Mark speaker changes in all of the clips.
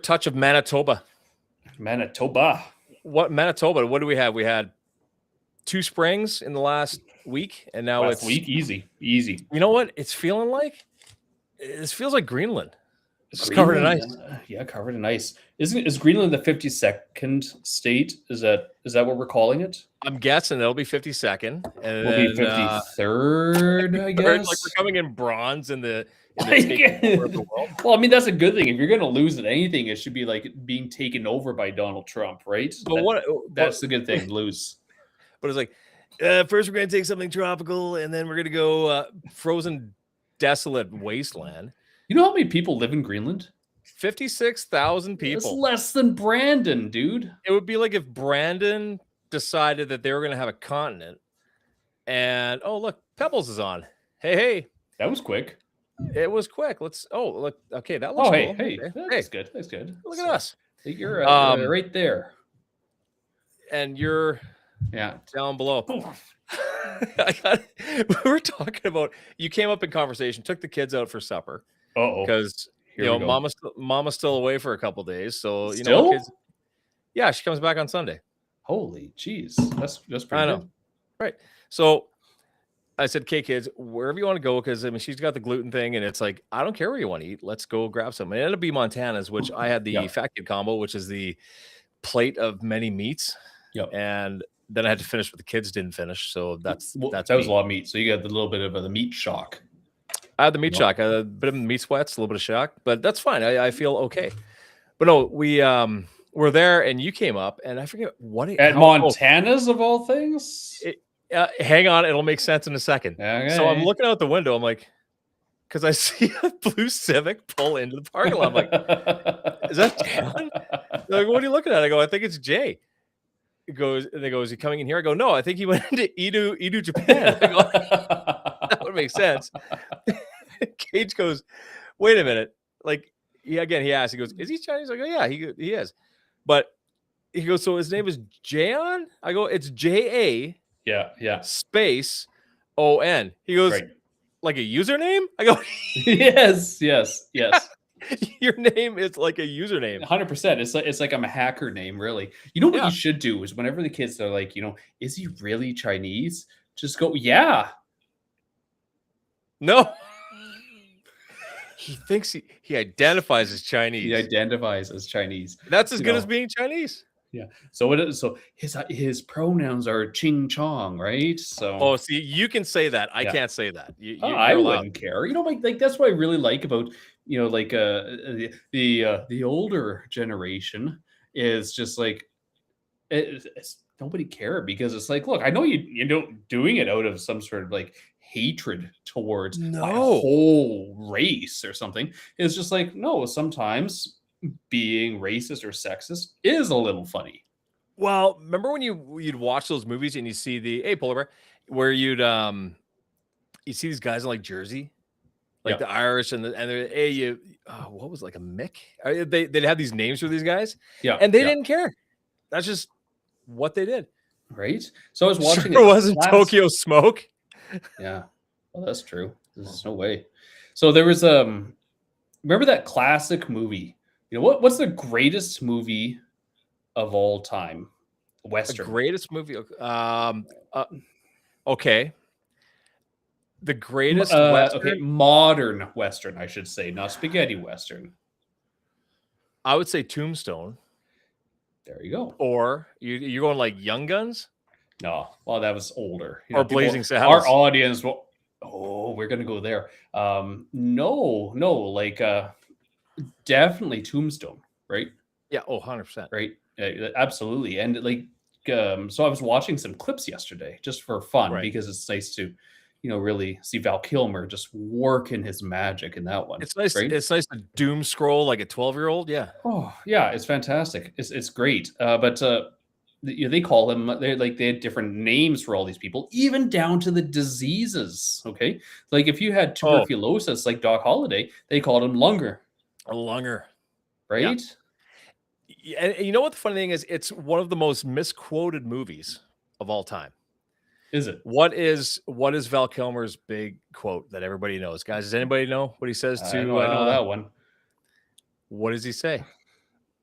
Speaker 1: touch of Manitoba.
Speaker 2: Manitoba.
Speaker 1: What Manitoba? What do we have? We had 2 springs in the last week, and now
Speaker 2: Last week, easy.
Speaker 1: You know what it's feeling like? It feels like Greenland. It's just
Speaker 2: Greenland,
Speaker 1: covered in ice.
Speaker 2: Yeah, covered in ice. Is Greenland the 52nd state? Is that what we're calling it?
Speaker 1: I'm guessing it'll be 52nd, and
Speaker 2: We'll be 53rd, I guess.
Speaker 1: Like we're coming in bronze in the takeover of the world.
Speaker 2: Well, I mean, that's a good thing. If you're going to lose at anything, it should be like being taken over by Donald Trump, right?
Speaker 1: But
Speaker 2: that's the good thing. Lose.
Speaker 1: But it's like, first we're going to take something tropical, and then we're going to go frozen, desolate wasteland.
Speaker 2: You know how many people live in Greenland?
Speaker 1: 56,000 people.
Speaker 2: It's less than Brandon, dude.
Speaker 1: It would be like if Brandon decided that they were going to have a continent, and oh look, Pebbles is on. Hey,
Speaker 2: that was quick.
Speaker 1: It was quick. Look. Okay, that looks cool.
Speaker 2: Hey, that's good. That's good.
Speaker 1: Look at us.
Speaker 2: You're right there,
Speaker 1: and you're down below. We were talking about. You came up in conversation, took the kids out for supper. Because Mama's still away for a couple days, so kids. Yeah, she comes back on Sunday.
Speaker 2: Holy jeez, that's pretty good.
Speaker 1: Right. So I said, "Okay, kids, wherever you want to go, because I mean, she's got the gluten thing, and it's like I don't care where you want to eat. Let's go grab some." It ended up being Montana's, which I had the Fat Kid combo, which is the plate of many meats.
Speaker 2: Yep.
Speaker 1: And then I had to finish, but the kids didn't finish, so that was
Speaker 2: a lot of meat. So you got the little bit of the meat shock.
Speaker 1: I had the meat shock, a bit of meat sweats, a little bit of shock, but that's fine. I feel okay. But no, we were there, and you came up, and I forget what
Speaker 2: at Montana's of all things.
Speaker 1: Hang on, it'll make sense in a second.
Speaker 2: Okay.
Speaker 1: So I'm looking out the window. I'm like, because I see a blue Civic pull into the parking lot. I'm like, is that John? They're like, what are you looking at? I go, I think it's Jay. They go, is he coming in here? I go, no, I think he went into Edo, Japan. I go, that would make sense. Cage goes, wait a minute. Like, he asked, he goes, is he Chinese? I go, yeah, he is. But he goes, so his name is Jayon? I go, it's J-A.
Speaker 2: Yeah.
Speaker 1: Space O-N. He goes,
Speaker 2: right.
Speaker 1: Like a username? I go,
Speaker 2: yes.
Speaker 1: Your name is like a username.
Speaker 2: 100%. It's like I'm a hacker name, really. You know what you should do is whenever the kids are like, is he really Chinese? Just go, yeah.
Speaker 1: No. He thinks he identifies as Chinese.
Speaker 2: He identifies as Chinese.
Speaker 1: That's as good as being Chinese.
Speaker 2: Yeah. So his pronouns are Ching Chong, right? So
Speaker 1: see, you can say that. I can't say that.
Speaker 2: I wouldn't care. Like that's what I really like about the older generation is just like it's nobody cared because it's like, look, I know you don't doing it out of some sort of like hatred towards a whole race or something. It's just like, no, sometimes being racist or sexist is a little funny.
Speaker 1: Well, remember when you'd watch those movies and you see the Polar Bear, where you'd you see these guys in like Jersey, like the Irish and they're what was like a Mick? They'd have these names for these guys, and they didn't care. That's just what they did,
Speaker 2: right? So I was watching.
Speaker 1: It wasn't Tokyo Smoke.
Speaker 2: Yeah, well, that's true. There's no way. So there was remember that classic movie? What's the greatest movie of all time? Western.
Speaker 1: The greatest movie. Okay. The greatest Western.
Speaker 2: Okay, modern Western, I should say, not spaghetti Western.
Speaker 1: I would say Tombstone.
Speaker 2: There you go.
Speaker 1: Or you're going like Young Guns?
Speaker 2: No. Well, that was older.
Speaker 1: Or Blazing Saddles.
Speaker 2: Our audience will. Oh, we're gonna go there. No, like definitely Tombstone, right?
Speaker 1: Yeah. 100%.
Speaker 2: Right. Absolutely. And like, so I was watching some clips yesterday just for fun because it's nice to, really see Val Kilmer just working his magic in that one.
Speaker 1: It's nice.
Speaker 2: Right?
Speaker 1: It's nice to doom scroll like a 12-year-old. Yeah.
Speaker 2: Oh yeah, it's fantastic. It's great. But they call him. They had different names for all these people, even down to the diseases. Okay, like if you had tuberculosis, like Doc Holliday, they called him Lunger.
Speaker 1: A Lunger,
Speaker 2: right?
Speaker 1: Yeah. And you know what the funny thing is? It's one of the most misquoted movies of all time.
Speaker 2: Is it?
Speaker 1: What is Val Kilmer's big quote that everybody knows? Guys, does anybody know what he says to?
Speaker 2: I know that one.
Speaker 1: What does he say?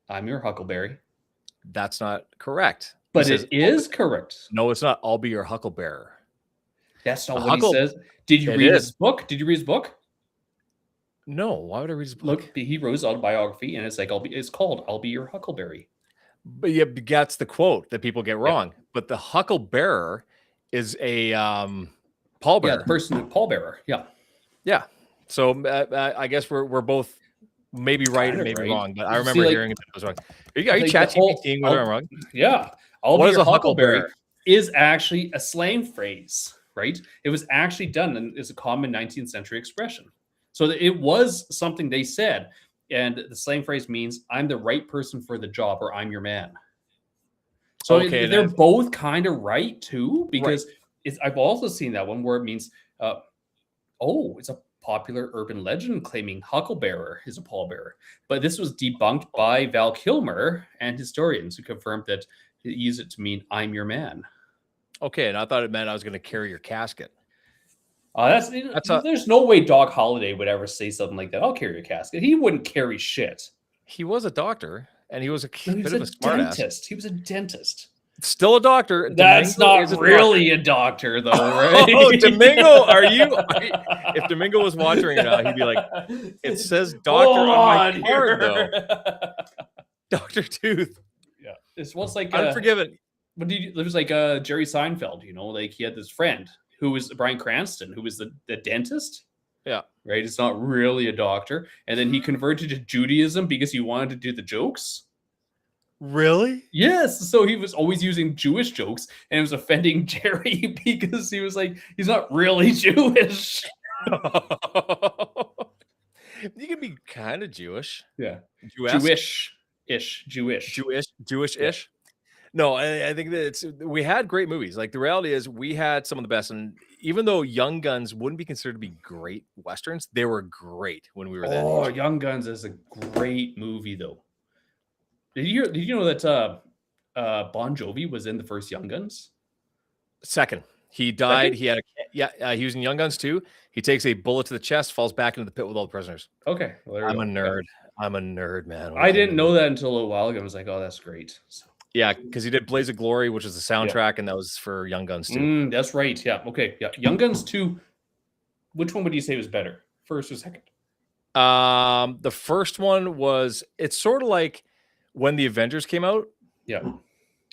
Speaker 2: I'm your Huckleberry.
Speaker 1: That's not correct. He
Speaker 2: But
Speaker 1: says,
Speaker 2: it is correct.
Speaker 1: no, it's not. I'll be your hucklebearer.
Speaker 2: That's not
Speaker 1: A
Speaker 2: what he
Speaker 1: huckle.
Speaker 2: says. Did you
Speaker 1: It
Speaker 2: read
Speaker 1: is.
Speaker 2: his book? Did you read his book?
Speaker 1: No, why would I read his book?
Speaker 2: Look, he wrote his autobiography, and it's like it's called "I'll Be Your Huckleberry."
Speaker 1: But yeah, that's the quote that people get wrong. But the hucklebearer is a pallbearer.
Speaker 2: Yeah, the person, pallbearer. Yeah,
Speaker 1: Yeah. So I guess we're both maybe right
Speaker 2: Kind
Speaker 1: and
Speaker 2: of
Speaker 1: maybe
Speaker 2: right.
Speaker 1: wrong, but I
Speaker 2: You
Speaker 1: remember
Speaker 2: see,
Speaker 1: hearing it was wrong. Are you
Speaker 2: like the
Speaker 1: ChatGPTing whether I'm wrong?
Speaker 2: Yeah, "I'll
Speaker 1: What
Speaker 2: Be
Speaker 1: is
Speaker 2: Your
Speaker 1: a
Speaker 2: Huckleberry"
Speaker 1: hucklebearer?
Speaker 2: is actually a slang phrase, right? It was actually done and is a common 19th century expression. So it was something they said, and the slang phrase means "I'm the right person for the job" or "I'm your man." So
Speaker 1: Okay,
Speaker 2: they're
Speaker 1: that's
Speaker 2: both kind of right too,
Speaker 1: right.
Speaker 2: because I've also seen that one where it means, it's a popular urban legend claiming Hucklebearer is a pallbearer. But this was debunked by Val Kilmer and historians who confirmed that he used it to mean "I'm your man."
Speaker 1: Okay, and I thought it meant I was going to carry your casket.
Speaker 2: That's
Speaker 1: a
Speaker 2: there's no way Doc Holliday would ever say something like that. "I'll carry your casket." He wouldn't carry shit.
Speaker 1: He was a doctor, and he was a
Speaker 2: No, he
Speaker 1: bit
Speaker 2: was
Speaker 1: of
Speaker 2: a
Speaker 1: a smartass.
Speaker 2: dentist. He was a dentist.
Speaker 1: Still a doctor.
Speaker 2: That's
Speaker 1: Domingo
Speaker 2: not
Speaker 1: is a
Speaker 2: really
Speaker 1: doctor.
Speaker 2: a doctor, though, right?
Speaker 1: Oh, Domingo, are you? If Domingo was watching right now, he'd be like, "It says doctor
Speaker 2: Hold
Speaker 1: on my
Speaker 2: on
Speaker 1: card, though."
Speaker 2: here.
Speaker 1: Dr. Tooth.
Speaker 2: Yeah, it's what's like
Speaker 1: Unforgiven.
Speaker 2: what did you, there was like Jerry Seinfeld, like he had this friend who was Bryan Cranston, who was the dentist,
Speaker 1: Yeah.
Speaker 2: right? It's not really a doctor, and then he converted to Judaism because he wanted to do the jokes.
Speaker 1: Really?
Speaker 2: Yes, so he was always using Jewish jokes, and it was offending Jerry because he was like, he's not really Jewish.
Speaker 1: You can be kind of Jewish.
Speaker 2: Yeah,
Speaker 1: Jewish.
Speaker 2: Jewish.
Speaker 1: Jewish-ish. No, I think that we had great movies. Like the reality is we had some of the best. And even though Young Guns wouldn't be considered to be great Westerns, they were great when we were that
Speaker 2: Oh,
Speaker 1: age.
Speaker 2: Young Guns is a great movie, though. Did you know that Bon Jovi was in the first Young Guns?
Speaker 1: Second, he died.
Speaker 2: Second?
Speaker 1: He was in Young Guns too. He takes a bullet to the chest, falls back into the pit with all the prisoners.
Speaker 2: Okay, well, there you
Speaker 1: I'm
Speaker 2: go.
Speaker 1: a nerd. I'm a nerd, man.
Speaker 2: I didn't know that until a little while ago. I was like, oh, that's great. So,
Speaker 1: Yeah, because he did Blaze of Glory, which is the soundtrack, and that was for Young Guns too.
Speaker 2: that's right. Yeah. Okay. Yeah. Young Guns 2. Which one would you say was better, first or second?
Speaker 1: The first one was, it's sort of like when the Avengers came out.
Speaker 2: Yeah.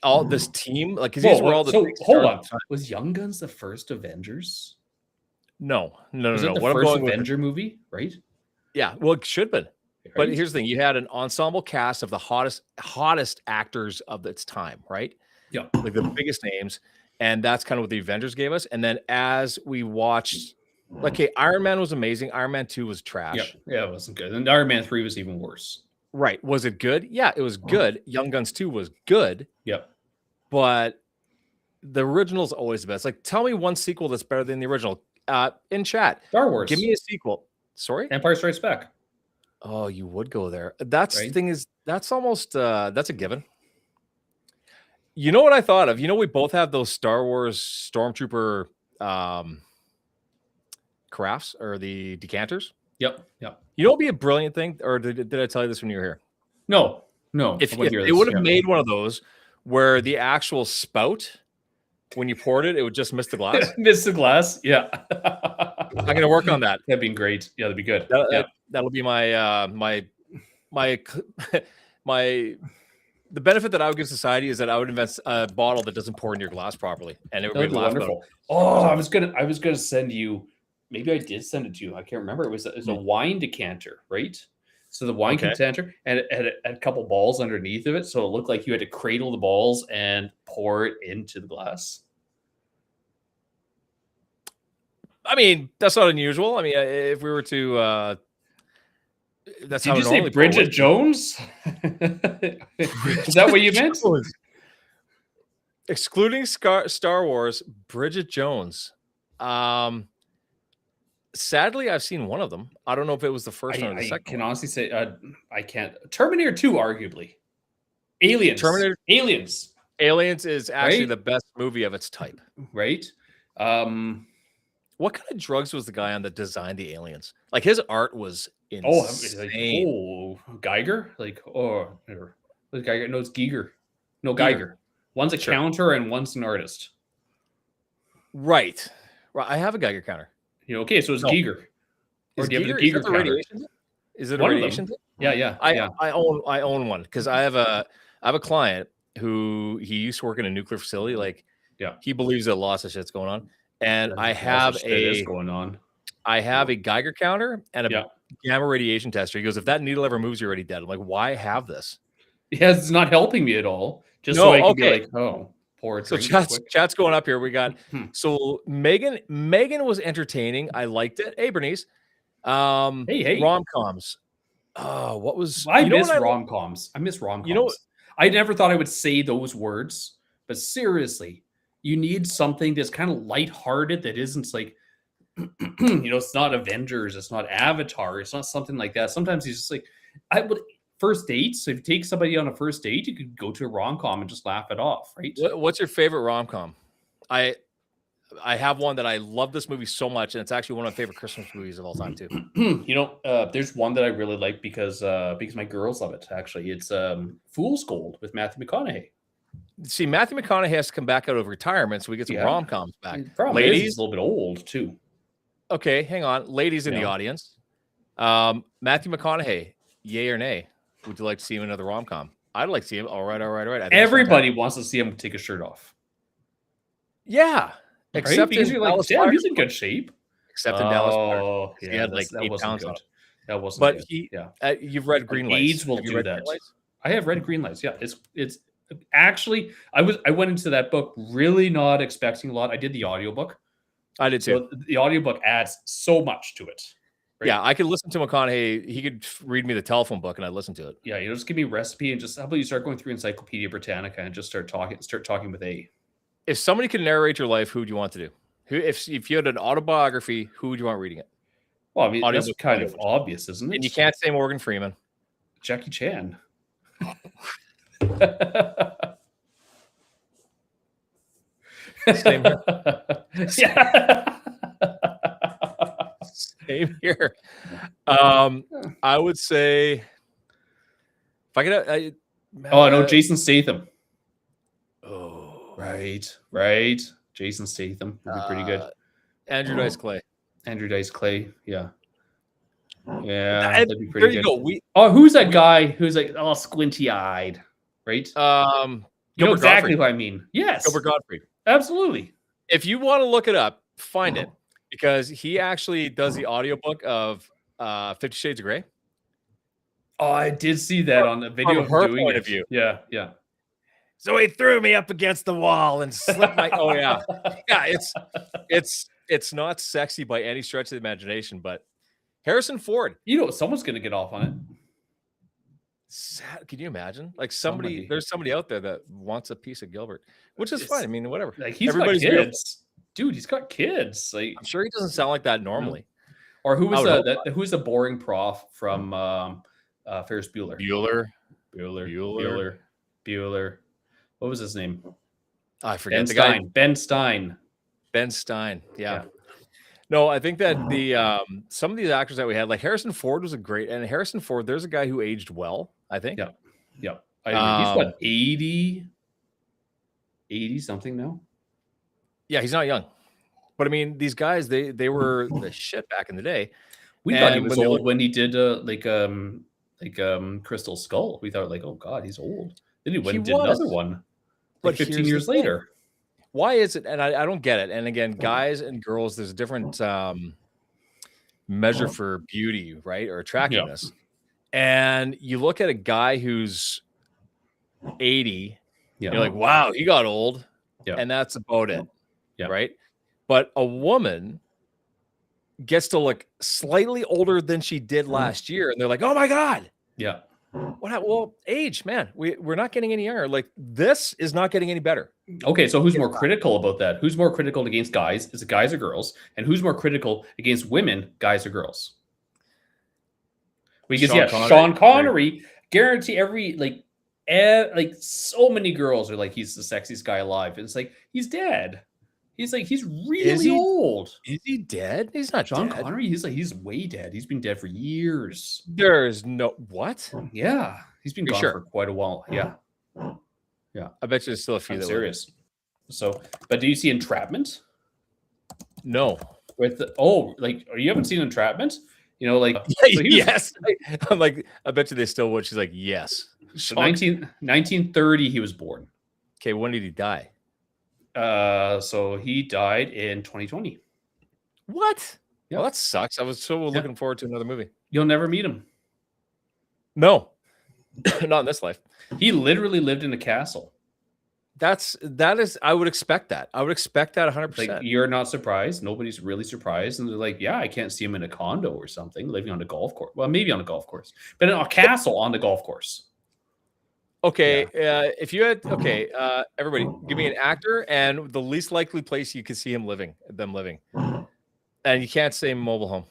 Speaker 1: All this team, like, because these were all the.
Speaker 2: So
Speaker 1: big
Speaker 2: hold
Speaker 1: stars.
Speaker 2: on. Was Young Guns the first Avengers?
Speaker 1: No.
Speaker 2: Was it the
Speaker 1: What I'm
Speaker 2: first
Speaker 1: going with,
Speaker 2: Avenger movie? Right.
Speaker 1: yeah, well, it should have been. But
Speaker 2: Right?
Speaker 1: here's the thing: you had an ensemble cast of the hottest actors of its time, right?
Speaker 2: Yeah.
Speaker 1: Like the biggest names, and that's kind of what the Avengers gave us. And then as we watched, like, okay, Iron Man was amazing. Iron Man 2 was trash.
Speaker 2: Yeah, it wasn't good. And Iron Man 3 was even worse.
Speaker 1: Right? Was it good? Yeah, it was good. Young Guns 2 was good.
Speaker 2: Yep.
Speaker 1: But the original is always the best. Like, tell me one sequel that's better than the original. In chat,
Speaker 2: Star Wars.
Speaker 1: give me a sequel. Sorry,
Speaker 2: Empire Strikes Back.
Speaker 1: Oh, you would go there. That's the
Speaker 2: Right.
Speaker 1: thing is that's almost that's a given. You know what I thought of? We both have those Star Wars Stormtrooper crafts or the decanters.
Speaker 2: Yep.
Speaker 1: You know what would be a brilliant thing? Or did I tell you this when you were here?
Speaker 2: No.
Speaker 1: If
Speaker 2: I wanna hear
Speaker 1: they
Speaker 2: this.
Speaker 1: would have
Speaker 2: Yeah.
Speaker 1: made one of those where the actual spout, when you poured it, it would just miss the glass.
Speaker 2: Miss the glass. Yeah.
Speaker 1: I'm gonna work on that.
Speaker 2: That'd be great. Yeah, that'd be good. Yeah.
Speaker 1: That'll be my the benefit that I would give society is that I would invent a bottle that doesn't pour into your glass properly, and it would
Speaker 2: That'd
Speaker 1: be
Speaker 2: be
Speaker 1: laugh about it.
Speaker 2: wonderful. Oh, I was gonna send you. Maybe I did send it to you. I can't remember. It was a wine decanter, right? So the wine
Speaker 1: Okay.
Speaker 2: decanter and it had a couple balls underneath of it, so it looked like you had to cradle the balls and pour it into the glass.
Speaker 1: I mean, that's not unusual. I mean, if we were to, that's
Speaker 2: Did
Speaker 1: how
Speaker 2: you
Speaker 1: it
Speaker 2: say
Speaker 1: normally
Speaker 2: Bridget
Speaker 1: goes.
Speaker 2: Jones? Is that what you meant?
Speaker 1: Excluding Star Wars, Bridget Jones. Sadly, I've seen one of them. I don't know if it was the first one or the
Speaker 2: I
Speaker 1: second
Speaker 2: can
Speaker 1: one.
Speaker 2: honestly say I can't. Terminator 2, arguably. Aliens. Aliens,
Speaker 1: Aliens is actually
Speaker 2: Right?
Speaker 1: the best movie of its type.
Speaker 2: right?
Speaker 1: What kind of drugs was the guy on that designed the aliens? Like his art was
Speaker 2: Like,
Speaker 1: insane.
Speaker 2: Geiger, like, The Geiger, no, it's Giger. No,
Speaker 1: Giger.
Speaker 2: Geiger. One's a
Speaker 1: Sure.
Speaker 2: counter and one's an artist.
Speaker 1: Right. I have a Geiger counter.
Speaker 2: Okay, so it's
Speaker 1: No.
Speaker 2: Giger. Or
Speaker 1: Is
Speaker 2: do you have
Speaker 1: Giger,
Speaker 2: the
Speaker 1: is
Speaker 2: Giger
Speaker 1: that the
Speaker 2: counter?
Speaker 1: radiation thing? Is it a
Speaker 2: One of them.
Speaker 1: radiation thing?
Speaker 2: Yeah.
Speaker 1: I own one because I have a client who he used to work in a nuclear facility. Like,
Speaker 2: Yeah.
Speaker 1: he believes that lots of shit's going on, and I
Speaker 2: Lots of
Speaker 1: have
Speaker 2: shit is going on.
Speaker 1: a Geiger counter and a
Speaker 2: Yeah.
Speaker 1: gamma radiation tester. He goes, if that needle ever moves, you're already dead. I'm like, why have this?
Speaker 2: Yeah, it's not helping me at all. Just
Speaker 1: No,
Speaker 2: so I can
Speaker 1: okay.
Speaker 2: be like, oh, pour a
Speaker 1: So
Speaker 2: drink quick.
Speaker 1: chat's going up here. We got
Speaker 2: Hmm.
Speaker 1: so Megan was entertaining. I liked it. Hey, Bernice.
Speaker 2: Hey.
Speaker 1: Rom-coms. Oh, what was
Speaker 2: I
Speaker 1: you know
Speaker 2: miss
Speaker 1: what I-
Speaker 2: rom-coms. I miss rom-coms.
Speaker 1: You know-
Speaker 2: I never thought I would say those words, but seriously, you need something that's kind of lighthearted that isn't like, it's not Avengers, it's not Avatar, it's not something like that. Sometimes he's just like, first dates. So if you take somebody on a first date, you could go to a rom-com and just laugh it off, right?
Speaker 1: What's your favorite rom-com? I have one that I love this movie so much, and it's actually one of my favorite Christmas movies of all time too.
Speaker 2: There's one that I really like because my girls love it. Actually, it's Fool's Gold with Matthew McConaughey.
Speaker 1: See, Matthew McConaughey has to come back out of retirement, so we get some
Speaker 2: Yeah.
Speaker 1: rom-coms back.
Speaker 2: The problem is
Speaker 1: Ladies,
Speaker 2: he's a little bit old too.
Speaker 1: okay, hang on. Ladies in the
Speaker 2: Yeah.
Speaker 1: audience, Matthew McConaughey, yay or nay? Would you like to see him in another rom-com? I'd like to see him. All right. I think it's
Speaker 2: Everybody
Speaker 1: fantastic.
Speaker 2: wants to see him take his shirt off.
Speaker 1: Yeah,
Speaker 2: Right?
Speaker 1: except
Speaker 2: Because
Speaker 1: in
Speaker 2: you're like,
Speaker 1: Dallas
Speaker 2: damn,
Speaker 1: Fire.
Speaker 2: he's in good shape.
Speaker 1: Except in Dallas Fire.
Speaker 2: Oh,
Speaker 1: He had like 8
Speaker 2: wasn't
Speaker 1: pounds on
Speaker 2: good.
Speaker 1: him.
Speaker 2: That wasn't
Speaker 1: But
Speaker 2: good.
Speaker 1: he,
Speaker 2: Yeah.
Speaker 1: you've read Green Lights.
Speaker 2: AIDS will
Speaker 1: Have you
Speaker 2: do
Speaker 1: read
Speaker 2: that.
Speaker 1: Green Lights?
Speaker 2: I have read Green Lights. Yeah, it's actually I went into that book really not expecting a lot. I did the audiobook.
Speaker 1: I did too.
Speaker 2: So the audiobook adds so much to it. Right?
Speaker 1: Yeah, I could listen to McConaughey. He could read me the telephone book, and I'd listen to it.
Speaker 2: Yeah, just give me a recipe and just how about you start going through Encyclopedia Britannica and just start talking with A.
Speaker 1: If somebody could narrate your life, who would you want to do? If you had an autobiography, who would you want reading it?
Speaker 2: Well, I mean, that's
Speaker 1: Audiobook,
Speaker 2: kind of
Speaker 1: audiobook.
Speaker 2: obvious, isn't it?
Speaker 1: And you can't say Morgan Freeman.
Speaker 2: Jackie Chan.
Speaker 1: Same here.
Speaker 2: Yeah.
Speaker 1: Same here. I would say if I could.
Speaker 2: Oh, no, Jason Statham.
Speaker 1: Oh,
Speaker 2: Right. Jason Statham would be pretty good.
Speaker 1: Andrew Dice Clay.
Speaker 2: Andrew Dice Clay. Yeah. Yeah,
Speaker 1: And
Speaker 2: that'd be
Speaker 1: there
Speaker 2: pretty
Speaker 1: you
Speaker 2: good.
Speaker 1: go.
Speaker 2: Who's that guy who's like all squinty eyed? Right? You know
Speaker 1: Gilbert
Speaker 2: exactly
Speaker 1: Gottfried.
Speaker 2: who I mean. Yes.
Speaker 1: Gilbert Gottfried.
Speaker 2: Absolutely.
Speaker 1: If you want to look it up, find it because he actually does the audiobook of 50 Shades of Grey.
Speaker 2: Oh, I did see that on the video
Speaker 1: From her
Speaker 2: of doing
Speaker 1: point
Speaker 2: it.
Speaker 1: of view.
Speaker 2: Yeah.
Speaker 1: So he threw me up against the wall and slipped my. Oh yeah, yeah. It's not sexy by any stretch of the imagination, but Harrison Ford.
Speaker 2: Someone's gonna get off on it.
Speaker 1: Sad. Can you imagine? Like somebody,
Speaker 2: Somebody.
Speaker 1: there's somebody out there that wants a piece of Gilbert, which is fine. I mean, whatever.
Speaker 2: Like he's
Speaker 1: Everybody's
Speaker 2: got
Speaker 1: beautiful.
Speaker 2: kids. Dude, he's got kids. Like,
Speaker 1: I'm sure he doesn't sound like that normally.
Speaker 2: or who
Speaker 1: I
Speaker 2: was
Speaker 1: would hope
Speaker 2: who's the boring prof from Ferris Bueller? Bueller. What was his name?
Speaker 1: I forget
Speaker 2: Ben
Speaker 1: the guy.
Speaker 2: Stein. Ben Stein.
Speaker 1: Ben Stein. Yeah. No, I think that the some of these actors that we had, like Harrison Ford was and Harrison Ford, there's a guy who aged well, I think.
Speaker 2: Yeah. Yeah. He's got 80 something now.
Speaker 1: Yeah, he's not young. But I mean, these guys, they were the shit back in the day.
Speaker 2: We thought he
Speaker 1: And
Speaker 2: was
Speaker 1: when they
Speaker 2: old when he did Crystal Skull. We thought like, oh God, he's old. Then he went and did
Speaker 1: was.
Speaker 2: another one.
Speaker 1: But
Speaker 2: Like 15
Speaker 1: here's the
Speaker 2: years
Speaker 1: thing.
Speaker 2: later.
Speaker 1: Why is it? And I don't get it. And again, guys and girls, there's a different measure for beauty, right? Or attractiveness. And you look at a guy who's 80,
Speaker 2: Yeah.
Speaker 1: you're like, wow, he got old.
Speaker 2: Yeah.
Speaker 1: And that's about it.
Speaker 2: Yeah.
Speaker 1: Right. But a woman gets to look slightly older than she did last year. And they're like, oh my God.
Speaker 2: Yeah.
Speaker 1: Well, age, man. We're not getting any younger. Like this is not getting any better.
Speaker 2: Okay, so who's more critical about that? Who's more critical against guys? Is it guys or girls? And who's more critical against women, guys or girls? Because Sean Connery, guarantee every so many girls are like he's the sexiest guy alive. And it's like he's dead. He's really old.
Speaker 1: Is he dead? He's not
Speaker 2: Sean
Speaker 1: dead.
Speaker 2: Connery, he's way dead. He's been dead for years.
Speaker 1: There's no what?
Speaker 2: Yeah. He's been
Speaker 1: You
Speaker 2: gone
Speaker 1: sure?
Speaker 2: for quite a while. Yeah,
Speaker 1: I bet you there's still a few
Speaker 2: I'm
Speaker 1: that
Speaker 2: serious. So, but do you see Entrapment?
Speaker 1: No.
Speaker 2: With like you haven't seen Entrapment? You know, like so he was
Speaker 1: Yes. I'm like, I bet you they still would. She's like, yes.
Speaker 2: so
Speaker 1: Shock.
Speaker 2: 1930 he was born.
Speaker 1: Okay, when did he die?
Speaker 2: So he died in 2020.
Speaker 1: What?
Speaker 2: Yeah.
Speaker 1: Well, that sucks. I was so looking forward to another movie.
Speaker 2: You'll never meet him.
Speaker 1: No, not in this life.
Speaker 2: He literally lived in a castle.
Speaker 1: That is. I would expect that. I would expect that 100%.
Speaker 2: Like you're not surprised. Nobody's really surprised, and they're like, "Yeah, I can't see him in a condo or something, living on a golf course. Well, maybe on a golf course, but in a castle on the golf course."
Speaker 1: Okay, if you had everybody, give me an actor and the least likely place you could see him living, and you can't say mobile home.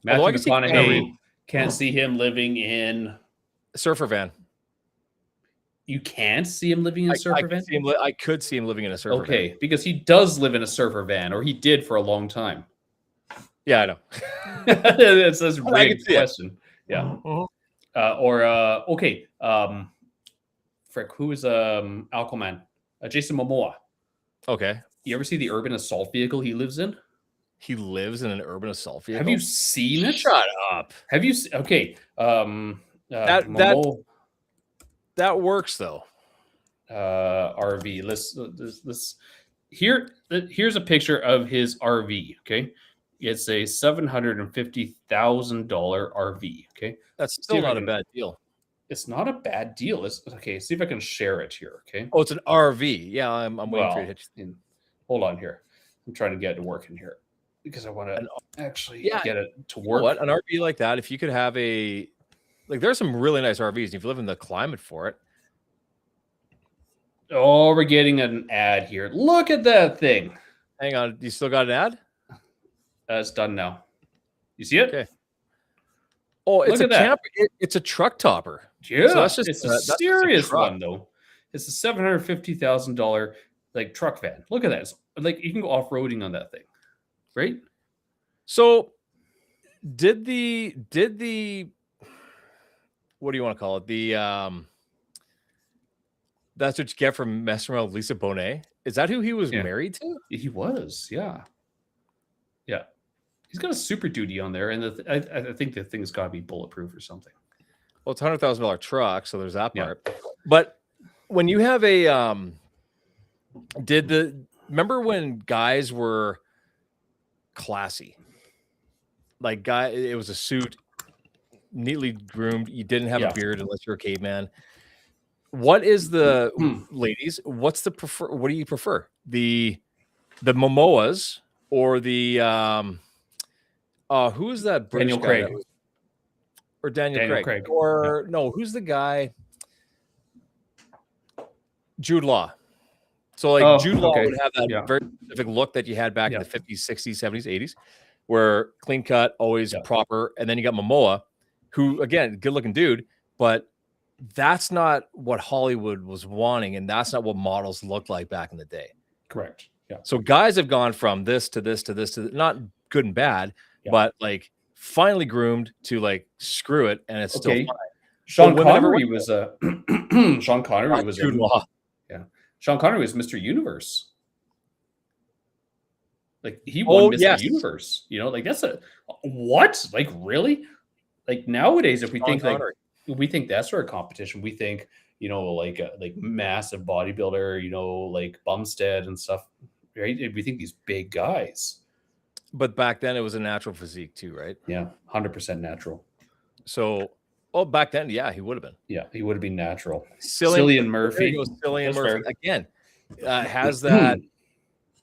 Speaker 1: Although I
Speaker 2: Matthew
Speaker 1: can see Keanu Reeves.
Speaker 2: McConaughey can't see him living in.
Speaker 1: Surfer van.
Speaker 2: You can't see him living in a surfer van?
Speaker 1: I could see him living in a surfer van.
Speaker 2: Okay, because he does live in a surfer van, or he did for a long time.
Speaker 1: Yeah, I know.
Speaker 2: That's a
Speaker 1: I
Speaker 2: great
Speaker 1: can see it.
Speaker 2: question. Yeah.
Speaker 1: Mhm.
Speaker 2: Okay. Frick, who is Aquaman? Jason Momoa.
Speaker 1: Okay.
Speaker 2: You ever see the urban assault vehicle he lives in?
Speaker 1: He lives in an urban assault vehicle.
Speaker 2: Have you seen it?
Speaker 1: Shut up.
Speaker 2: Have you? Okay.
Speaker 1: That works though.
Speaker 2: RV. Here's a picture of his RV. Okay, it's a $750,000 RV. Okay,
Speaker 1: That's still not a bad deal.
Speaker 2: It's not a bad deal. Okay. See if I can share it here. Okay.
Speaker 1: Oh, it's an RV. Yeah, I'm waiting for you to hit.
Speaker 2: Hold on here. I'm trying to get it to work in here because I want to actually get it to work.
Speaker 1: You know what? An RV like that, if you could have there's some really nice RVs. If you live in the climate for it.
Speaker 2: Oh, we're getting an ad here. Look at that thing.
Speaker 1: Hang on. You still got an ad?
Speaker 2: It's done now. You see it?
Speaker 1: Okay. Oh, it's a camper. It's a truck topper.
Speaker 2: Yeah,
Speaker 1: so that's just,
Speaker 2: it's a serious one though. It's a $750,000 like truck van. Look at that. It's, like you can go off roading on that thing, right?
Speaker 1: So, did the what do you want to call it? That's what you get from messing around with Lisa Bonet. Is that who he was married to?
Speaker 2: He was, yeah. He's got a Super Duty on there, and I think the thing's got to be bulletproof or something.
Speaker 1: Well, it's $100,000 truck, so there's that part. But when you have a remember when guys were classy? Like it was a suit, neatly groomed. You didn't have a beard unless you're a caveman. What is the ladies? What's the prefer? What do you prefer? The Momoas or the who is that British
Speaker 2: Daniel
Speaker 1: guy?
Speaker 2: Craig.
Speaker 1: Or Daniel Craig. Or no, who's the guy? Jude Law. So like Jude Law would have that very specific look that you had back in the 50s, 60s, 70s, 80s, where clean cut, always proper. And then you got Momoa, who again, good looking dude, but that's not what Hollywood was wanting, and that's not what models looked like back in the day.
Speaker 2: Correct. Yeah.
Speaker 1: So guys have gone from this to this to this to not good and bad, but like finally groomed to like screw it, and it's still fine.
Speaker 2: Sean Connery was a Sean Connery was
Speaker 1: Jude Law.
Speaker 2: Yeah. Sean Connery was Mr. Universe. Like he won Mr. Universe. You know, like that's what? Like really? Like nowadays, if we think we think that sort of competition, we think, you know, like massive bodybuilder, you know, like Bumstead and stuff, right? We think these big guys.
Speaker 1: But back then it was a natural physique too, right?
Speaker 2: Yeah, 100% natural.
Speaker 1: So, back then, yeah, he would have been.
Speaker 2: Yeah, he would have been natural.
Speaker 1: Cillian
Speaker 2: Murphy.
Speaker 1: Cillian Murphy again has that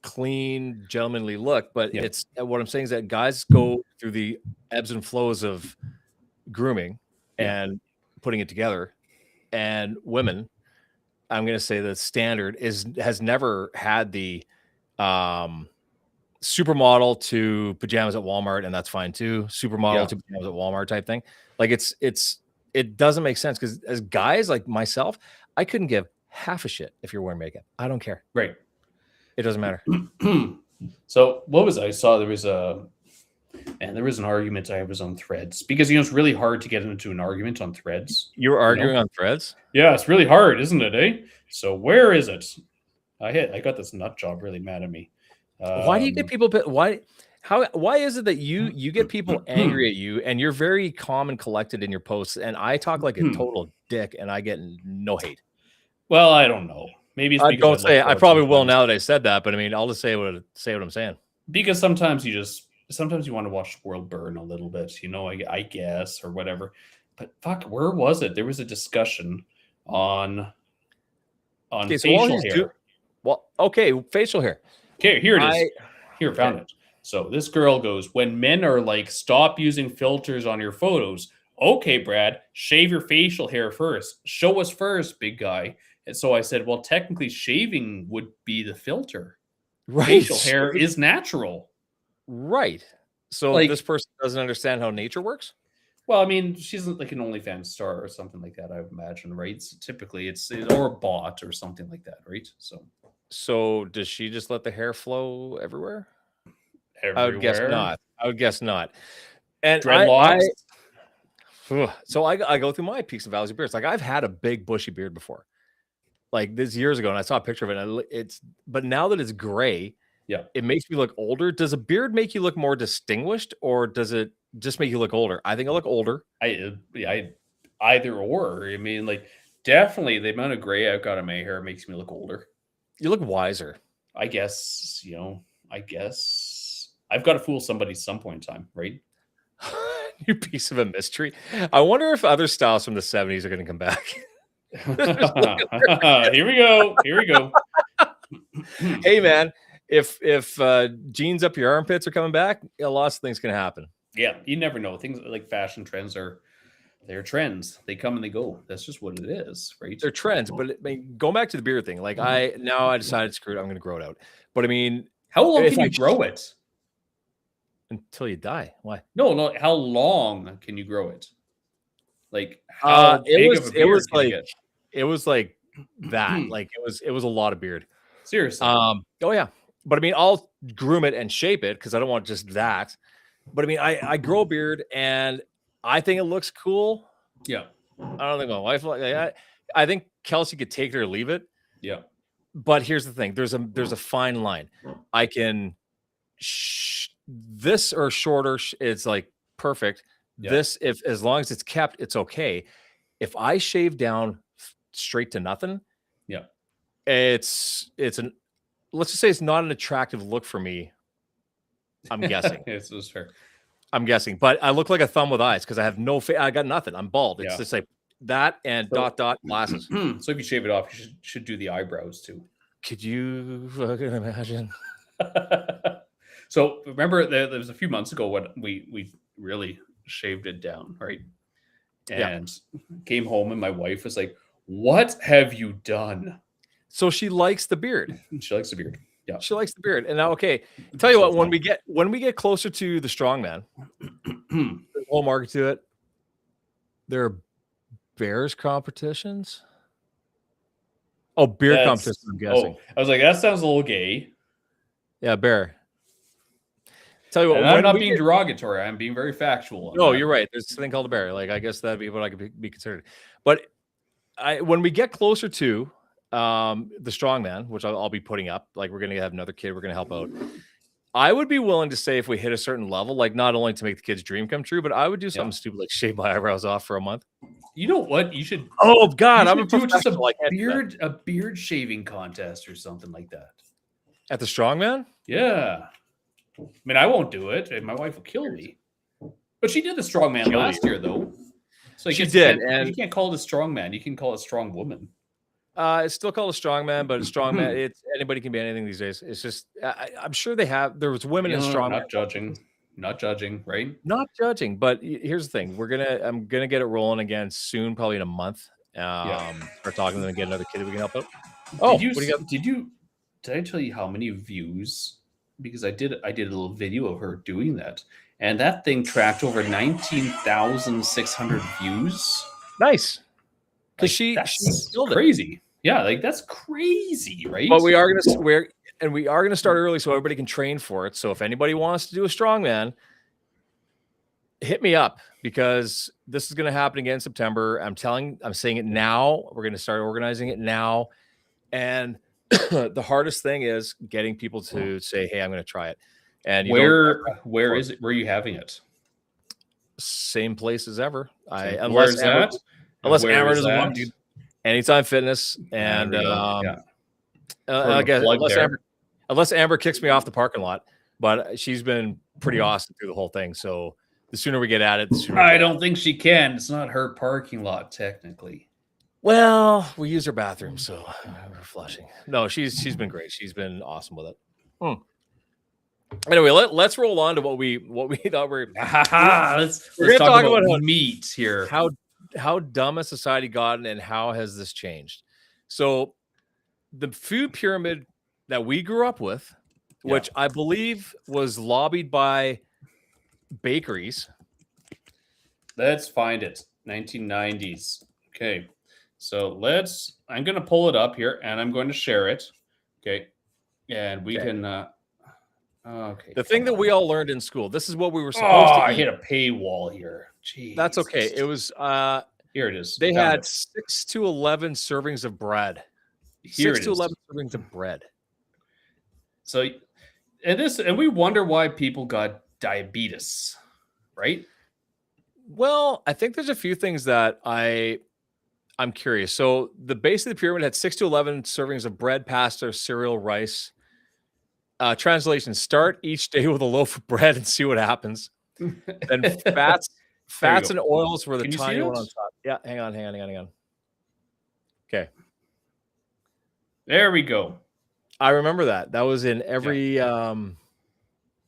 Speaker 1: clean, gentlemanly look. But it's what I'm saying is that guys go through the ebbs and flows of grooming and putting it together, and women, I'm going to say the standard has never had the supermodel to pajamas at Walmart, and that's fine too. Supermodel to pajamas at Walmart type thing. Like it doesn't make sense, because as guys like myself, I couldn't give half a shit if you're wearing makeup. I don't care.
Speaker 2: Right.
Speaker 1: It doesn't matter.
Speaker 2: So what was I saw? There was And there was an argument I was on Threads because it's really hard to get into an argument on Threads.
Speaker 1: You were arguing on Threads?
Speaker 2: Yeah, it's really hard, isn't it? Eh? So where is it? I got this nut job really mad at me.
Speaker 1: Why do you get people? Why is it that you get people angry at you and you're very calm and collected in your posts, and I talk like a total dick and I get no hate?
Speaker 2: Well, I don't know. Maybe it's
Speaker 1: I
Speaker 2: because
Speaker 1: don't say. I probably will
Speaker 2: sometimes.
Speaker 1: now that I said that, but I mean, I'll just say what I'm saying.
Speaker 2: Because sometimes you want to watch the world burn a little bit, you know, I guess, or whatever. But fuck, where was it? There was a discussion on
Speaker 1: Okay,
Speaker 2: facial hair.
Speaker 1: Okay, facial hair.
Speaker 2: Okay, here it is. Here, found it. So this girl goes, when men are like, stop using filters on your photos. Okay, Brad, shave your facial hair first. Show us first, big guy. And so I said, well, technically shaving would be the filter.
Speaker 1: Right.
Speaker 2: Facial hair is natural.
Speaker 1: Right. So
Speaker 2: Like-
Speaker 1: this person doesn't understand how nature works?
Speaker 2: Well, I mean, she's like an OnlyFans star or something like that, I would imagine, right? So typically it's or a bot or something like that, right?
Speaker 1: So does she just let the hair flow everywhere?
Speaker 2: Everywhere.
Speaker 1: I would guess not. I would guess not. And
Speaker 2: Dreadlocks.
Speaker 1: So I go through my peaks and valleys of beards. Like I've had a big bushy beard before, like this years ago, and I saw a picture of it. And but now that it's gray,
Speaker 2: Yeah.
Speaker 1: it makes me look older. Does a beard make you look more distinguished, or does it just make you look older? I think I look older.
Speaker 2: I either or. I mean, like definitely the amount of gray I've got in my hair makes me look older.
Speaker 1: You look wiser.
Speaker 2: I guess, I've got to fool somebody some point in time, right?
Speaker 1: You piece of a mystery. I wonder if other styles from the 70s are going to come back.
Speaker 2: Here we go.
Speaker 1: Hey man, if jeans up your armpits are coming back, lots of things can happen.
Speaker 2: Yeah, you never know. Things like fashion trends they're trends. They come and they go. That's just what it is, right?
Speaker 1: They're trends, but I mean, going back to the beard thing, like I decided, screw it, I'm going to grow it out. But I mean,
Speaker 2: how long
Speaker 1: if
Speaker 2: can you
Speaker 1: I-
Speaker 2: grow it?
Speaker 1: until you die. Why?
Speaker 2: No. How long can you grow it? Like how big of a beard can you get?
Speaker 1: it was like that. Like it was a lot of beard.
Speaker 2: Seriously.
Speaker 1: Oh yeah. But I mean, I'll groom it and shape it because I don't want just that. But I mean, I grow a beard and I think it looks cool.
Speaker 2: Yeah.
Speaker 1: I don't think my wife I think Kelsey could take it or leave it.
Speaker 2: Yeah.
Speaker 1: But here's the thing: there's a fine line. I can this or shorter is like perfect.
Speaker 2: Yeah.
Speaker 1: This, if as long as it's kept, it's okay. If I shave down straight to nothing,
Speaker 2: Yeah.
Speaker 1: it's an let's just say it's not an attractive look for me. I'm guessing.
Speaker 2: It's just fair.
Speaker 1: I'm guessing, but I look like a thumb with eyes because I have no face. I got nothing. I'm bald. It's
Speaker 2: Yeah.
Speaker 1: just like that and dot glasses.
Speaker 2: So if you shave it off, you should do the eyebrows too.
Speaker 1: Could you fucking imagine?
Speaker 2: So remember there was a few months ago when we really shaved it down, right? And came home and my wife was like, "What have you done?"
Speaker 1: So she likes the beard.
Speaker 2: She likes the beard. Yeah.
Speaker 1: She likes the beard. And now, okay, tell you what, when we get closer to the strongman, there's a whole market to it. There are bears competitions. Oh, beard competition, I'm guessing.
Speaker 2: I was like, that sounds a little gay.
Speaker 1: Yeah, bear. Tell you what,
Speaker 2: And I'm not being derogatory. I'm being very factual.
Speaker 1: No, you're right. There's a thing called a bear. Like, I guess that'd be what I could be considered. But when we get closer to the strongman, which I'll be putting up, like we're going to have another kid, we're going to help out. I would be willing to say if we hit a certain level, like not only to make the kid's dream come true, but I would do something stupid like shave my eyebrows off for a month.
Speaker 2: You know what? You should.
Speaker 1: Oh God, I'm a
Speaker 2: do just
Speaker 1: professional.
Speaker 2: a beard shaving contest or something like that.
Speaker 1: At the strongman?
Speaker 2: Yeah. I mean, I won't do it, and my wife will kill me. But she did the strongman last year, though. So
Speaker 1: she did,
Speaker 2: and you can't call it a strongman. You can call it a strong woman.
Speaker 1: It's still called a strongman, but a strongman, it's anybody can be anything these days. It's just I'm sure there was women in strongman.
Speaker 2: Not judging, right?
Speaker 1: Not judging, but here's the thing: I'm gonna get it rolling again soon, probably in a month. Start talking to them and get another kid that we can help out. Oh,
Speaker 2: did I tell you how many views? Because I did a little video of her doing that, and that thing tracked over 19,600 views.
Speaker 1: Nice, because
Speaker 2: Like,
Speaker 1: she's
Speaker 2: crazy. Yeah, like that's crazy, right?
Speaker 1: But we are gonna start early so everybody can train for it. So if anybody wants to do a strongman, hit me up because this is going to happen again in September. I'm saying it now. We're going to start organizing it now. And the hardest thing is getting people to say, hey, I'm going to try it. And
Speaker 2: where is it? Where are you having it?
Speaker 1: Same place as ever.
Speaker 2: Where's that?
Speaker 1: Unless Amber doesn't want to do Anytime Fitness. And I guess unless Amber kicks me off the parking lot, but she's been pretty awesome through the whole thing. So the sooner we get at it, the sooner.
Speaker 2: I don't think she can. It's not her parking lot, technically.
Speaker 1: Well, we use her bathroom, so we're flushing. No, she's been great. She's been awesome with it. Anyway, let's roll on to what we thought we're
Speaker 2: let's talk about meat here.
Speaker 1: How dumb has society gotten, and how has this changed? So, the food pyramid that we grew up with, which I believe was lobbied by bakeries.
Speaker 2: Let's find it. 1990s. Okay. So I'm going to pull it up here and I'm going to share it. Okay. And we can, okay.
Speaker 1: The thing that we all learned in school, this is what we were supposed to eat.
Speaker 2: I hit a paywall here. Jeez.
Speaker 1: That's okay. It was,
Speaker 2: here it is.
Speaker 1: They had 6 to 11 servings of bread.
Speaker 2: Here
Speaker 1: 6 to 11 servings of bread.
Speaker 2: So, and we wonder why people got diabetes, right?
Speaker 1: Well, I think there's a few things that I'm curious. So the base of the pyramid had 6 to 11 servings of bread, pasta, cereal, rice. Translation: start each day with a loaf of bread and see what happens. Then fats and oils were the tiny one on top. Yeah, hang on. Okay.
Speaker 2: There we go.
Speaker 1: I remember that. That was in every that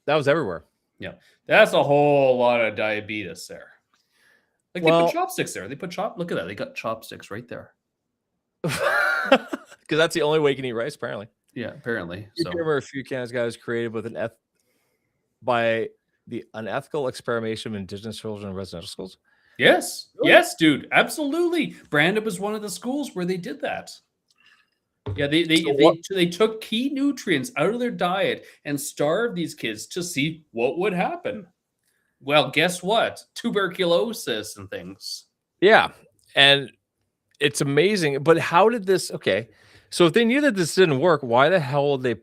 Speaker 1: was everywhere.
Speaker 2: Yeah. That's a whole lot of diabetes there. Like they put chopsticks there. Look at that. They got chopsticks right there.
Speaker 1: Because that's the only way you can eat rice, apparently.
Speaker 2: Yeah, apparently.
Speaker 1: So remember a few Canada's guys created with by the unethical experimentation of Indigenous children in residential schools.
Speaker 2: Yes. Really? Yes, dude. Absolutely. Brandon was one of the schools where they did that. Yeah, they took key nutrients out of their diet and starved these kids to see what would happen. Well, guess what? Tuberculosis and things.
Speaker 1: Yeah, and it's amazing. But how did this? Okay, so if they knew that this didn't work, why the hell would they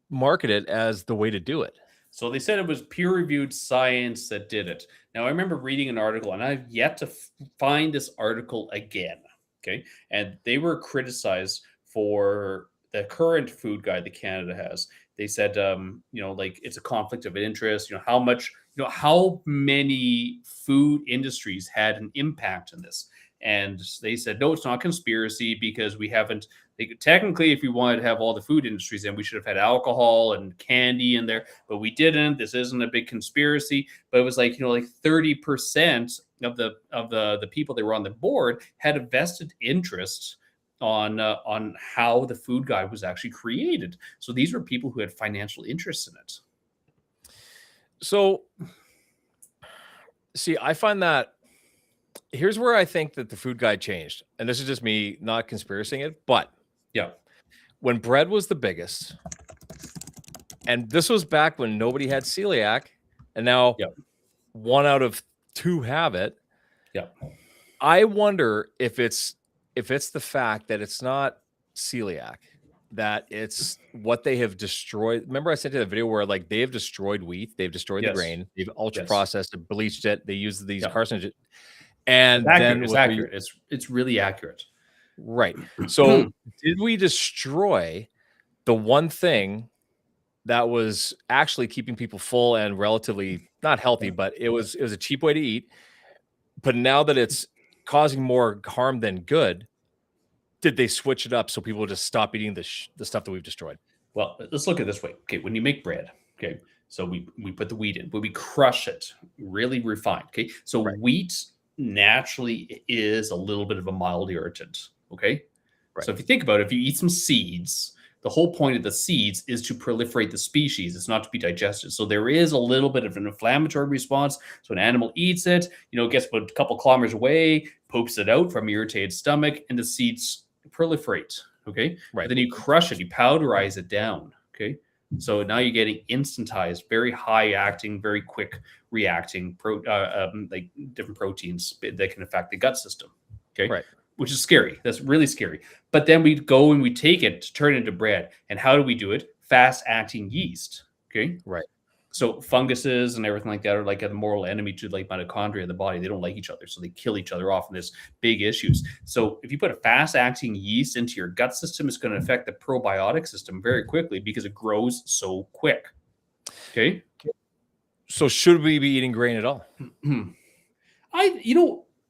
Speaker 1: market it as the way to do it?
Speaker 2: So they said it was peer-reviewed science that did it. Now, I remember reading an article, and I've yet to find this article again. Okay, and they were criticized for the current food guide that Canada has. They said, like it's a conflict of interest. How many food industries had an impact on this? And they said, no, it's not conspiracy because we haven't. Technically, if we wanted to have all the food industries in, we should have had alcohol and candy in there, but we didn't. This isn't a big conspiracy. But it was like 30% of the people that were on the board had a vested interest on how the food guide was actually created. So these were people who had financial interest in it.
Speaker 1: So, see, I find that here's where I think that the food guide changed. And this is just me not conspiracying it, but
Speaker 2: yeah,
Speaker 1: when bread was the biggest, and this was back when nobody had celiac, and now 1 out of 2 have it.
Speaker 2: Yeah.
Speaker 1: I wonder if it's the fact that it's not celiac, that it's what they have destroyed. Remember I sent you the video where like they have destroyed wheat, they've destroyed the grain, they've ultra processed it, bleached it, they use these carcinogens. And
Speaker 2: it's accurate. It's really accurate.
Speaker 1: Right. So did we destroy the one thing that was actually keeping people full and relatively not healthy, but it was a cheap way to eat. But now that it's causing more harm than good, did they switch it up so people just stop eating the stuff that we've destroyed?
Speaker 2: Well, let's look at it this way. Okay, when you make bread, okay, so we put the wheat in, but we crush it, really refined. Okay, so wheat naturally is a little bit of a mild irritant. Okay, so if you think about it, if you eat some seeds, the whole point of the seeds is to proliferate the species. It's not to be digested. So there is a little bit of an inflammatory response. So an animal eats it, gets about a couple kilometers away, poops it out from irritated stomach, and the seeds proliferate. Okay. Right. Then you crush it, you powderize it down. Okay. So now you're getting instantized, very high acting, very quick reacting, like different proteins that can affect the gut system. Okay.
Speaker 1: Right.
Speaker 2: Which is scary. That's really scary. But then we go and we take it to turn it into bread. And how do we do it? Fast acting yeast. Okay.
Speaker 1: Right.
Speaker 2: So funguses and everything like that are like a moral enemy to like mitochondria in the body. They don't like each other, so they kill each other off, and there's big issues. So if you put a fast-acting yeast into your gut system, it's going to affect the probiotic system very quickly because it grows so quick. Okay.
Speaker 1: So should we be eating grain at all?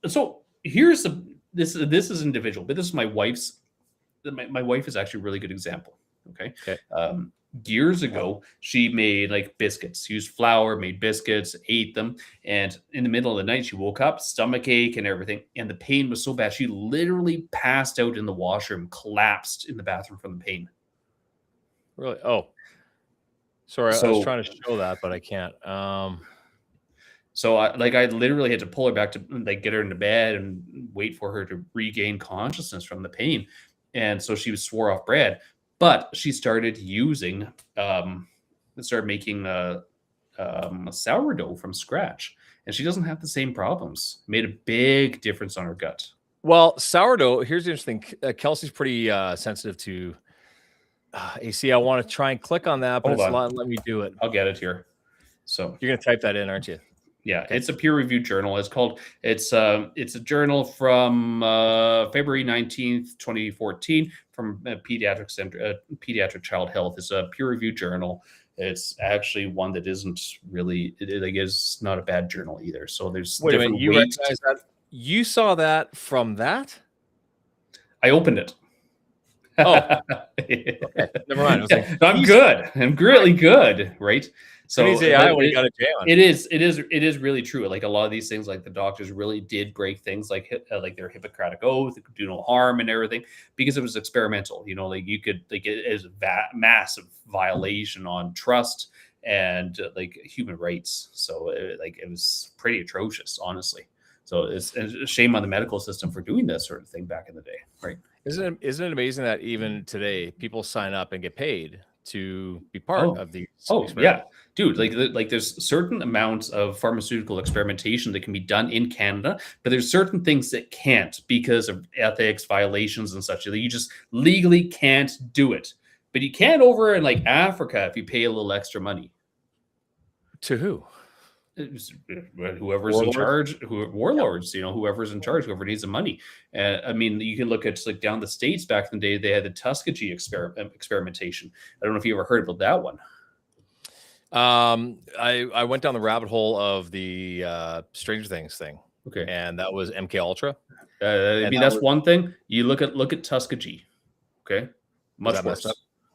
Speaker 2: So here's this is individual, but this is my wife's. My wife is actually a really good example. Okay. Years ago, she made like biscuits, used flour, made biscuits, ate them. And in the middle of the night, she woke up, stomach ache and everything. And the pain was so bad. She literally passed out in the washroom, collapsed in the bathroom from the pain.
Speaker 1: Really? Oh, sorry. I was trying to show that, but I can't.
Speaker 2: So I literally had to pull her back to like get her into bed and wait for her to regain consciousness from the pain. And so she swore off bread. But she started using, started making a sourdough from scratch, and she doesn't have the same problems. Made a big difference on her gut.
Speaker 1: Well, sourdough. Here's the interesting. Kelsey's pretty sensitive to AC. I want to try and click on that, but it's not letting me do it.
Speaker 2: I'll get it here. So
Speaker 1: you're gonna type that in, aren't you?
Speaker 2: Yeah, okay. It's a peer-reviewed journal. It's a journal from February 19th, 2014 from Pediatric Child Health. It's a peer-reviewed journal. It's actually one that isn't really, it's not a bad journal either. So there's
Speaker 1: Wait a minute, you recognize that? You saw that from that?
Speaker 2: I opened it.
Speaker 1: Oh, okay. Never mind.
Speaker 2: I'm good. I'm really good, right? So
Speaker 1: it
Speaker 2: is really true. Like a lot of these things, like the doctors really did break things like their Hippocratic oath, they could do no harm and everything because it was experimental. You know, like you could like it is a massive violation on trust and like human rights. So it was pretty atrocious, honestly. So it's a shame on the medical system for doing this sort of thing back in the day, right?
Speaker 1: Isn't it amazing that even today people sign up and get paid to be part of the
Speaker 2: yeah, dude, like there's certain amounts of pharmaceutical experimentation that can be done in Canada, but there's certain things that can't because of ethics violations and such. You just legally can't do it, but you can over in like Africa if you pay a little extra money.
Speaker 1: To who?
Speaker 2: Whoever's in charge, warlords, you know, whoever's in charge, whoever needs the money. I mean, you can look at like down the States back in the day, they had the Tuskegee experimentation. I don't know if you ever heard about that one.
Speaker 1: I went down the rabbit hole of the Stranger Things thing.
Speaker 2: Okay.
Speaker 1: And that was MK Ultra.
Speaker 2: I mean, that's one thing. You look at Tuskegee. Okay. Much worse.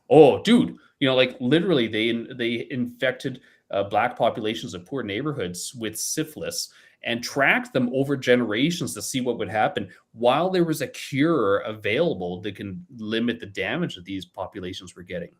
Speaker 2: Oh, dude, you know, like literally they infected Black populations of poor neighborhoods with syphilis and tracked them over generations to see what would happen while there was a cure available that can limit the damage that these populations were getting.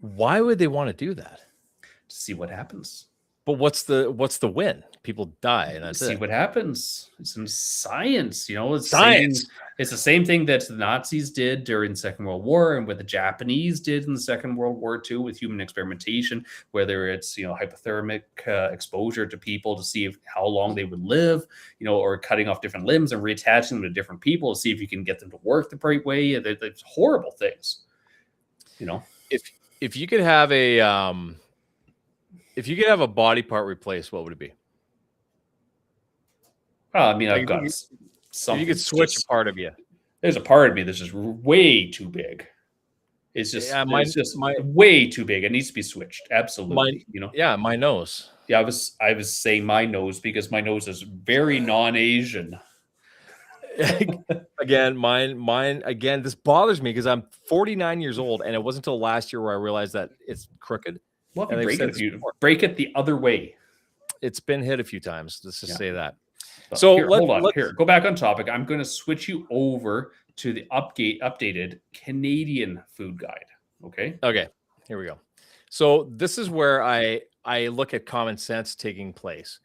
Speaker 1: Why would they want to do that?
Speaker 2: To see what happens.
Speaker 1: But what's the win? People die, and that's
Speaker 2: see what happens. It's in science, you know. It's
Speaker 1: science.
Speaker 2: It's the same thing that the Nazis did during the Second World War, and what the Japanese did in the Second World War too, with human experimentation. Whether it's hypothermic exposure to people to see how long they would live, or cutting off different limbs and reattaching them to different people to see if you can get them to work the right way. There's horrible things,
Speaker 1: If you could have a body part replaced, what would it be?
Speaker 2: I mean, I've got something.
Speaker 1: You could switch a part of you.
Speaker 2: There's a part of me that's just way too big. It's just, way too big. It needs to be switched. Absolutely.
Speaker 1: Yeah, my nose.
Speaker 2: Yeah, I was saying my nose because my nose is very non-Asian.
Speaker 1: Again, mine. Again, this bothers me because I'm 49 years old, and it wasn't until last year where I realized that it's crooked.
Speaker 2: Well, break it the other way.
Speaker 1: It's been hit a few times. Let's just say that.
Speaker 2: So hold on. Here, go back on topic. I'm going to switch you over to the updated Canadian food guide. Okay.
Speaker 1: Okay. Here we go. So this is where I look at common sense taking place.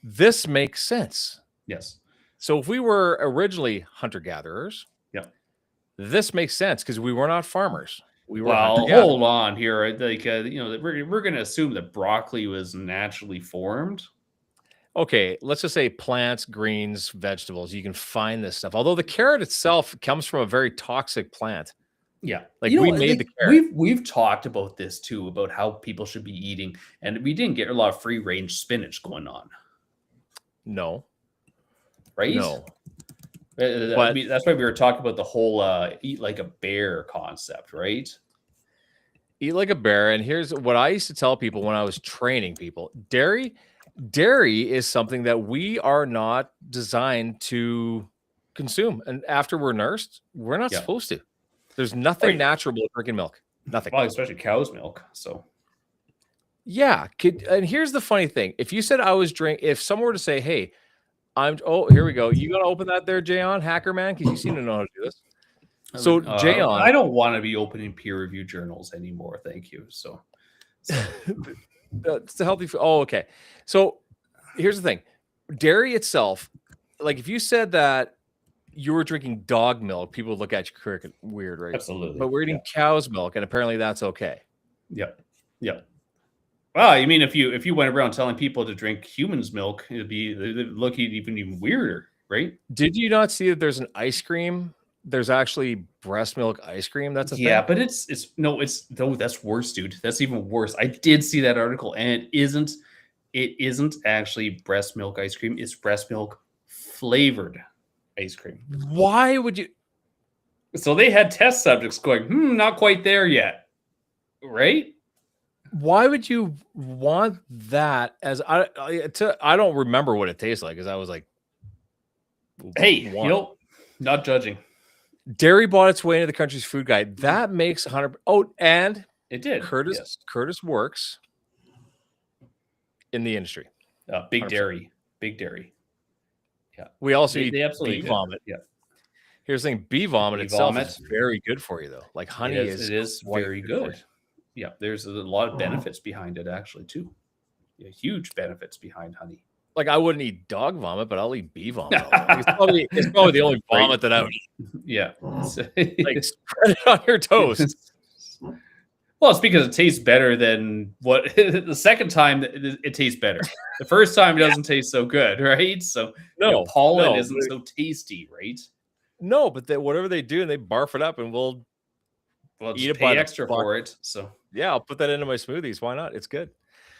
Speaker 1: This makes sense.
Speaker 2: Yes.
Speaker 1: So if we were originally hunter-gatherers,
Speaker 2: yeah,
Speaker 1: this makes sense because we were not farmers. We were
Speaker 2: Well,
Speaker 1: hunted. Yeah.
Speaker 2: hold on here. Like, we're going to assume that broccoli was naturally formed.
Speaker 1: Okay, let's just say plants, greens, vegetables. You can find this stuff. Although the carrot itself comes from a very toxic plant.
Speaker 2: Yeah.
Speaker 1: Like we made the carrot.
Speaker 2: We've talked about this too, about how people should be eating, and we didn't get a lot of free range spinach going on,
Speaker 1: No,
Speaker 2: right?
Speaker 1: no.
Speaker 2: But that's why we were talking about the whole eat like a bear concept, right?
Speaker 1: Eat like a bear. And here's what I used to tell people when I was training people: dairy is something that we are not designed to consume. And after we're nursed, we're not supposed to. There's nothing natural about drinking milk. Nothing.
Speaker 2: Well, especially cow's milk. So
Speaker 1: yeah. And here's the funny thing: if you said I was if someone were to say, "Hey, here we go. You got to open that there, Jayon, hacker man, because you seem to know how to do this." So, Jayon,
Speaker 2: I don't want to be opening peer review journals anymore. Thank you. So
Speaker 1: it's a healthy. Oh, okay. So here's the thing: dairy itself, like if you said that you were drinking dog milk, people would look at you cricket weird, right?
Speaker 2: Absolutely.
Speaker 1: But we're eating cow's milk, and apparently that's okay.
Speaker 2: Yep. Yep. Well, I mean, if you went around telling people to drink humans' milk, they'd look even weirder, right?
Speaker 1: Did you not see that there's an ice cream? There's actually breast milk ice cream. That's a thing.
Speaker 2: But that's worse, dude. That's even worse. I did see that article, and it isn't actually breast milk ice cream. It's breast milk flavored ice cream.
Speaker 1: Why would you?
Speaker 2: So they had test subjects going, not quite there yet, right?
Speaker 1: Why would you want that? As I don't remember what it tastes like, because I was like,
Speaker 2: hey, not judging.
Speaker 1: Dairy bought its way into the country's food guide. That makes 100. Oh, and
Speaker 2: it did.
Speaker 1: Curtis works in the industry.
Speaker 2: Big 100%. Dairy. Yeah.
Speaker 1: We also eat
Speaker 2: bee
Speaker 1: vomit.
Speaker 2: Yeah.
Speaker 1: Here's the thing: bee vomit itself is very good for you, though. Like honey
Speaker 2: it is very good. Yeah, there's a lot of benefits behind it, actually, too. Yeah, huge benefits behind honey.
Speaker 1: Like I wouldn't eat dog vomit, but I'll eat bee vomit. It's probably the only vomit that I would eat.
Speaker 2: Yeah.
Speaker 1: Like spread it on your toast.
Speaker 2: Well, it's because it tastes better than what the second time it tastes better. The first time it doesn't taste so good, right? So pollen isn't so tasty, right?
Speaker 1: No, but whatever they do, and they barf it up, and we'll
Speaker 2: eat it by extra for it. So
Speaker 1: yeah, I'll put that into my smoothies. Why not? It's good.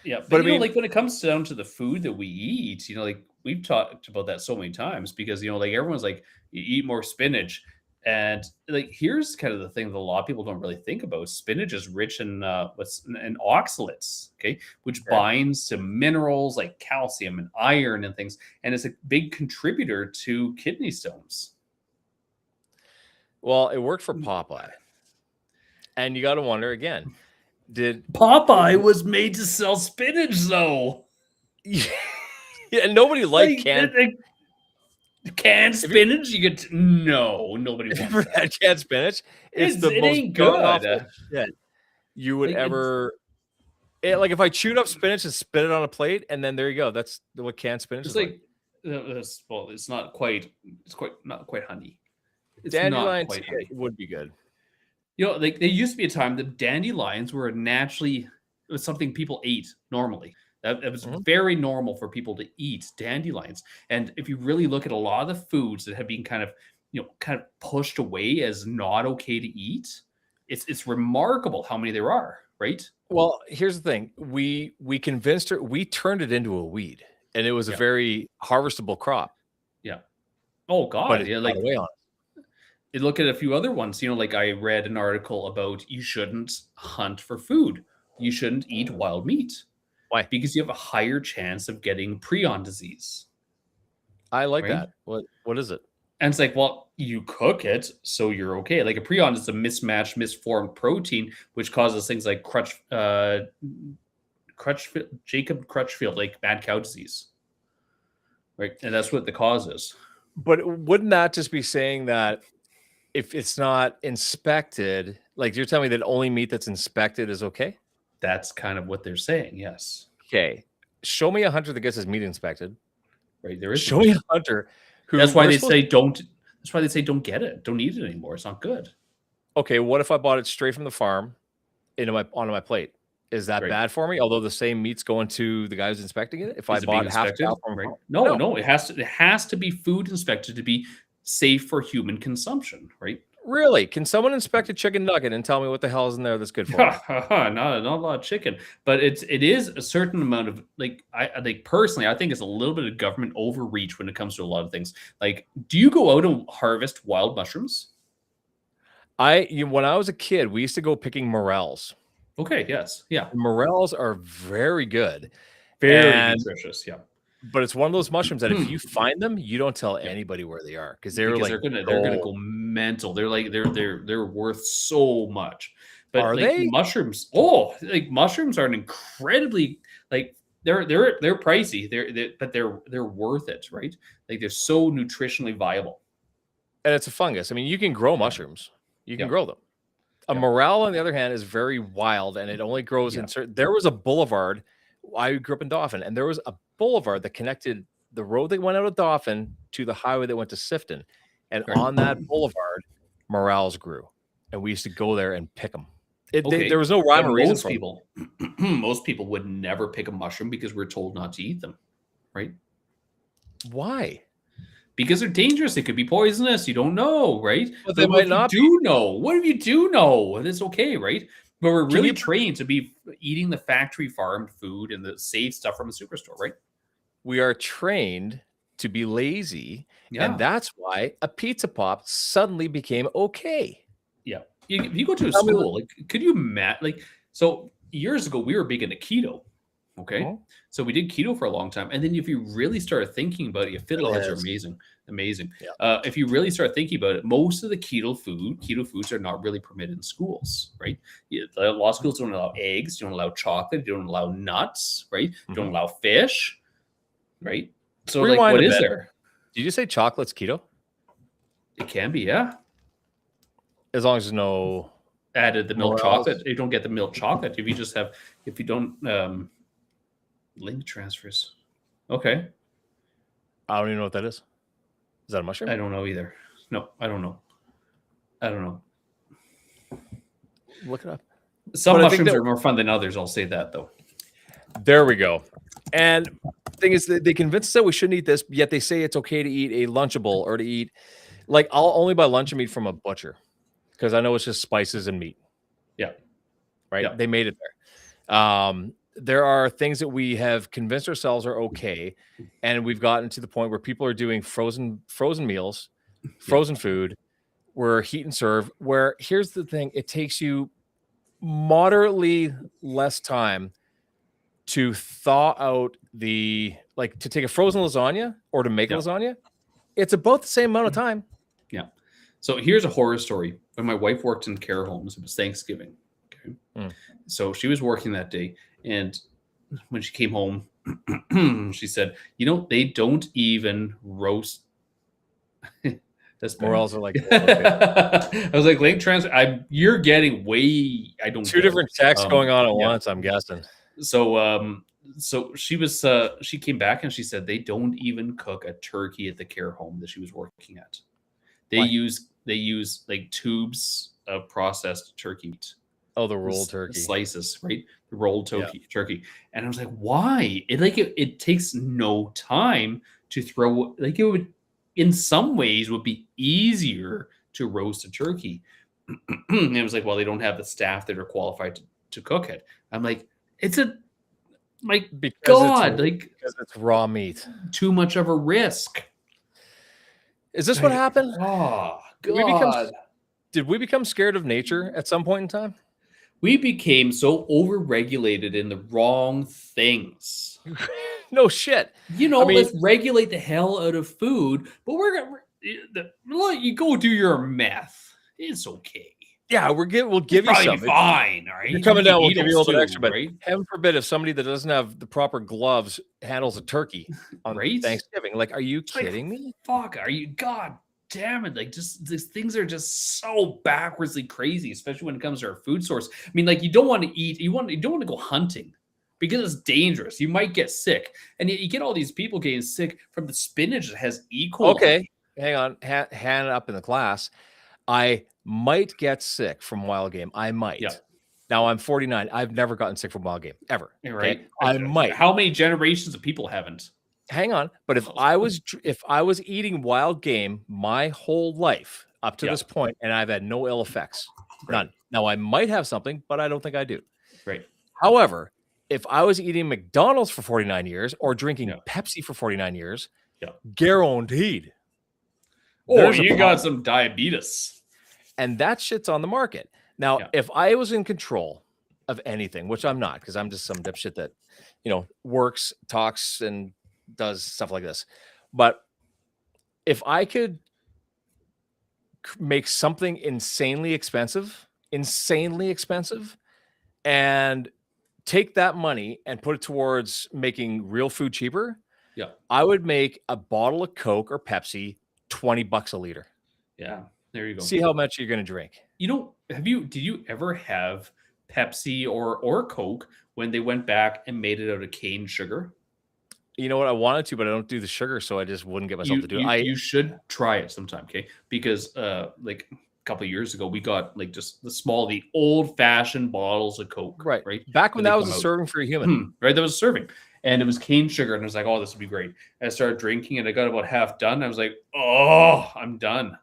Speaker 2: Yeah, but I mean, like when it comes down to the food that we eat, like we've talked about that so many times because like everyone's like, you eat more spinach, and like here's kind of the thing that a lot of people don't really think about: spinach is rich in oxalates, okay, which binds to minerals like calcium and iron and things, and it's a big contributor to kidney stones.
Speaker 1: Well, it worked for Popeye, and you got to wonder again. Did
Speaker 2: Popeye was made to sell spinach though?
Speaker 1: Yeah, nobody liked
Speaker 2: canned spinach. You get nobody wants
Speaker 1: that canned spinach. It's the most
Speaker 2: ain't good.
Speaker 1: You would ever like if I chewed up spinach and spit it on a plate, and then there you go. That's what canned spinach is like.
Speaker 2: Well, it's not quite. It's not quite honey. It's
Speaker 1: dandelion tea would be good.
Speaker 2: Like there used to be a time that dandelions were something people ate normally. It was very normal for people to eat dandelions. And if you really look at a lot of the foods that have been kind of pushed away as not okay to eat, it's remarkable how many there are, right?
Speaker 1: Well, here's the thing: we convinced her, we turned it into a weed, and it was a very harvestable crop.
Speaker 2: Yeah. Oh God,
Speaker 1: but like way on.
Speaker 2: Look at a few other ones. Like I read an article about you shouldn't hunt for food. You shouldn't eat wild meat.
Speaker 1: Why?
Speaker 2: Because you have a higher chance of getting prion disease.
Speaker 1: I like that. What is it?
Speaker 2: And it's like, well, you cook it, so you're okay. Like a prion is a mismatched, misformed protein, which causes things like Jacob Crutchfield, like mad cow disease. Right. And that's what the cause is.
Speaker 1: But wouldn't that just be saying that if it's not inspected, like you're telling me that only meat that's inspected is okay?
Speaker 2: That's kind of what they're saying. Yes.
Speaker 1: Okay. Show me a hunter that gets his meat inspected.
Speaker 2: Right. There is.
Speaker 1: Show me a hunter who.
Speaker 2: That's why they say don't. That's why they say don't get it. Don't eat it anymore. It's not good.
Speaker 1: Okay, what if I bought it straight from the farm onto my plate? Is that
Speaker 2: Right.
Speaker 1: bad for me? Although the same meat's going to the guy who's inspecting it. If I
Speaker 2: Is it being
Speaker 1: bought half a
Speaker 2: inspected?
Speaker 1: cow from a
Speaker 2: Right.
Speaker 1: farm,
Speaker 2: No,
Speaker 1: no.
Speaker 2: no, it has to be food inspected to be safe for human consumption, right?
Speaker 1: Really? Can someone inspect a chicken nugget and tell me what the hell is in there that's good for me?
Speaker 2: Not a lot of chicken, but it is a certain amount of like I like personally, I think it's a little bit of government overreach when it comes to a lot of things. Like, do you go out and harvest wild mushrooms?
Speaker 1: When I was a kid, we used to go picking morels.
Speaker 2: Okay, yes, yeah,
Speaker 1: Morels are very good,
Speaker 2: very
Speaker 1: and
Speaker 2: nutritious, yeah.
Speaker 1: but it's one of those mushrooms that if you find them, you don't tell
Speaker 2: Yeah,
Speaker 1: anybody where they are because they're
Speaker 2: because
Speaker 1: like
Speaker 2: they're gonna
Speaker 1: gold.
Speaker 2: go mental. They're like they're worth so much. But
Speaker 1: Are
Speaker 2: like
Speaker 1: they?
Speaker 2: mushrooms, like mushrooms are an incredibly like they're pricey. But they're worth it, right? Like they're so nutritionally viable.
Speaker 1: And it's a fungus. I mean, you can grow
Speaker 2: Yeah,
Speaker 1: mushrooms. You can
Speaker 2: yeah,
Speaker 1: grow them. A
Speaker 2: yeah,
Speaker 1: morel, on the other hand, is very wild and it only grows in
Speaker 2: yeah.
Speaker 1: certain. There was a boulevard. I grew up in Dauphin, and there was a boulevard that connected the road that went out of Dauphin to the highway that went to Sifton. And
Speaker 2: Right.
Speaker 1: on that boulevard, morels grew, and we used to go there and pick them. There
Speaker 2: Okay,
Speaker 1: was no
Speaker 2: but
Speaker 1: rhyme or reason
Speaker 2: most
Speaker 1: for them.
Speaker 2: people, most people would never pick a mushroom because we're told not to eat them, right?
Speaker 1: Why?
Speaker 2: Because they're dangerous. They could be poisonous. You don't know, right?
Speaker 1: But they
Speaker 2: But what
Speaker 1: might
Speaker 2: if you
Speaker 1: not be.
Speaker 2: do know? What if you do know? And it's okay, right? But we're
Speaker 1: Can
Speaker 2: really
Speaker 1: you?
Speaker 2: trained to be eating the factory farmed food and the safe stuff from the superstore, right?
Speaker 1: We are trained to be lazy, and
Speaker 2: Yeah,
Speaker 1: that's why a pizza pop suddenly became okay.
Speaker 2: yeah. If you go to a
Speaker 1: Tell me what.
Speaker 2: school, like, could you like? So years ago, we were big into keto. Okay.
Speaker 1: Mhm.
Speaker 2: So we did keto for a long time. And then if you really start thinking about it, fiddleheads are
Speaker 1: Fiddleheads.
Speaker 2: amazing. Amazing.
Speaker 1: Yeah.
Speaker 2: If you really start thinking about it, most of the keto foods are not really permitted in schools, right? A lot of schools don't allow eggs, you don't allow chocolate, you don't allow nuts, right? You don't
Speaker 1: Mhm.
Speaker 2: allow fish, right? So like
Speaker 1: Rewind
Speaker 2: what
Speaker 1: a
Speaker 2: is
Speaker 1: bit.
Speaker 2: there?
Speaker 1: Did you say chocolate's keto?
Speaker 2: It can be, yeah.
Speaker 1: As long as there's no
Speaker 2: Added the milk
Speaker 1: morels.
Speaker 2: chocolate. You don't get the milk chocolate if you don't link transfers. Okay.
Speaker 1: I don't even know what that is. Is that a mushroom?
Speaker 2: I don't know either. No, I don't know. I don't know.
Speaker 1: Look it up.
Speaker 2: Some
Speaker 1: But I think
Speaker 2: mushrooms
Speaker 1: that
Speaker 2: are more fun than others. I'll say that though.
Speaker 1: there we go. And the thing is, they convince us that we shouldn't eat this, yet they say it's okay to eat a Lunchable or to eat, like, I'll only buy luncheon meat from a butcher because I know it's just spices and meat,
Speaker 2: Yeah,
Speaker 1: right?
Speaker 2: yeah,
Speaker 1: They made it there. There are things that we have convinced ourselves are okay, and we've gotten to the point where people are doing frozen meals, frozen food, where heat and serve. Where here's the thing: it takes you moderately less time to thaw out to take a frozen lasagna or to make a
Speaker 2: yeah,
Speaker 1: lasagna. It's about the same amount of time.
Speaker 2: yeah. So here's a horror story. When my wife worked in care homes, it was Thanksgiving. Okay.
Speaker 1: Mm.
Speaker 2: So she was working that day. And when she came home, she said, they don't even roast. That's bad.
Speaker 1: Morels are like
Speaker 2: I was like, link transfer. You're getting way. I don't
Speaker 1: two
Speaker 2: get it.
Speaker 1: different texts going on at
Speaker 2: Yeah.
Speaker 1: once, I'm guessing.
Speaker 2: So she came back and she said they don't even cook a turkey at the care home that she was working at. They
Speaker 1: Why?
Speaker 2: use like tubes of processed turkey meat.
Speaker 1: Oh, the rolled turkey.
Speaker 2: Slices, right? The rolled turkey. And I was like, why? It takes no time to throw, like, it would, in some ways, would be easier to roast a turkey. And it was like, well, they don't have the staff that are qualified to cook it. I'm like, my God,
Speaker 1: because it's raw meat.
Speaker 2: too much of a risk.
Speaker 1: Is this what happened?
Speaker 2: Oh,
Speaker 1: God. Did we become scared of nature at some point in time?
Speaker 2: We became so overregulated in the wrong things.
Speaker 1: No shit.
Speaker 2: Let's regulate the hell out of food, but you go do your meth. It's okay.
Speaker 1: Yeah, we'll give you some.
Speaker 2: Fine, all right.
Speaker 1: You're coming down, we'll give you a little bit extra, but
Speaker 2: right?
Speaker 1: heaven forbid if somebody that doesn't have the proper gloves handles a turkey on Thanksgiving. Like, are you kidding me?
Speaker 2: Fuck, are you? God damn it! Like, just these things are just so backwardsly crazy, especially when it comes to our food source. I mean, like, you don't want to eat. You don't want to go hunting because it's dangerous. You might get sick, and you get all these people getting sick from the spinach that has E. coli.
Speaker 1: Okay, hang on, hand up in the class. I might get sick from wild game. I might.
Speaker 2: Yeah.
Speaker 1: Now I'm 49. I've never gotten sick from wild game ever.
Speaker 2: Right.
Speaker 1: Okay? I might.
Speaker 2: How many generations of people haven't?
Speaker 1: Hang on, but if I was eating wild game my whole life up to this point, and I've had no ill effects, none. Now I might have something, but I don't think I do.
Speaker 2: Right.
Speaker 1: However, if I was eating McDonald's for 49 years or drinking Pepsi for 49 years, guaranteed.
Speaker 2: Oh, you got some diabetes.
Speaker 1: And that shit's on the market. Now, if I was in control of anything, which I'm not, because I'm just some dipshit that, works, talks, and does stuff like this. But if I could make something insanely expensive, and take that money and put it towards making real food cheaper, I would make a bottle of Coke or Pepsi $20 a liter.
Speaker 2: Yeah, there you go.
Speaker 1: See how much you're going to drink.
Speaker 2: Did you ever have Pepsi or Coke when they went back and made it out of cane sugar?
Speaker 1: You know what? I wanted to, but I don't do the sugar, so I just wouldn't get myself to do it.
Speaker 2: You should try it sometime, okay? Because like a couple of years ago, we got like just the old-fashioned bottles of Coke, right?
Speaker 1: Back when that was a serving for a human,
Speaker 2: right? That was a serving, and it was cane sugar, and I was like, "Oh, this would be great." And I started drinking, and I got about half done. I was like, "Oh, I'm done,"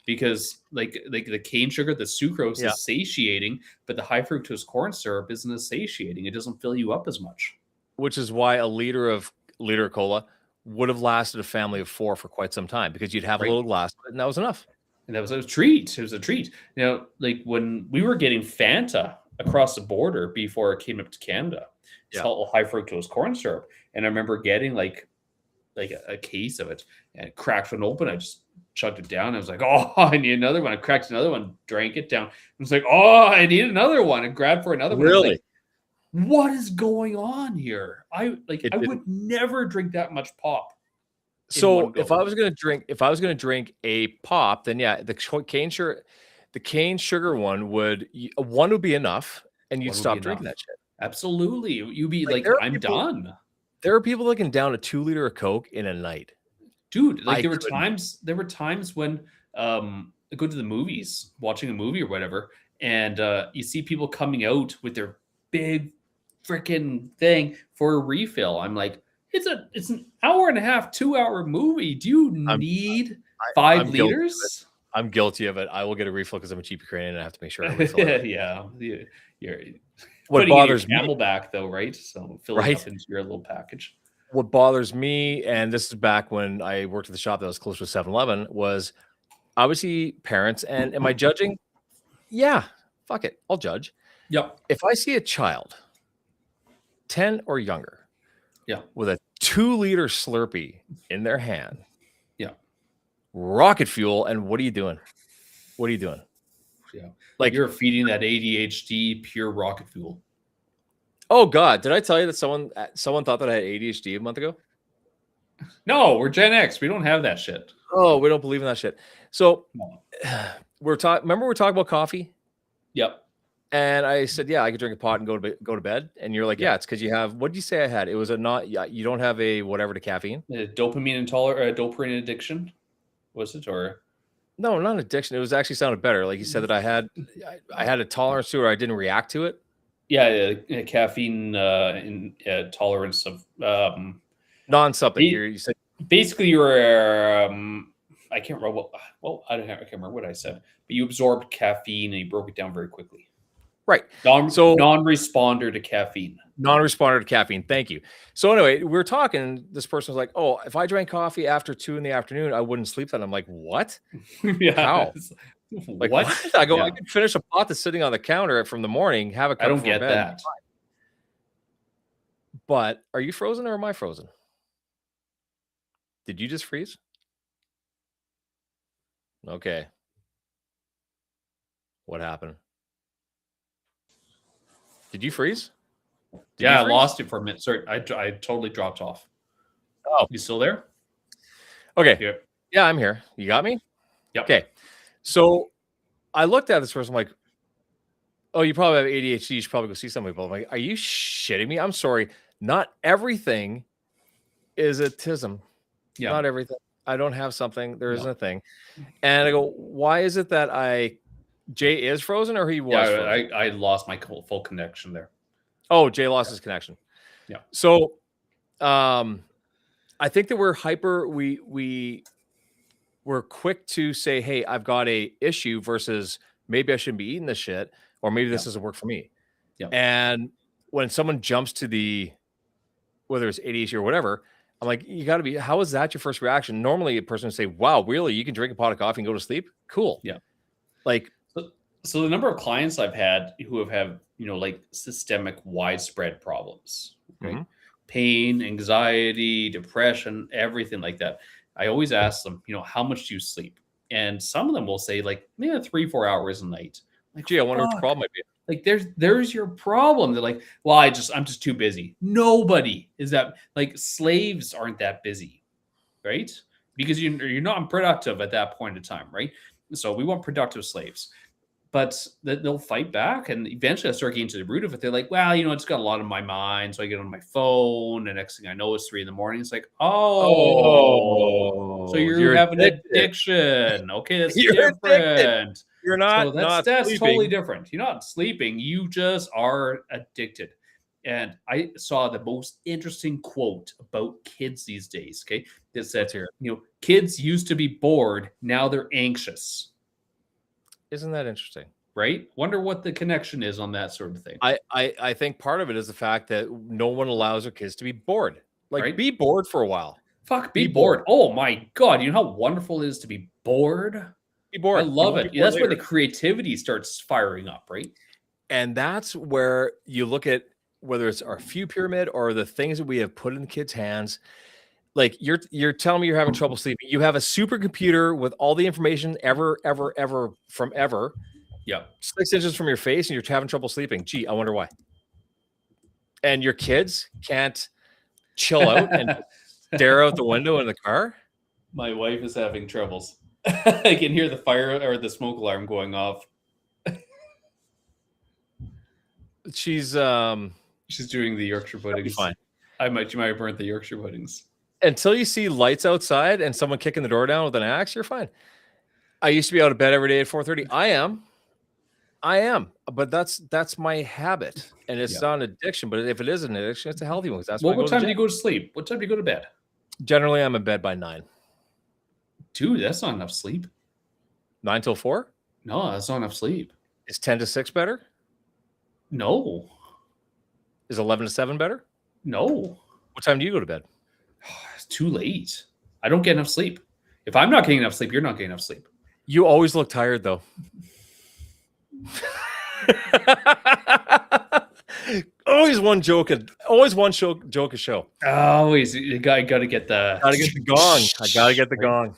Speaker 2: because like the cane sugar, the sucrose is satiating, but the high fructose corn syrup isn't as satiating. It doesn't fill you up as much.
Speaker 1: Which is why a liter of cola would have lasted a family of 4 for quite some time, because you'd have a little glass of it, and that was enough.
Speaker 2: And that was a treat. It was a treat. Like when we were getting Fanta across the border before it came up to Canada, it's all high fructose corn syrup. And I remember getting like a case of it, and it cracked one open. I just chugged it down. I was like, "Oh, I need another one." I cracked another one, drank it down. I was like, "Oh, I need another one," and grabbed for another one.
Speaker 1: Really?
Speaker 2: What is going on here? I would never drink that much pop.
Speaker 1: So if I was going to drink a pop, then the cane sugar one would be enough, and you'd stop drinking that shit.
Speaker 2: Absolutely. You'd be like I'm done.
Speaker 1: There are people that can down a 2 liter of Coke in a night.
Speaker 2: Dude, like there were times when I go to the movies, watching a movie or whatever, and you see people coming out with their big freaking thing for a refill. I'm like, it's an hour and a half, 2-hour movie. Do you need 5 liters?
Speaker 1: I'm guilty of it. I will get a refill because I'm a cheap Ukrainian and I have to make sure I refill it.
Speaker 2: You're
Speaker 1: what bothers me,
Speaker 2: Camelback though, right? So fill it up into your little package.
Speaker 1: What bothers me, and this is back when I worked at the shop that was close to 7-Eleven, was obviously parents. And am I judging? Yeah, fuck it. I'll judge.
Speaker 2: Yep.
Speaker 1: If I see a child 10 or younger, with a 2 liter Slurpee in their hand, rocket fuel, and what are you doing?
Speaker 2: Yeah, like you're feeding that ADHD pure rocket fuel.
Speaker 1: Oh God, did I tell you that someone thought that I had ADHD a month ago?
Speaker 2: No, we're Gen X. We don't have that shit.
Speaker 1: Oh, we don't believe in that shit. So remember we're talking about coffee?
Speaker 2: Yep.
Speaker 1: And I said, yeah, I could drink a pot and go to bed. And you're like, yeah, it's because you have, what did you say I had? It was you don't have a whatever to caffeine.
Speaker 2: Dopamine addiction, was it? Or
Speaker 1: no, not addiction. It was actually sounded better. Like you said that I had a tolerance to it, or I didn't react to it.
Speaker 2: Yeah, caffeine tolerance of
Speaker 1: non-something. You said
Speaker 2: basically you were I can't remember I can't remember what I said, but you absorbed caffeine and you broke it down very quickly.
Speaker 1: Right.
Speaker 2: Non-responder to caffeine.
Speaker 1: Non-responder to caffeine. Thank you. So anyway, we're talking. This person was like, "Oh, if I drank coffee after 2 PM, I wouldn't sleep then." I'm like, "What? How? Like what?" I go, I could finish a pot that's sitting on the counter from the morning, have a cup.
Speaker 2: I don't get that.
Speaker 1: But are you frozen or am I frozen? Did you just freeze? Okay. What happened? Did you freeze?
Speaker 2: I lost you for a minute. Sorry, I totally dropped off.
Speaker 1: Oh,
Speaker 2: you still there?
Speaker 1: Okay. Yep. Yeah, I'm here. You got me?
Speaker 2: Yep.
Speaker 1: Okay. So I looked at this person like, oh, you probably have ADHD. You should probably go see somebody. But I'm like, are you shitting me? I'm sorry. Not everything is autism.
Speaker 2: Yeah.
Speaker 1: Not everything. I don't have something. There isn't
Speaker 2: No.
Speaker 1: a thing. And I go, why is it that Jay is frozen or he was frozen?
Speaker 2: I lost my full connection there.
Speaker 1: Oh, Jay lost his connection.
Speaker 2: Yeah.
Speaker 1: So, I think that we're we're quick to say, hey, I've got a issue versus maybe I shouldn't be eating this shit, or maybe this doesn't work for me.
Speaker 2: Yeah.
Speaker 1: And when someone jumps to whether it's ADHD or whatever, I'm like, you got to be, how is that your first reaction? Normally a person would say, wow, really? You can drink a pot of coffee and go to sleep? Cool.
Speaker 2: Yeah.
Speaker 1: Like,
Speaker 2: so the number of clients I've had who have had, like systemic widespread problems, right?
Speaker 1: Mhm.
Speaker 2: Pain, anxiety, depression, everything like that. I always ask them, how much do you sleep? And some of them will say like, 3-4 hours a night. Like,
Speaker 1: gee, I wonder what the
Speaker 2: fuck.
Speaker 1: problem might be.
Speaker 2: Like there's your problem. They're like, well, I'm just too busy. Nobody is that. Like slaves aren't that busy, right? Because you're not productive at that point in time, right? So we want productive slaves, but they'll fight back, and eventually I start getting to the root of it. They're like, well, it's got a lot on my mind, so I get on my phone, and next thing I know, it's 3 a.m. It's like, so you have an addiction. Okay, that's
Speaker 1: You're
Speaker 2: different.
Speaker 1: addicted. You're not.
Speaker 2: So that's
Speaker 1: sleeping.
Speaker 2: totally different. You're not sleeping. You just are addicted. And I saw the most interesting quote about kids these days. Okay, that said, kids used to be bored. Now they're anxious.
Speaker 1: Isn't that interesting?
Speaker 2: Right? Wonder what the connection is on that sort of thing.
Speaker 1: I think part of it is the fact that no one allows their kids to be bored. Like,
Speaker 2: Right?
Speaker 1: be bored for a while.
Speaker 2: Fuck, be bored. Oh my God. You know how wonderful it is to be bored?
Speaker 1: Be bored.
Speaker 2: I love it. That's where the creativity starts firing up, right?
Speaker 1: And that's where you look at whether it's our Few Pyramid or the things that we have put in the kids' hands. Like you're telling me you're having trouble sleeping. You have a supercomputer with all the information ever from ever.
Speaker 2: Yeah.
Speaker 1: 6 inches from your face, and you're having trouble sleeping. Gee, I wonder why. And your kids can't chill out and stare out the window in the car.
Speaker 2: My wife is having troubles. I can hear the fire or the smoke alarm going off.
Speaker 1: She's
Speaker 2: doing the Yorkshire puddings.
Speaker 1: Fine.
Speaker 2: She might have burnt the Yorkshire puddings.
Speaker 1: Until you see lights outside and someone kicking the door down with an axe, you're fine. I used to be out of bed every day at 4:30. I am, but that's my habit, and it's not an addiction. But if it is an addiction, it's a healthy one. That's
Speaker 2: what time do you go to sleep? What time do you go to bed?
Speaker 1: Generally, I'm in bed by 9.
Speaker 2: Dude, that's not enough sleep.
Speaker 1: 9 till 4?
Speaker 2: No, that's not enough sleep.
Speaker 1: Is 10 to 6 better?
Speaker 2: No.
Speaker 1: Is 11 to 7 better?
Speaker 2: No.
Speaker 1: What time do you go to bed?
Speaker 2: It's too late. I don't get enough sleep. If I'm not getting enough sleep, you're not getting enough sleep.
Speaker 1: You always look tired, though. Always one joke a show.
Speaker 2: Always, you gotta get the
Speaker 1: gong. I gotta get the gong.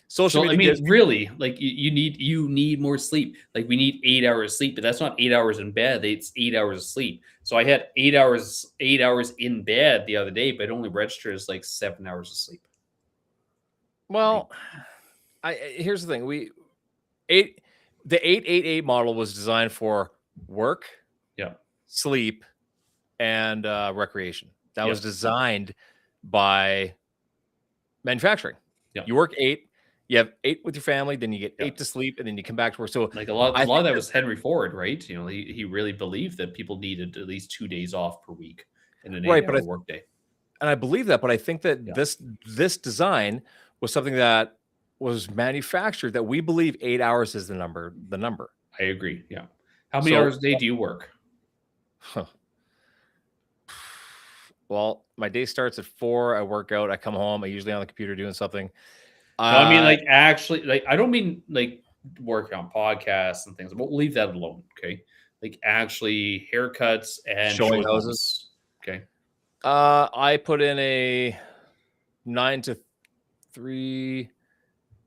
Speaker 1: Social media.
Speaker 2: I mean, really, like you need more sleep. Like we need 8 hours sleep, but that's not 8 hours in bed. It's 8 hours of sleep. So I had 8 hours in bed the other day, but it only registers like 7 hours of sleep.
Speaker 1: Well, here's the thing. The 8-8-8 model was designed for work, sleep, and recreation. That was designed by manufacturing.
Speaker 2: Yeah.
Speaker 1: You work 8, you have 8 with your family, then you get 8 to sleep, and then you come back to work. So
Speaker 2: like a lot of that was Henry Ford, right? He really believed that people needed at least 2 days off per week in an 8-hour workday. And
Speaker 1: I believe that, but I think that this design was something that was manufactured that we believe 8 hours is the number.
Speaker 2: I agree. Yeah. How many hours a day do you work?
Speaker 1: Well, my day starts at 4. I work out. I come home. I'm usually on the computer doing something.
Speaker 2: No, I mean, like actually, like I don't mean like work on podcasts and things. We'll leave that alone. Okay. Like actually haircuts and
Speaker 1: showing houses.
Speaker 2: Okay.
Speaker 1: I put in a 9 to 3.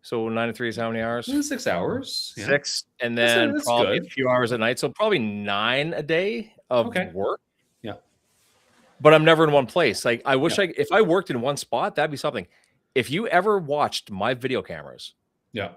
Speaker 1: So 9 to 3 is how many hours?
Speaker 2: 6 hours.
Speaker 1: 6, and then
Speaker 2: that's
Speaker 1: probably
Speaker 2: good.
Speaker 1: a few hours at night. So probably 9 a day of work.
Speaker 2: Yeah.
Speaker 1: But I'm never in one place. Like I wish if I worked in one spot, that'd be something. If you ever watched my video cameras,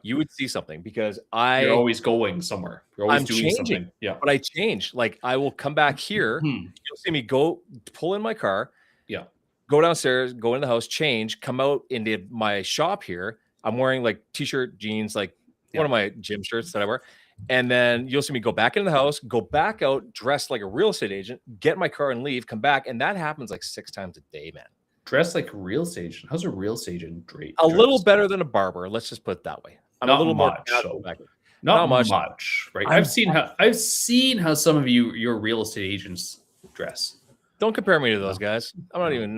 Speaker 1: you would see something because you're
Speaker 2: always going somewhere. You're always doing something. Yeah.
Speaker 1: But I change. Like I will come back here. You'll see me go pull in my car.
Speaker 2: Yeah.
Speaker 1: go downstairs, go in the house, change, come out into my shop here. I'm wearing like t-shirt, jeans, like one of my gym shirts that I wear. And then you'll see me go back into the house, go back out, dressed like a real estate agent, get in my car and leave, come back. And that happens like 6 times a day, man.
Speaker 2: Dress like a real estate agent. How's a real estate agent dress?
Speaker 1: A little better than a barber. Let's just put it that way. I'm
Speaker 2: Not
Speaker 1: a little
Speaker 2: much,
Speaker 1: more
Speaker 2: so.
Speaker 1: back.
Speaker 2: Not much, right? I've seen how some of your real estate agents dress.
Speaker 1: Don't compare me to those guys. I'm not even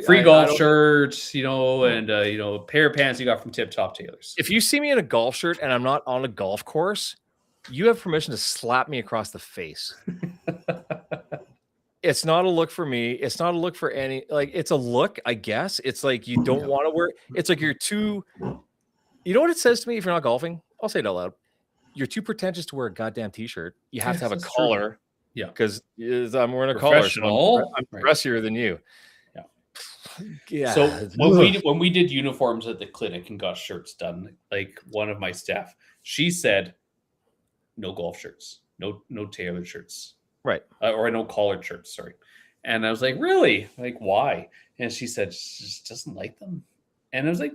Speaker 2: free golf shirts, and a pair of pants you got from Tip Top Tailors.
Speaker 1: If you see me in a golf shirt and I'm not on a golf course, you have permission to slap me across the face. It's not a look for me. It's not a look for any. Like, it's a look, I guess. It's like you don't want to wear. It's like you're too. You know what it says to me if you're not golfing? I'll say it out loud. You're too pretentious to wear a goddamn t-shirt. You have to have a collar.
Speaker 2: True. Yeah,
Speaker 1: because I'm wearing a collar. So I'm dressier than you. Yeah.
Speaker 2: So when we did uniforms at the clinic and got shirts done, like one of my staff, she said, no golf shirts, no tailored shirts,
Speaker 1: right?
Speaker 2: Or no collared shirts. Sorry. And I was like, really? Like, why? And she said she just doesn't like them. And I was like,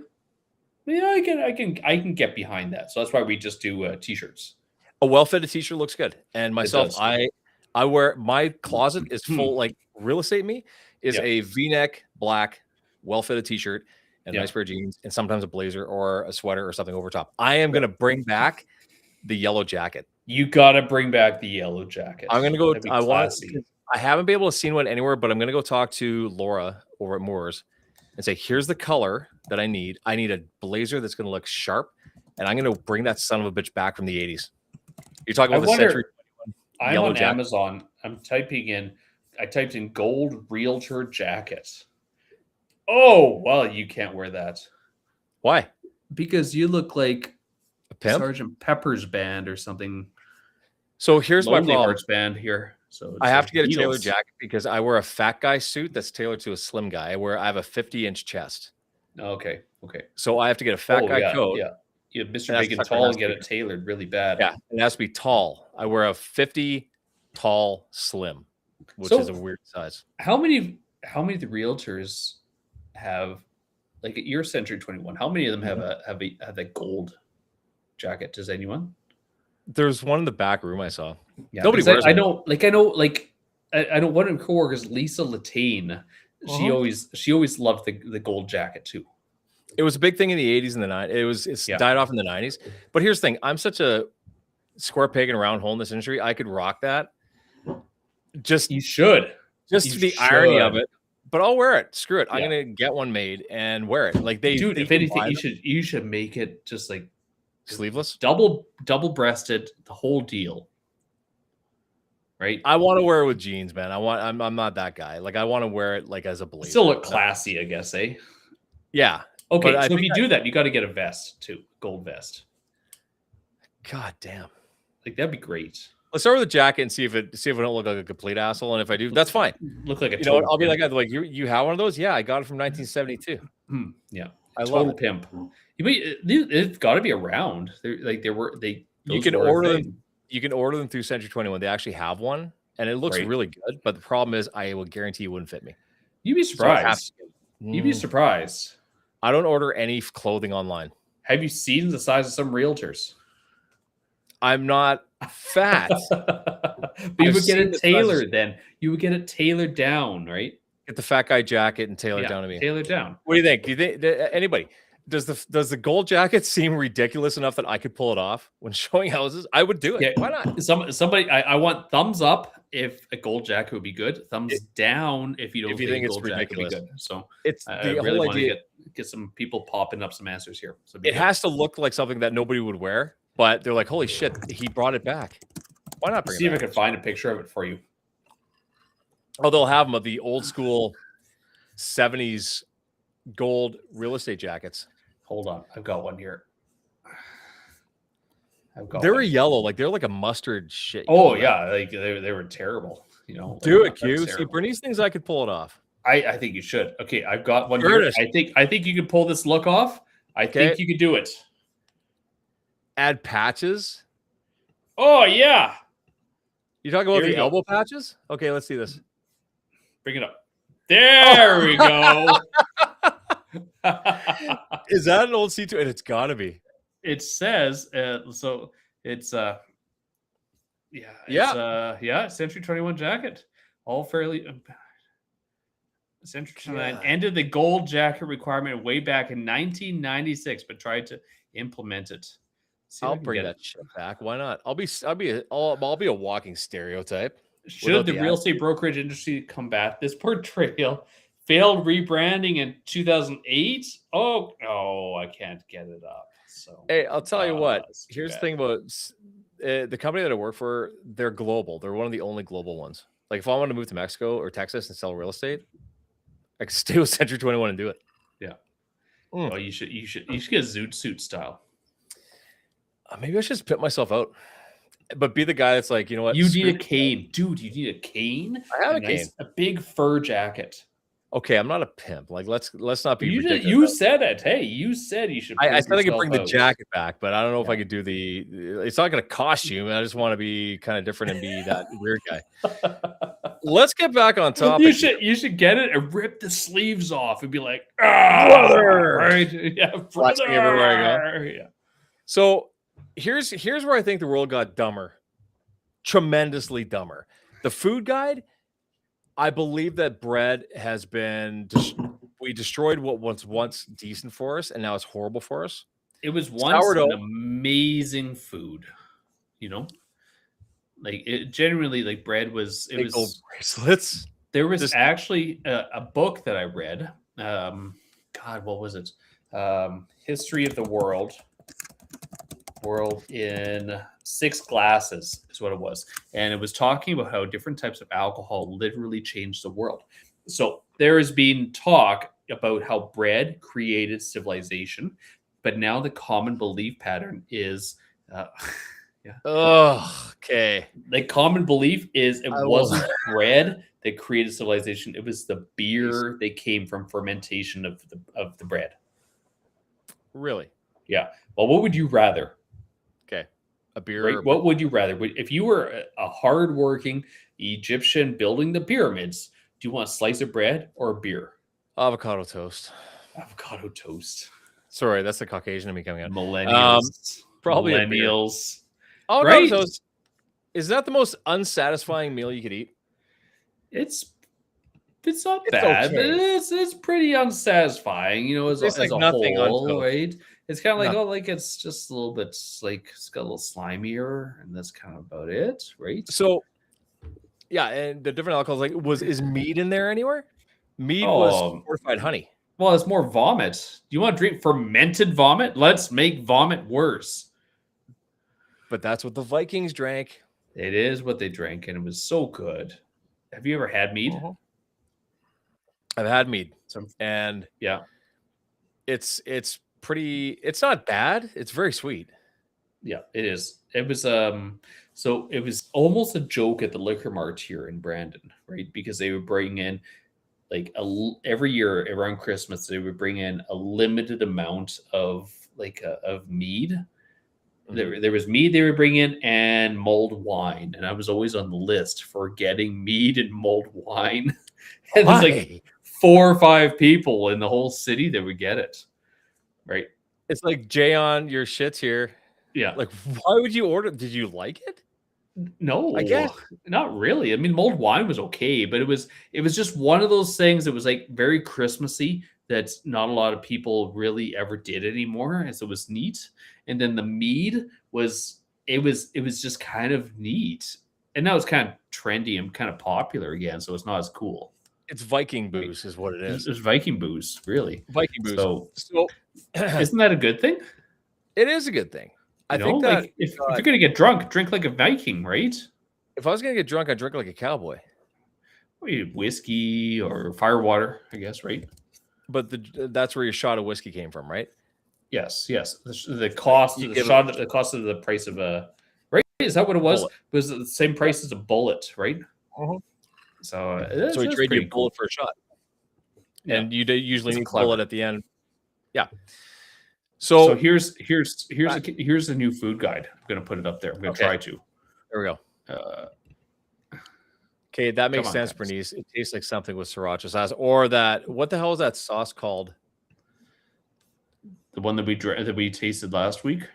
Speaker 2: yeah, I can get behind that. So that's why we just do t-shirts.
Speaker 1: A well-fitted t-shirt looks good. And myself, I wear, my closet is full, like real estate me is a V-neck black well-fitted t-shirt and a nice pair of jeans and sometimes a blazer or a sweater or something over top. I am going to bring back the yellow jacket.
Speaker 2: You got to bring back the yellow jacket.
Speaker 1: I'm going to go. I haven't been able to see one anywhere, but I'm going to go talk to Laura over at Moore's and say, here's the color that I need. I need a blazer that's going to look sharp, and I'm going to bring that son of a bitch back from the 80s. You're talking about the Century 21
Speaker 2: yellow jacket. Amazon. I typed in gold realtor jacket. Oh, well, you can't wear that.
Speaker 1: Why?
Speaker 2: Because you look like
Speaker 1: a pimp?
Speaker 2: Sergeant Pepper's band or something.
Speaker 1: So here's my problem.
Speaker 2: Hearts band here. So
Speaker 1: I have to get a tailored jacket because I wear a fat guy suit that's tailored to a slim guy. I have a 50-inch chest.
Speaker 2: Okay.
Speaker 1: So I have to get a fat guy coat.
Speaker 2: Yeah, Mr. Big and Tall and get it tailored really bad.
Speaker 1: Yeah, it has to be tall. I wear a 50 tall slim, which is a weird size.
Speaker 2: How many of the realtors have, like at your Century 21? How many of them have a gold jacket? Does anyone?
Speaker 1: There's one in the back room I saw.
Speaker 2: Yeah, nobody wears it. I know one of the coworkers, Lisa Latane. She always loved the gold jacket too.
Speaker 1: It was a big thing in the 80s and the 90s. It's died off in the 90s. But here's the thing. I'm such a square peg in a round hole in this industry. I could rock that.
Speaker 2: You should.
Speaker 1: The irony of it. But I'll wear it. Screw it. I'm going to get one made and wear it. Like
Speaker 2: Dude, if anything, you should make it just like
Speaker 1: sleeveless,
Speaker 2: double breasted, the whole deal. Right?
Speaker 1: I want to wear it with jeans, man. I'm not that guy. Like I want to wear it like as a blazer.
Speaker 2: Still look classy, I guess, eh?
Speaker 1: Yeah.
Speaker 2: Okay, so if you do that, you got to get a vest too, gold vest.
Speaker 1: God damn,
Speaker 2: like that'd be great.
Speaker 1: Let's start with the jacket and see if I don't look like a complete asshole. And if I do, that's fine.
Speaker 2: Look like a
Speaker 1: you know what? I'll be like you have one of those? Yeah, I got it from 1972.
Speaker 2: Yeah,
Speaker 1: I
Speaker 2: total
Speaker 1: love it.
Speaker 2: Pimp. It's got to be around.
Speaker 1: You can order them. You can order them through Century 21. They actually have one, and it looks really good. But the problem is, I will guarantee it wouldn't fit me.
Speaker 2: You'd be surprised. You'd be surprised.
Speaker 1: I don't order any clothing online.
Speaker 2: Have you seen the size of some realtors?
Speaker 1: I'm not fat.
Speaker 2: But you would get it tailored then. You would get it tailored down, right?
Speaker 1: Get the fat guy jacket and tailor it down to me.
Speaker 2: Tailor down.
Speaker 1: What do you think? Do you think anybody does the gold jacket seem ridiculous enough that I could pull it off when showing houses? I would do it.
Speaker 2: Yeah,
Speaker 1: why not?
Speaker 2: Somebody I want thumbs up if a gold jacket would be good. Thumbs down if you don't think a gold jacket would be good. So I really want to get some people popping up some answers here. So
Speaker 1: it has to look like something that nobody would wear, but they're like, holy shit, he brought it back. Why not bring
Speaker 2: See
Speaker 1: it
Speaker 2: if
Speaker 1: back?
Speaker 2: I can find a picture of it for you.
Speaker 1: Oh, they'll have them of the old school 70s gold real estate jackets.
Speaker 2: Hold on. I've got one here.
Speaker 1: They were yellow, like they're like a mustard shit.
Speaker 2: Oh yeah, like they were terrible. You know,
Speaker 1: do it, Q. See, Bernice thinks I could pull it off.
Speaker 2: I think you should. Okay, I've got one here. I think you could pull this look off. I think you could do it.
Speaker 1: Add patches.
Speaker 2: Oh yeah.
Speaker 1: You talking about the elbow patches? Okay, let's see this.
Speaker 2: Bring it up. There we go.
Speaker 1: Is that an old C2? And it's got to be.
Speaker 2: It says so. It's Century 21 jacket. All fairly. Century 29 ended the gold jacket requirement way back in 1996, but tried to implement it.
Speaker 1: I'll bring that shit back. Why not? I'll be a walking stereotype.
Speaker 2: Should the real estate brokerage industry combat this portrayal? Failed rebranding in 2008. Oh no, I can't get it up. So
Speaker 1: hey, I'll tell you what. Here's the thing about the company that I work for. They're global. They're one of the only global ones. Like if I want to move to Mexico or Texas and sell real estate, I can stay with Century 21 and do it.
Speaker 2: Yeah. Oh, you should get Zoot Suit style.
Speaker 1: Maybe I should just put myself out, but be the guy that's like, you know what?
Speaker 2: You need a cane, dude. You need a cane.
Speaker 1: I have a cane.
Speaker 2: A big fur jacket.
Speaker 1: Okay, I'm not a pimp. Like let's not be.
Speaker 2: You said it. Hey, you said you should.
Speaker 1: I said I could bring the jacket back, but I don't know if I could do the. It's not going to cost you. I just want to be kind of different and be that weird guy. Let's get back on topic.
Speaker 2: You should get it and rip the sleeves off and be like, brother, right? Yeah, brother. Everywhere I go. Yeah.
Speaker 1: So here's where I think the world got dumber, tremendously dumber. The food guide. I believe that bread has been we destroyed what was once decent for us, and now it's horrible for us.
Speaker 2: It was once an amazing food, you know. Like it generally, like bread was. It was
Speaker 1: gold bracelets.
Speaker 2: There was actually a book that I read. God, what was it? History of the World. World in 6 glasses is what it was, and it was talking about how different types of alcohol literally changed the world. So there has been talk about how bread created civilization, but now the common belief pattern is
Speaker 1: okay,
Speaker 2: the common belief is it wasn't bread that created civilization, it was the beer that came from fermentation of the bread.
Speaker 1: Really?
Speaker 2: Yeah. Well, what would you rather?
Speaker 1: A beer.
Speaker 2: Right? What would you rather? If you were a hardworking Egyptian building the pyramids, do you want a slice of bread or a beer?
Speaker 1: Avocado toast.
Speaker 2: Avocado toast.
Speaker 1: Sorry, that's the Caucasian in me coming out.
Speaker 2: Millennials.
Speaker 1: Probably
Speaker 2: millennials.
Speaker 1: Avocado right? Toast. Is that the most unsatisfying meal you could eat?
Speaker 2: It's not bad, okay. But it's pretty unsatisfying, you know, as a whole, right? It's kind of like, it's just a little bit like it's got a little slimier, and that's kind of about it, right?
Speaker 1: So, yeah, and the different alcohols, like, is mead in there anywhere? Mead was fortified honey.
Speaker 2: Well, it's more vomit. Do you want to drink fermented vomit? Let's make vomit worse.
Speaker 1: But that's what the Vikings drank.
Speaker 2: It is what they drank, and it was so good. Have you ever had mead?
Speaker 1: I've had mead, and
Speaker 2: yeah,
Speaker 1: it's pretty. It's not bad. It's very sweet.
Speaker 2: Yeah, it is. It was so it was almost a joke at the liquor mart here in Brandon, right? Because they would bring in like every year around Christmas, they would bring in a limited amount of of mead. There was mead they would bring in and mulled wine, and I was always on the list for getting mead and mulled wine. And there's like 4 or 5 people in the whole city that would get it, right?
Speaker 1: It's like Jay on your shits here.
Speaker 2: Yeah.
Speaker 1: Like, why would you order? Did you like it?
Speaker 2: No,
Speaker 1: I guess
Speaker 2: not really. I mean, mulled wine was okay, but it was just one of those things that was like very Christmassy that not a lot of people really ever did anymore, and so it was neat. And then the mead was just kind of neat, and now it's kind of trendy and kind of popular again, so it's not as cool.
Speaker 1: It's Viking booze is what it is.
Speaker 2: It's Viking booze, really.
Speaker 1: Viking booze.
Speaker 2: So isn't that a good thing?
Speaker 1: It is a good thing. I think that
Speaker 2: like if you're going to get drunk, drink like a Viking, right?
Speaker 1: If I was going to get drunk, I'd drink like a cowboy.
Speaker 2: Whiskey or firewater, I guess, right?
Speaker 1: But that's where your shot of whiskey came from, right?
Speaker 2: Yes. The cost of the shot, the cost of the price of a, right? Is that what it was? Bullet. It was the same price as a bullet, right?
Speaker 1: Uh-huh.
Speaker 2: So
Speaker 1: you trade your bullet for a shot, and you usually need a bullet at the end. Yeah. So
Speaker 2: here's a new food guide. I'm going to put it up there. I'm going to try to.
Speaker 1: There we go. Okay, that
Speaker 2: Come
Speaker 1: makes
Speaker 2: on,
Speaker 1: sense,
Speaker 2: guys.
Speaker 1: Bernice. It tastes like something with sriracha sauce, or that. What the hell is that sauce called?
Speaker 2: The one that we tasted last week.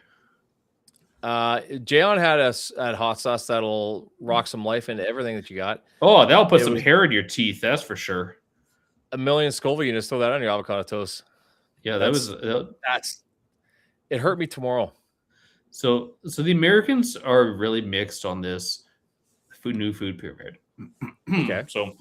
Speaker 1: Jayon had a hot sauce that'll rock some life into everything that you got.
Speaker 2: Oh, that'll put
Speaker 1: It
Speaker 2: some
Speaker 1: was
Speaker 2: hair in your teeth. That's for sure.
Speaker 1: a million Scoville units. Throw that on your avocado toast.
Speaker 2: Yeah,
Speaker 1: That's
Speaker 2: that was.
Speaker 1: that's. It hurt me tomorrow.
Speaker 2: So the Americans are really mixed on this new food pyramid.
Speaker 1: Okay.
Speaker 2: So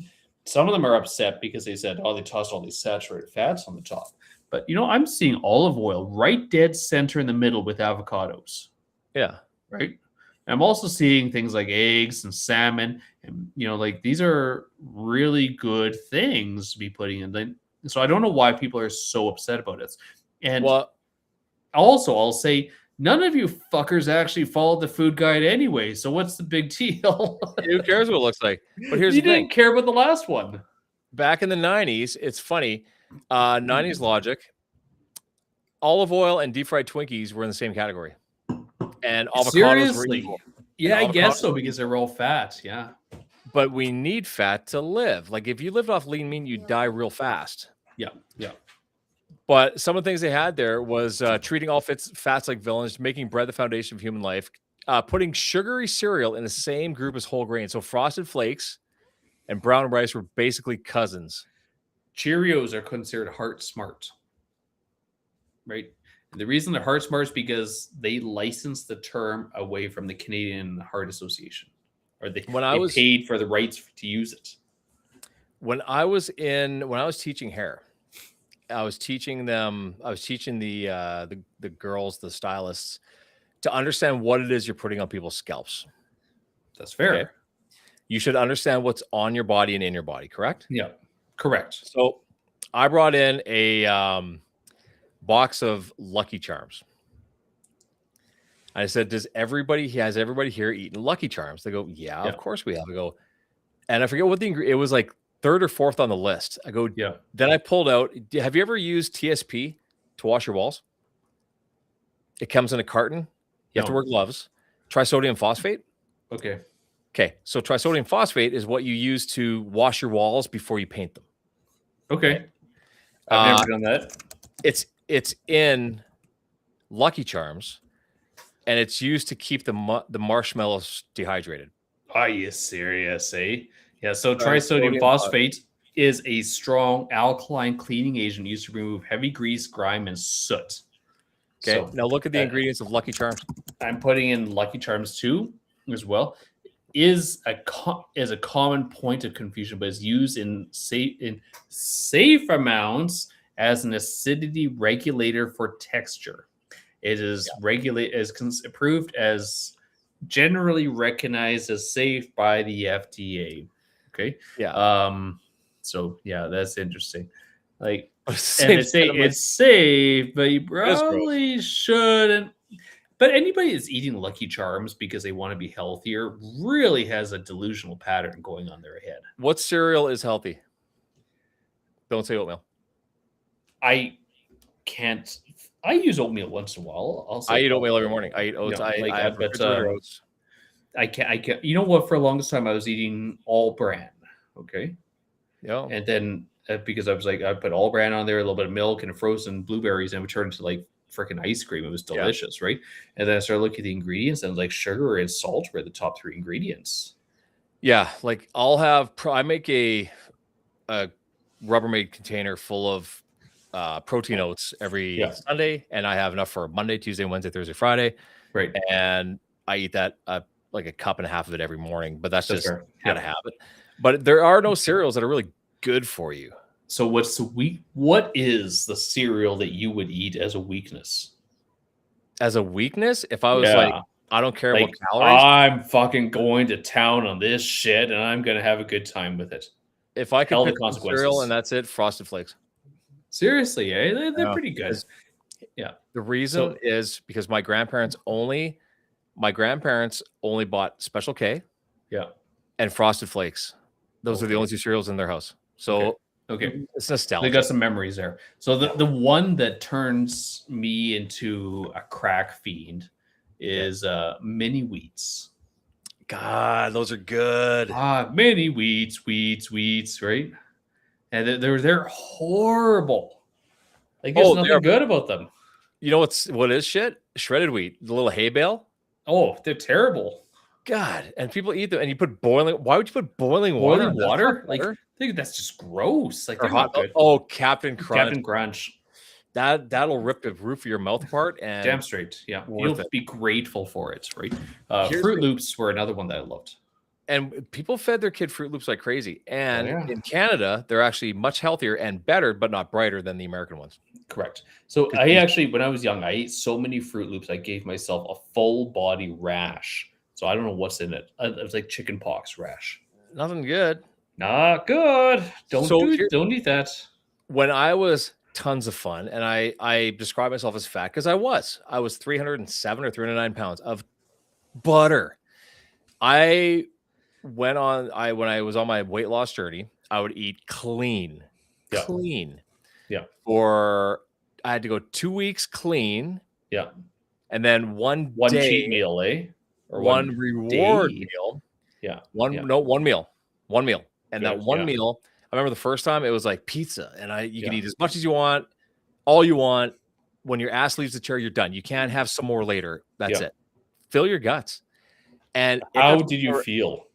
Speaker 2: some of them are upset because they said, oh, they tossed all these saturated fats on the top. But I'm seeing olive oil right dead center in the middle with avocados.
Speaker 1: Yeah.
Speaker 2: Right. And I'm also seeing things like eggs and salmon, and like these are really good things to be putting in. So I don't know why people are so upset about it. And
Speaker 1: Well,
Speaker 2: also, I'll say none of you fuckers actually followed the food guide anyway. So what's the big deal?
Speaker 1: who cares what it looks like? But here's
Speaker 2: You
Speaker 1: the thing.
Speaker 2: didn't care about the last one.
Speaker 1: Back in the 90s, it's funny. 90s logic. Olive oil and deep fried Twinkies were in the same category. And avocados
Speaker 2: Seriously?
Speaker 1: were equal.
Speaker 2: Yeah,
Speaker 1: And
Speaker 2: I guess
Speaker 1: avocados
Speaker 2: so
Speaker 1: were
Speaker 2: because they're all fat. Yeah.
Speaker 1: But we need fat to live. Like if you lived off lean meat, you die real fast.
Speaker 2: Yeah. Yeah.
Speaker 1: But some of the things they had there was treating all fats like villains, making bread the foundation of human life, putting sugary cereal in the same group as whole grain. So Frosted Flakes and brown rice were basically cousins.
Speaker 2: Cheerios are considered heart smart. Right. And the reason they're heart smart is because they licensed the term away from the Canadian Heart Association, or they paid for the rights to use it.
Speaker 1: When I was teaching hair, I was teaching the girls, the stylists, to understand what it is you're putting on people's scalps.
Speaker 2: That's fair. Okay?
Speaker 1: You should understand what's on your body and in your body, correct?
Speaker 2: Yeah, correct.
Speaker 1: So I brought in a box of Lucky Charms. I said, has everybody here eaten Lucky Charms? They go, yeah, of course we have. I go, and I forget what it was like third or fourth on the list. I go,
Speaker 2: yeah.
Speaker 1: Then I pulled out, have you ever used TSP to wash your walls? It comes in a carton. You have to wear gloves. Trisodium phosphate.
Speaker 2: Okay.
Speaker 1: So trisodium phosphate is what you use to wash your walls before you paint them.
Speaker 2: Okay. I've never done that.
Speaker 1: It's in Lucky Charms, and it's used to keep the marshmallows dehydrated.
Speaker 2: Are you serious, eh? Yeah, so trisodium phosphate is a strong alkaline cleaning agent used to remove heavy grease, grime, and soot.
Speaker 1: Okay, so, now look at the ingredients of Lucky Charms.
Speaker 2: I'm putting in Lucky Charms too, as well. Is a common point of confusion, but is used in safe amounts as an acidity regulator for texture. It is approved as generally recognized as safe by the FDA. Okay.
Speaker 1: Yeah.
Speaker 2: So yeah, that's interesting. Like, and it's safe, but you probably shouldn't. But anybody that's eating Lucky Charms because they want to be healthier really has a delusional pattern going on their head.
Speaker 1: What cereal is healthy? Don't say oatmeal.
Speaker 2: I can't. I use oatmeal once in a while.
Speaker 1: I eat oatmeal every morning. I eat oats. I have refrigerator oats.
Speaker 2: I can't. You know what? For the longest time, I was eating all bran. Okay.
Speaker 1: Yeah.
Speaker 2: And then because I was like, I put all bran on there, a little bit of milk and frozen blueberries, and it would turn into like freaking ice cream. It was delicious, right? And then I started looking at the ingredients, and like sugar and salt were the top 3 ingredients.
Speaker 1: Yeah, like I make a Rubbermaid container full of protein oats every Sunday, and I have enough for Monday, Tuesday, Wednesday, Thursday, Friday.
Speaker 2: Right.
Speaker 1: And I eat that like a cup and a half of it every morning, but that's just out of habit. But there are no cereals that are really good for you.
Speaker 2: So what is the cereal that you would eat as a weakness?
Speaker 1: As a weakness? If I was like, I don't care about calories.
Speaker 2: I'm fucking going to town on this shit and I'm going to have a good time with it.
Speaker 1: If I could pick cereal and that's it, Frosted Flakes.
Speaker 2: Seriously, eh? They're pretty good. Yeah.
Speaker 1: The reason is because my grandparents only bought Special K.
Speaker 2: Yeah.
Speaker 1: And Frosted Flakes. Those are the only 2 cereals in their house. So
Speaker 2: okay.
Speaker 1: It's nostalgia.
Speaker 2: They got some memories there. So the one that turns me into a crack fiend is Mini Wheats.
Speaker 1: God, those are good.
Speaker 2: Many weeds, right? And they're horrible. Like there's nothing good about them.
Speaker 1: You know what is shit? Shredded wheat, the little hay bale.
Speaker 2: Oh, they're terrible.
Speaker 1: God, and people eat them, and you put boiling. Why would you put boiling
Speaker 2: Boiling
Speaker 1: water?
Speaker 2: water? Like, I think that's just gross. Like,
Speaker 1: Or
Speaker 2: they're not good.
Speaker 1: Oh, Captain Crunch.
Speaker 2: Captain Crunch.
Speaker 1: That'll rip the roof of your mouth apart. And
Speaker 2: damn straight. Yeah, you'll be grateful for it, right? Fruit Loops were another one that I loved.
Speaker 1: And people fed their kid Fruit Loops like crazy. And in Canada, they're actually much healthier and better, but not brighter than the American ones.
Speaker 2: Correct. So I actually, when I was young, I ate so many Fruit Loops, I gave myself a full body rash. So I don't know what's in it. It was like chicken pox rash.
Speaker 1: Nothing good.
Speaker 2: Not good. Don't eat that.
Speaker 1: When I was tons of fun, and I describe myself as fat because I was 307 or 309 pounds of butter. When I was on my weight loss journey, I would eat clean.
Speaker 2: Yeah.
Speaker 1: I had to go 2 weeks clean.
Speaker 2: Yeah.
Speaker 1: And then one
Speaker 2: cheat meal,
Speaker 1: or one reward meal.
Speaker 2: Yeah.
Speaker 1: One meal. And that one meal, I remember the first time it was like pizza, and you can eat as much as you want, all you want. When your ass leaves the chair, you're done. You can't have some more later. That's it. Fill your guts. And
Speaker 2: how did you feel?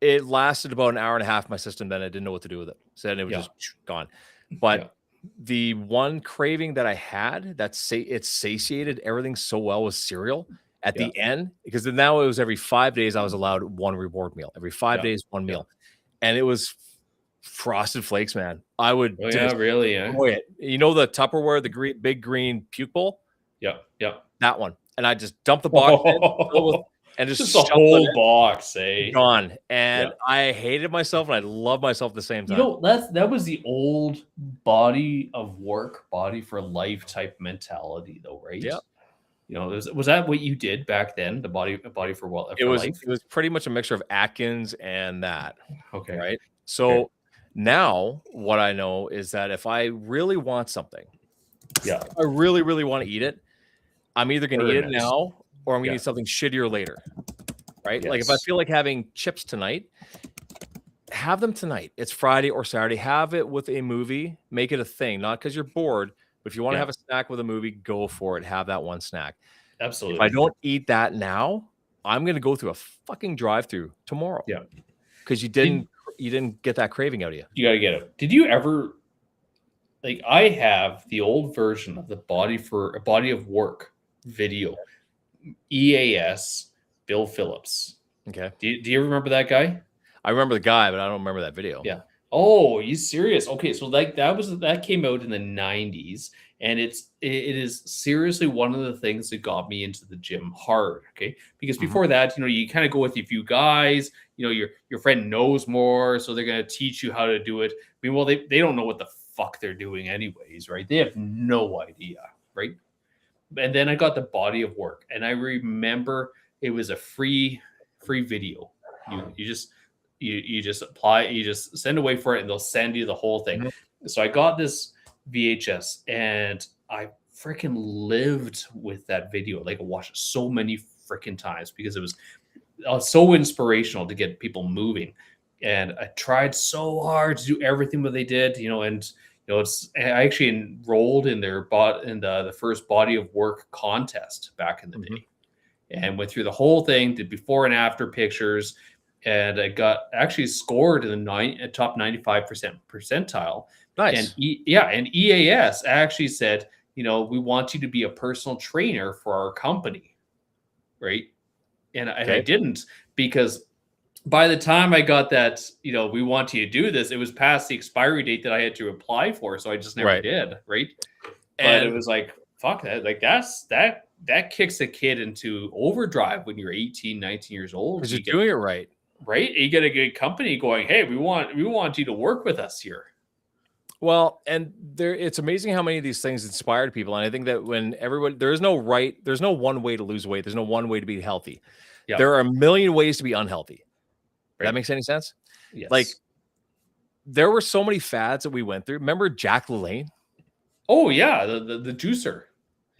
Speaker 1: It lasted about an hour and a half. My system, then I didn't know what to do with it. So then it was just gone. But the one craving that I had it satiated everything so well was cereal at the end, because then now it was every 5 days I was allowed one reward meal. Every 5 days, one meal. And it was Frosted Flakes, man. I would
Speaker 2: really
Speaker 1: enjoy it. You know the Tupperware, the big green puke bowl?
Speaker 2: Yeah.
Speaker 1: That one. And I just dumped the box in, and just
Speaker 2: the whole box,
Speaker 1: gone. And I hated myself and I loved myself at the same time.
Speaker 2: You know, that was the old body of work, body for life type mentality, though, right?
Speaker 1: Yeah.
Speaker 2: You know, was that what you did back then? The body for life?
Speaker 1: It was pretty much a mixture of Atkins and that.
Speaker 2: Okay.
Speaker 1: Right. So now what I know is that if I really want something, I really, really want to eat it, I'm either going to eat it now, or I'm going to eat something shittier later, right? Like if I feel like having chips tonight, have them tonight. It's Friday or Saturday. Have it with a movie. Make it a thing, not because you're bored, but if you want to have a snack with a movie, go for it. Have that one snack.
Speaker 2: Absolutely.
Speaker 1: If I don't eat that now, I'm going to go through a fucking drive-through tomorrow.
Speaker 2: Yeah.
Speaker 1: Because you didn't get that craving out of you.
Speaker 2: You got to get it. Did you ever, like, I have the old version of the Body of Work video. EAS, Bill Phillips.
Speaker 1: Okay.
Speaker 2: Do you remember that guy?
Speaker 1: I remember the guy, but I don't remember that video.
Speaker 2: Yeah. Oh, you serious? Okay, so that came out in the 90s, and it is seriously one of the things that got me into the gym hard. Okay, because before that, you kind of go with a few guys. Your friend knows more, so they're gonna teach you how to do it. Meanwhile, they don't know what the fuck they're doing anyways, right? They have no idea, right? And then I got the Body of Work, and I remember it was a free video. You just apply, you just send away for it, and they'll send you the whole thing. So I got this VHS, and I freaking lived with that video. Like I watched it so many freaking times because it was so inspirational to get people moving. And I tried so hard to do everything that they did, I actually enrolled in the first Body of Work contest back in the day, and went through the whole thing, did before and after pictures. And I got actually scored in the top 95% percentile.
Speaker 1: Nice.
Speaker 2: And EAS actually said, we want you to be a personal trainer for our company, right? And I didn't, because by the time I got that, we want you to do this, it was past the expiry date that I had to apply for, so I just never did, right? And it was like, fuck that, like that kicks a kid into overdrive when you're 18, 19 years old.
Speaker 1: Because you're doing it right.
Speaker 2: Right? You get a good company going, hey, we want you to work with us here.
Speaker 1: Well, and it's amazing how many of these things inspired people. And I think that when there's no one way to lose weight. There's no one way to be healthy. Yeah. There are a million ways to be unhealthy. Right. That makes any sense?
Speaker 2: Yes.
Speaker 1: Like there were so many fads that we went through. Remember Jack LaLanne?
Speaker 2: Oh yeah. The juicer.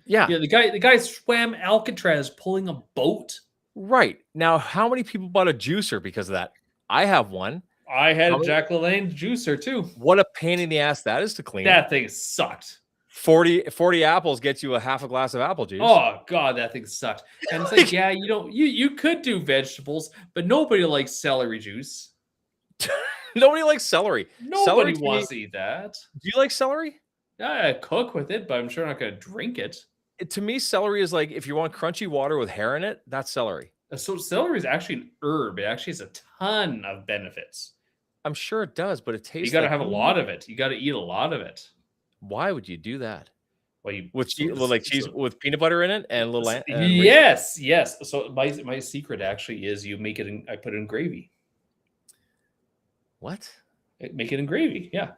Speaker 1: Yeah.
Speaker 2: The guy swam Alcatraz pulling a boat.
Speaker 1: Right. Now, how many people bought a juicer because of that? I have one.
Speaker 2: I had
Speaker 1: How
Speaker 2: a
Speaker 1: many-
Speaker 2: Jack LaLanne juicer too.
Speaker 1: What a pain in the ass that is to clean.
Speaker 2: That thing sucked.
Speaker 1: 40 apples gets you a half a glass of apple juice.
Speaker 2: Oh god, that thing sucked. And it's like, yeah, you could do vegetables, but nobody likes celery juice.
Speaker 1: Nobody likes celery.
Speaker 2: Nobody
Speaker 1: to me-
Speaker 2: wants to eat that.
Speaker 1: Do you like celery?
Speaker 2: Yeah, I cook with it, but I'm sure I'm not gonna drink it.
Speaker 1: To me, celery is like if you want crunchy water with hair in it, that's celery.
Speaker 2: So celery is actually an herb. It actually has a ton of benefits.
Speaker 1: I'm sure it does, but it tastes.
Speaker 2: You got to
Speaker 1: like
Speaker 2: have a lot of it. You got to eat a lot of it.
Speaker 1: Why would you do that?
Speaker 2: Well, you
Speaker 1: With cheese, like cheese with peanut butter in it and little.
Speaker 2: Yes. So my secret actually is you make it in. I put it in gravy.
Speaker 1: What?
Speaker 2: Make it in gravy. Yeah.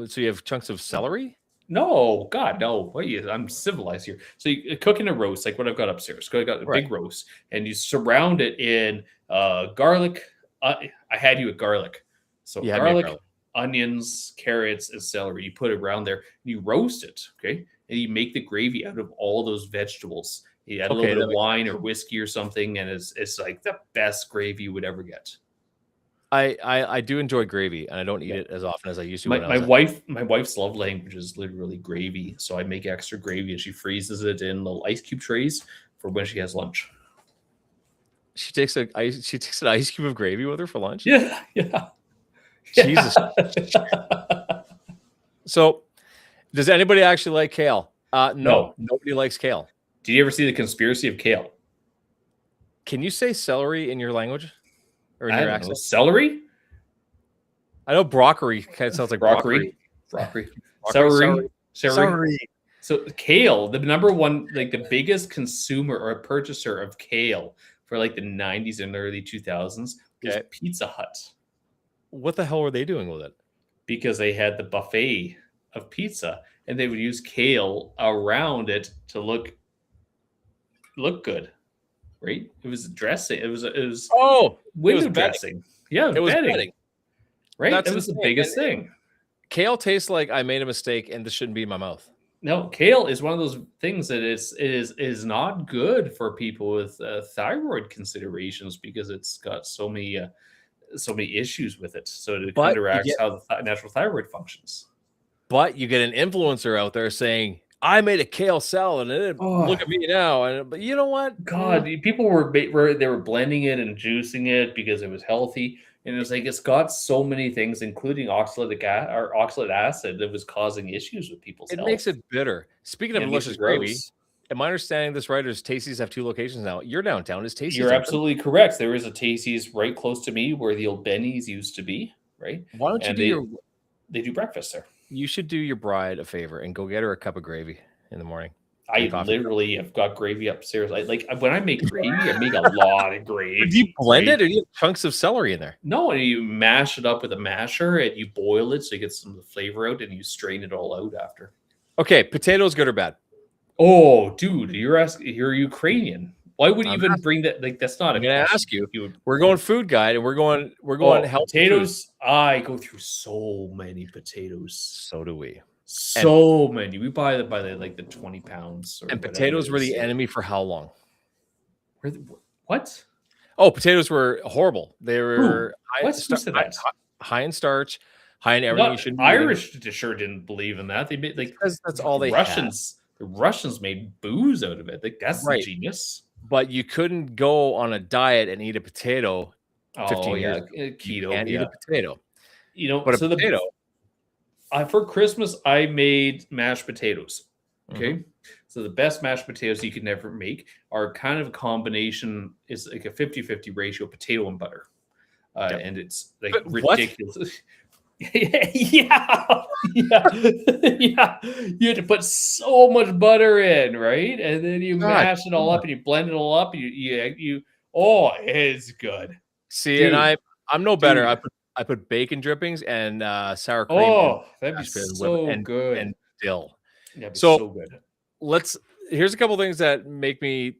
Speaker 1: So you have chunks of celery?
Speaker 2: No, God, no. I'm civilized here. So you cook in a roast, like what I've got upstairs. I got a
Speaker 1: Right.
Speaker 2: big roast, and you surround it in garlic. I had you at garlic. So
Speaker 1: You had me at
Speaker 2: garlic,
Speaker 1: garlic.
Speaker 2: onions, carrots, and celery. You put it around there, and you roast it. Okay, and you make the gravy out of all those vegetables. You add a
Speaker 1: Okay,
Speaker 2: little bit
Speaker 1: that
Speaker 2: of
Speaker 1: makes
Speaker 2: wine or whiskey or something, and it's like the best gravy you would ever get.
Speaker 1: I do enjoy gravy, and I don't eat
Speaker 2: Yeah.
Speaker 1: it as often as I used to.
Speaker 2: My wife's love language is literally gravy. So I make extra gravy and she freezes it in little ice cube trays for when she has lunch.
Speaker 1: She takes an ice cube of gravy with her for lunch.
Speaker 2: Yeah, yeah.
Speaker 1: Jesus. So, does anybody actually like kale? No, nobody likes kale.
Speaker 2: Did you ever see The Conspiracy of Kale?
Speaker 1: Can you say celery in your language or in
Speaker 2: I
Speaker 1: your
Speaker 2: don't know.
Speaker 1: accent?
Speaker 2: Celery?
Speaker 1: I know broccoli kind of sounds like broccoli.
Speaker 2: Broccoli.
Speaker 1: Broccoli,
Speaker 2: Celery. So kale, the number one, like the biggest consumer or purchaser of kale for like the 90s and early 2000s was
Speaker 1: Okay.
Speaker 2: Pizza Hut,
Speaker 1: What the hell were they doing with it?
Speaker 2: because they had the buffet of pizza and they would use kale around it to look good. Right? It was dressing. It was
Speaker 1: Oh,
Speaker 2: window
Speaker 1: bedding.
Speaker 2: dressing. Yeah,
Speaker 1: it was
Speaker 2: bedding.
Speaker 1: bedding.
Speaker 2: Right?
Speaker 1: That's
Speaker 2: That was the
Speaker 1: insane.
Speaker 2: biggest thing.
Speaker 1: Kale tastes like I made a mistake and this shouldn't be in my mouth.
Speaker 2: No, kale is one of those things that is not good for people with thyroid considerations because it's got so many issues with it. So it
Speaker 1: But you
Speaker 2: counteracts
Speaker 1: get-
Speaker 2: how the natural thyroid functions.
Speaker 1: But you get an influencer out there saying, I made a kale salad and
Speaker 2: Oh.
Speaker 1: look at me now. And but you know what?
Speaker 2: God, people were blending it and juicing it because it was healthy, and it was like it's got so many things, including oxalic acid, that was causing issues with people's
Speaker 1: It
Speaker 2: health.
Speaker 1: makes it bitter. Speaking of
Speaker 2: It makes
Speaker 1: delicious
Speaker 2: it
Speaker 1: gravy,
Speaker 2: gross.
Speaker 1: am I understanding this right? Is Tasty's have 2 locations now? You're downtown. Is Tasty's
Speaker 2: You're
Speaker 1: open?
Speaker 2: absolutely correct. There is a Tasty's right close to me where the old Benny's used to be. Right,
Speaker 1: Why don't you
Speaker 2: and
Speaker 1: do
Speaker 2: they do breakfast there.
Speaker 1: you should do your bride a favor and go get her a cup of gravy in the morning.
Speaker 2: I
Speaker 1: And coffee.
Speaker 2: literally have got gravy upstairs. When I make gravy, I make a lot of gravy.
Speaker 1: Do you blend
Speaker 2: right?
Speaker 1: it or do you have chunks of celery in there?
Speaker 2: No, and you mash it up with a masher and you boil it so you get some of the flavor out and you strain it all out after.
Speaker 1: Okay, potatoes good or bad?
Speaker 2: Oh, dude, you're Ukrainian. Why would you
Speaker 1: I'm
Speaker 2: even bring that? Like, that's not
Speaker 1: I'm
Speaker 2: a
Speaker 1: gonna
Speaker 2: question
Speaker 1: ask you.
Speaker 2: would.
Speaker 1: We're going food guide and we're going healthy food.
Speaker 2: Potatoes. I go through so many potatoes.
Speaker 1: So do we.
Speaker 2: So many. We buy them by the 20 pounds. Or
Speaker 1: And
Speaker 2: whatever
Speaker 1: potatoes
Speaker 2: it
Speaker 1: were
Speaker 2: is.
Speaker 1: the enemy for how long?
Speaker 2: What?
Speaker 1: Oh, potatoes were horrible. They were
Speaker 2: What? Who said that?
Speaker 1: high in starch, high in everything. You
Speaker 2: Not-
Speaker 1: shouldn't be eating.
Speaker 2: Irish sure didn't believe in that. They made
Speaker 1: Because that's all they had.
Speaker 2: Russians. The Russians made booze out of it. Like that's
Speaker 1: Right.
Speaker 2: genius.
Speaker 1: But you couldn't go on a diet and eat a potato.
Speaker 2: Oh
Speaker 1: 15
Speaker 2: yeah,
Speaker 1: years
Speaker 2: keto.
Speaker 1: And eat
Speaker 2: Yeah.
Speaker 1: a potato.
Speaker 2: But
Speaker 1: a potato.
Speaker 2: For Christmas, I made mashed potatoes.
Speaker 1: Mm-hmm.
Speaker 2: Okay, so the best mashed potatoes you can ever make are kind of a combination. Is like a 50-50 ratio of potato and butter,
Speaker 1: Yep.
Speaker 2: and it's like
Speaker 1: But what?
Speaker 2: ridiculous. yeah. You had to put so much butter in, right? And then you
Speaker 1: God,
Speaker 2: mash it all up and you blend it all up. And you oh, it's good.
Speaker 1: See,
Speaker 2: Dude.
Speaker 1: and I'm no better.
Speaker 2: Dude.
Speaker 1: I put bacon drippings and sour cream
Speaker 2: Oh, that'd be
Speaker 1: mashed potatoes with
Speaker 2: so
Speaker 1: and-
Speaker 2: good.
Speaker 1: and dill.
Speaker 2: That'd be
Speaker 1: so-
Speaker 2: so good.
Speaker 1: Here's a couple things that make me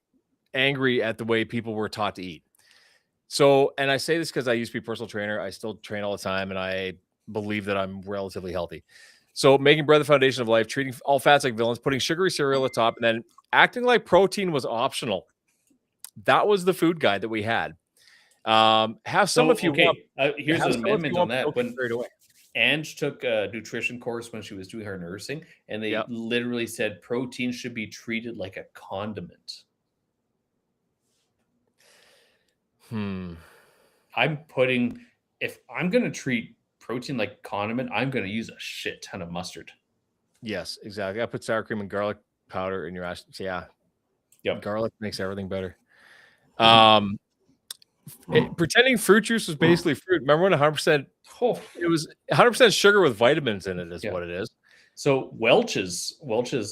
Speaker 1: angry at the way people were taught to eat. So, and I say this because I used to be a personal trainer. I still train all the time, and I believe that I'm relatively healthy. So, making bread the foundation of life, treating all fats like villains, putting sugary cereal at the top, and then acting like protein was optional. That was the food guide that we had. Have some
Speaker 2: So,
Speaker 1: if you
Speaker 2: okay,
Speaker 1: want.
Speaker 2: here's
Speaker 1: Have
Speaker 2: an
Speaker 1: some if you
Speaker 2: amendment on
Speaker 1: want, but
Speaker 2: that.
Speaker 1: don't get
Speaker 2: When
Speaker 1: carried away.
Speaker 2: Ange took a nutrition course when she was doing her nursing, and they
Speaker 1: Yep.
Speaker 2: literally said protein should be treated like a condiment. If I'm going to treat protein like condiment, I'm going to use a shit ton of mustard.
Speaker 1: Yes, exactly. I put sour cream and garlic powder in your ash. Yeah,
Speaker 2: Yep.
Speaker 1: garlic makes everything better. Pretending fruit juice was basically fruit. Remember when 100%?
Speaker 2: Oh,
Speaker 1: It was 100% sugar with vitamins in it. Is
Speaker 2: Yeah.
Speaker 1: what it is.
Speaker 2: so Welch's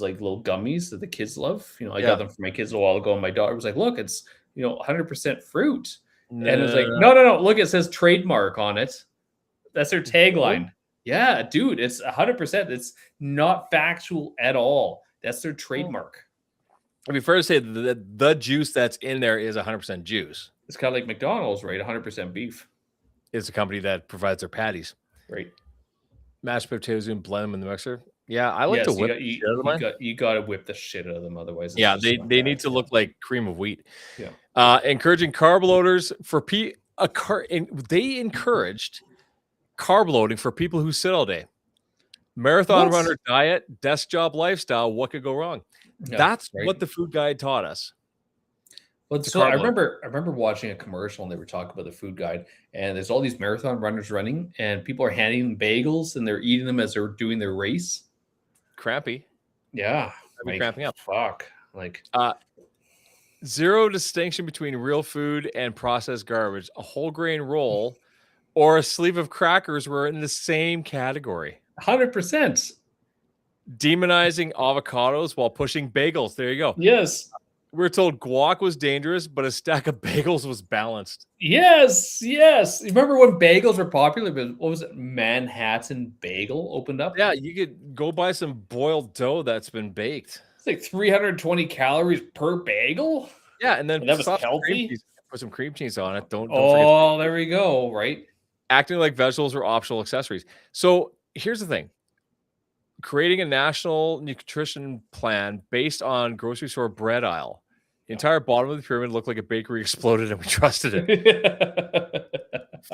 Speaker 2: like little gummies that the kids love. I
Speaker 1: Yeah.
Speaker 2: got them for my kids a while ago, and my daughter was like, "Look, it's 100% fruit."
Speaker 1: No,
Speaker 2: And it's like, no. Look, it says trademark on it. That's their tagline. Yeah, dude, it's 100%. It's not factual at all. That's their trademark.
Speaker 1: I'd be fair to say that the juice that's in there is 100% juice.
Speaker 2: It's kind of like McDonald's, right? 100% beef.
Speaker 1: It's a company that provides their patties.
Speaker 2: Right.
Speaker 1: Mashed potatoes and blend them in the mixer. Yeah, I like to whip the shit out of mine.
Speaker 2: You got to whip the shit out of them, otherwise. It's
Speaker 1: Yeah,
Speaker 2: just
Speaker 1: they
Speaker 2: not
Speaker 1: need
Speaker 2: bad.
Speaker 1: to look like cream of wheat.
Speaker 2: Yeah.
Speaker 1: Encouraging carb loaders for they encouraged carb loading for people who sit all day. Marathon
Speaker 2: What?
Speaker 1: runner diet, desk job lifestyle. What could go wrong?
Speaker 2: Yeah,
Speaker 1: That's
Speaker 2: right.
Speaker 1: what the food guide taught us.
Speaker 2: But
Speaker 1: to
Speaker 2: so I
Speaker 1: carb load.
Speaker 2: remember watching a commercial and they were talking about the food guide, and there's all these marathon runners running, and people are handing them bagels and they're eating them as they're doing their race.
Speaker 1: Crappy.
Speaker 2: Yeah,
Speaker 1: I'd be cramping up.
Speaker 2: Fuck, like
Speaker 1: Zero distinction between real food and processed garbage. A whole grain roll or a sleeve of crackers were in the same category.
Speaker 2: 100%.
Speaker 1: Demonizing avocados while pushing bagels. There you go.
Speaker 2: Yes.
Speaker 1: We're told guac was dangerous, but a stack of bagels was balanced.
Speaker 2: Yes. Remember when bagels were popular? But what was it? Manhattan Bagel opened up.
Speaker 1: Yeah, you could go buy some boiled dough that's been baked.
Speaker 2: It's like 320 calories per bagel.
Speaker 1: Yeah, and then
Speaker 2: that was healthy.
Speaker 1: Put some cream cheese on it. Don't
Speaker 2: forget. There we go. Right.
Speaker 1: Acting like vegetables were optional accessories. So here's the thing. Creating a national nutrition plan based on grocery store bread aisle. The entire bottom of the pyramid looked like a bakery exploded, and we trusted it.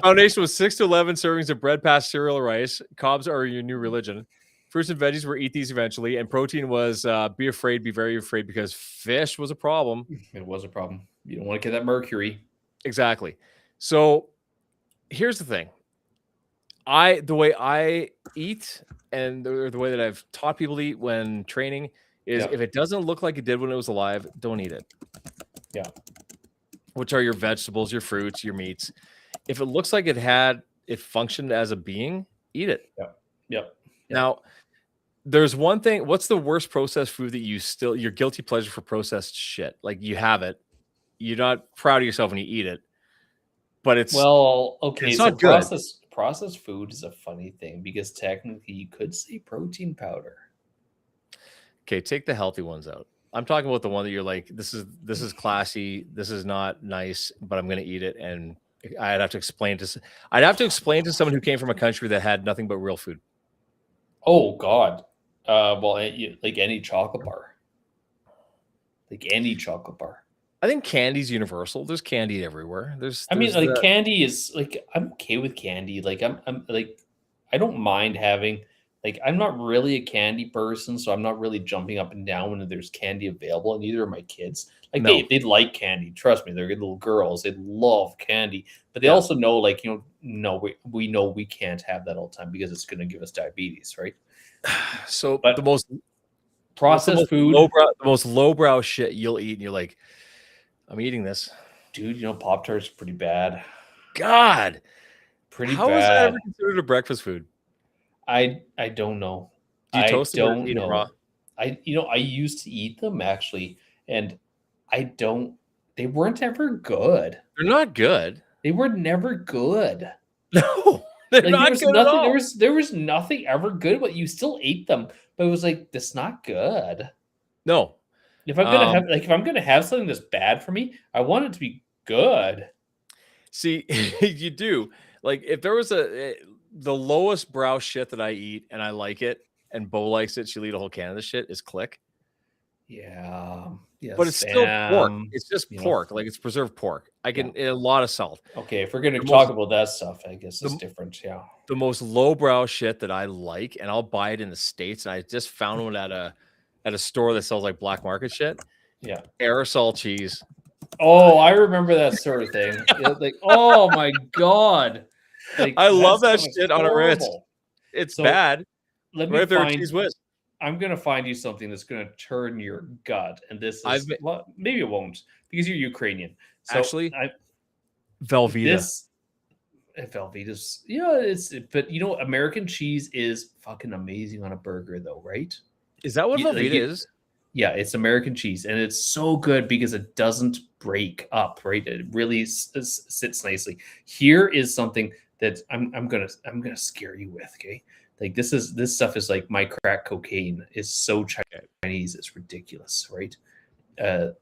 Speaker 1: Foundation was 6 to 11 servings of bread past cereal or rice. Carbs are your new religion. Fruits and veggies were eat these eventually, and protein was be afraid, be very afraid, because fish was a problem.
Speaker 2: It was a problem. You don't want to get that mercury.
Speaker 1: Exactly. So here's the thing. The way I eat and the way that I've taught people to eat when training is if it doesn't look like it did when it was alive, don't eat it.
Speaker 2: Yeah.
Speaker 1: Which are your vegetables, your fruits, your meats. If it looks like it functioned as a being, eat it.
Speaker 2: Yep.
Speaker 1: Now, there's one thing. What's the worst processed food that your guilty pleasure for processed shit? Like you have it, you're not proud of yourself when you eat it, but it's
Speaker 2: okay.
Speaker 1: It's
Speaker 2: so
Speaker 1: not good.
Speaker 2: Processed food is a funny thing because technically you could say protein powder.
Speaker 1: Okay, take the healthy ones out. I'm talking about the one that you're like, this is classy, this is not nice, but I'm going to eat it, and I'd have to explain to someone who came from a country that had nothing but real food.
Speaker 2: Oh God, like any chocolate bar, I
Speaker 1: think candy's universal. There's candy everywhere.
Speaker 2: Candy is like, I'm okay with candy. Like I'm like, I don't mind having. Like, I'm not really a candy person, so I'm not really jumping up and down when there's candy available, and neither are my kids. Like, they like candy. Trust me, they're good little girls. They love candy. But they also know, like, we know we can't have that all the time because it's going to give us diabetes, right?
Speaker 1: So, but the most
Speaker 2: processed food,
Speaker 1: the most lowbrow shit you'll eat, and you're like, I'm eating this.
Speaker 2: Dude, Pop-Tarts are pretty bad.
Speaker 1: God.
Speaker 2: Pretty
Speaker 1: How
Speaker 2: bad.
Speaker 1: is that ever considered a breakfast food?
Speaker 2: I don't know.
Speaker 1: Do you toast them or eat them raw?
Speaker 2: I used to eat them actually, and they weren't ever good.
Speaker 1: They're not good.
Speaker 2: They were never good.
Speaker 1: No, they're not good at all.
Speaker 2: There was nothing ever good, but you still ate them. But it was like, that's not good.
Speaker 1: No.
Speaker 2: If I'm gonna have something that's bad for me, I want it to be good.
Speaker 1: See, you do. Like, if there was the lowest brow shit that I eat and I like it, and Bo likes it, she'll eat a whole can of this shit, is Click.
Speaker 2: Yeah. Yeah.
Speaker 1: but it's still pork.
Speaker 2: Spam.
Speaker 1: It's just
Speaker 2: You know.
Speaker 1: pork, like it's preserved pork. I
Speaker 2: Yeah.
Speaker 1: can a lot of salt.
Speaker 2: Okay. If we're gonna
Speaker 1: The
Speaker 2: talk
Speaker 1: most
Speaker 2: about that stuff, I guess it's
Speaker 1: the,
Speaker 2: different. Yeah.
Speaker 1: the most lowbrow shit that I like, and I'll buy it in the States. And I just found one at a store that sells like black market shit.
Speaker 2: Yeah.
Speaker 1: Aerosol cheese.
Speaker 2: Oh, I remember that sort of thing. Like, oh my god. Like
Speaker 1: I
Speaker 2: that
Speaker 1: love that
Speaker 2: stuff is
Speaker 1: shit on a wrist.
Speaker 2: horrible.
Speaker 1: It's
Speaker 2: So
Speaker 1: bad.
Speaker 2: let
Speaker 1: Right
Speaker 2: me
Speaker 1: after a
Speaker 2: find
Speaker 1: cheese whiz.
Speaker 2: I'm gonna find you something that's gonna turn your gut. And this
Speaker 1: I've
Speaker 2: is
Speaker 1: been,
Speaker 2: well, maybe it won't because you're Ukrainian. So
Speaker 1: actually
Speaker 2: I
Speaker 1: Velveeta.
Speaker 2: this Velveeta's but American cheese is fucking amazing on a burger though, right?
Speaker 1: Is that what
Speaker 2: You- like
Speaker 1: Velveeta
Speaker 2: you-
Speaker 1: is?
Speaker 2: Yeah, it's American cheese, and it's so good because it doesn't break up. Right, it really sits nicely. Here is something that I'm gonna scare you with. Okay, like this stuff is like my crack cocaine. Is so Chinese. It's ridiculous, right? Oh,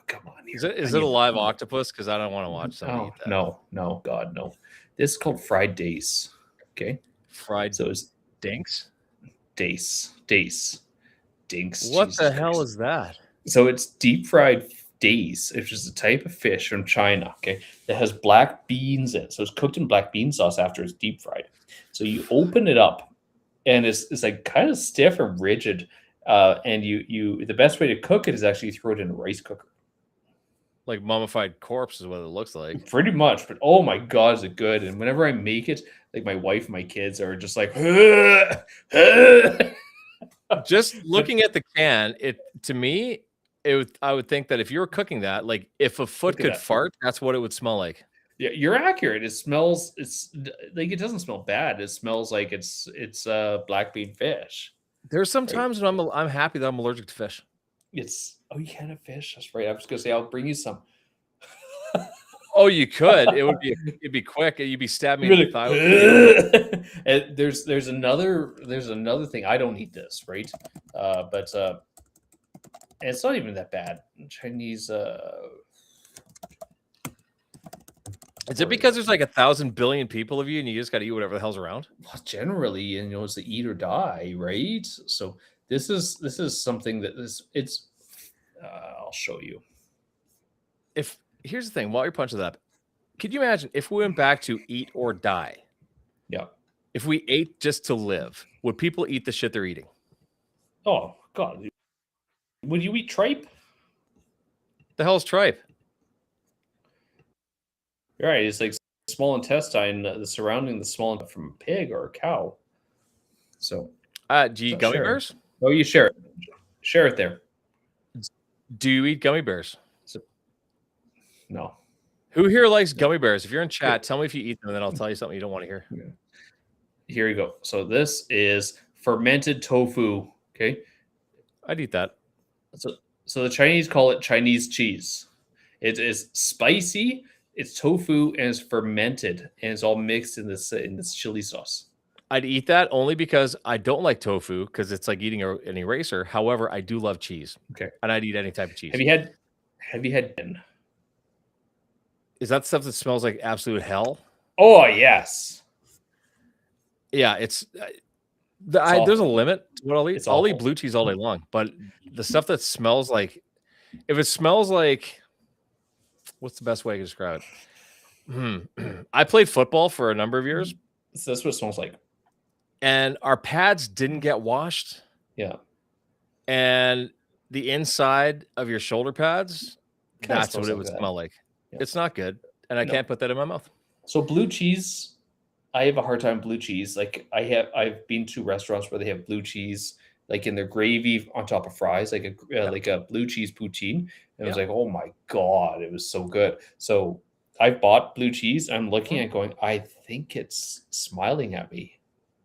Speaker 2: come on, here.
Speaker 1: Is it a live octopus? Because I don't want to watch somebody
Speaker 2: Oh
Speaker 1: eat that.
Speaker 2: no, God no. This is called fried dace. Okay,
Speaker 1: Fried
Speaker 2: so it's
Speaker 1: dinks.
Speaker 2: dace. Dinks.
Speaker 1: What
Speaker 2: Jesus
Speaker 1: the hell
Speaker 2: Christ.
Speaker 1: is that?
Speaker 2: So it's deep fried dace, which is a type of fish from China. Okay, that has black beans in it. So it's cooked in black bean sauce after it's deep fried. So you open it up, and it's like kind of stiff and rigid. And you the best way to cook it is actually throw it in a rice cooker.
Speaker 1: Like mummified corpse is what it looks like.
Speaker 2: Pretty much, but oh my god, is it good? And whenever I make it, like my wife and my kids are just like,
Speaker 1: Just looking at the can, to me, I would think that if you were cooking that, like if a foot
Speaker 2: Look at
Speaker 1: could
Speaker 2: that.
Speaker 1: fart, that's what it would smell like.
Speaker 2: Yeah, you're accurate. It's like it doesn't smell bad. It smells like it's black bean fish.
Speaker 1: There's some
Speaker 2: Right.
Speaker 1: times when I'm happy that I'm allergic to fish.
Speaker 2: You can't have fish. That's right. I was gonna say I'll bring you some.
Speaker 1: Oh, you could. It'd be quick. You'd be stabbing me in the thigh.
Speaker 2: And there's another thing. I don't eat this, right? But it's not even that bad. Chinese.
Speaker 1: Is it because there's like 1,000 billion people of you and you just got to eat whatever the hell's around?
Speaker 2: Well, generally, it's the eat or die, right? So this is something that it's. I'll show you.
Speaker 1: Here's the thing, while you're punching that up, could you imagine if we went back to eat or die?
Speaker 2: Yeah.
Speaker 1: If we ate just to live, would people eat the shit they're eating?
Speaker 2: Oh God, would you eat tripe?
Speaker 1: The hell's tripe?
Speaker 2: Right, it's like small intestine, the surrounding the small from a pig or a cow. So,
Speaker 1: Do you eat
Speaker 2: So
Speaker 1: gummy
Speaker 2: share.
Speaker 1: bears?
Speaker 2: oh, you share it there.
Speaker 1: Do you eat gummy bears?
Speaker 2: No,
Speaker 1: Who here likes gummy bears? If you're in chat, tell me if you eat them, then I'll tell you something you don't want to hear.
Speaker 2: here you go. So this is fermented tofu. Okay,
Speaker 1: I'd eat that.
Speaker 2: so the Chinese call it Chinese cheese. It is spicy. It's tofu and it's fermented and it's all mixed in this chili sauce.
Speaker 1: I'd eat that only because I don't like tofu because it's like eating an eraser. However, I do love cheese.
Speaker 2: Okay,
Speaker 1: And I'd eat any type of cheese.
Speaker 2: have you had?
Speaker 1: Is that stuff that smells like absolute hell?
Speaker 2: Oh yes.
Speaker 1: Yeah, it's
Speaker 2: It's awful.
Speaker 1: there's a limit to what I'll eat.
Speaker 2: It's
Speaker 1: I'll eat
Speaker 2: awful.
Speaker 1: blue cheese all day long, but the stuff that smells like, if it smells like, what's the best way to describe it? I played football for a number of years,
Speaker 2: So that's what it smells like.
Speaker 1: and our pads didn't get washed,
Speaker 2: Yeah.
Speaker 1: and the inside of your shoulder pads,
Speaker 2: Kinda
Speaker 1: that's what
Speaker 2: smells
Speaker 1: it
Speaker 2: like
Speaker 1: would
Speaker 2: that.
Speaker 1: smell like.
Speaker 2: Yeah.
Speaker 1: It's not good, and I
Speaker 2: No.
Speaker 1: can't put that in my mouth.
Speaker 2: So blue cheese, I have a hard time with blue cheese. Like I've been to restaurants where they have blue cheese like in their gravy on top of fries, like a blue cheese poutine. And it was like, oh my God, it was so good. So I bought blue cheese. I'm looking at it going, I think it's smiling at me.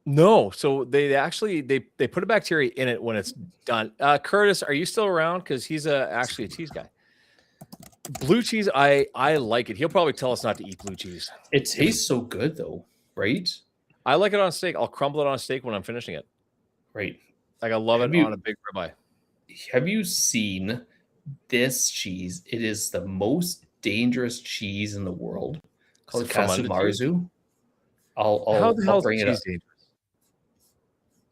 Speaker 1: No, so they actually they put a bacteria in it when it's done. Curtis, are you still around? Because he's actually a cheese guy. Blue cheese, I like it. He'll probably tell us not to eat blue cheese.
Speaker 2: It tastes so good though, right?
Speaker 1: I like it on steak. I'll crumble it on a steak when I'm finishing it.
Speaker 2: Right.
Speaker 1: Like I love
Speaker 2: Have
Speaker 1: it
Speaker 2: you-
Speaker 1: on a big ribeye.
Speaker 2: Have you seen this cheese? It is the most dangerous cheese in the world. Called
Speaker 1: Is it fermented
Speaker 2: Kasumarzu.
Speaker 1: How the
Speaker 2: I'll
Speaker 1: hell is
Speaker 2: bring it up.
Speaker 1: cheese dangerous?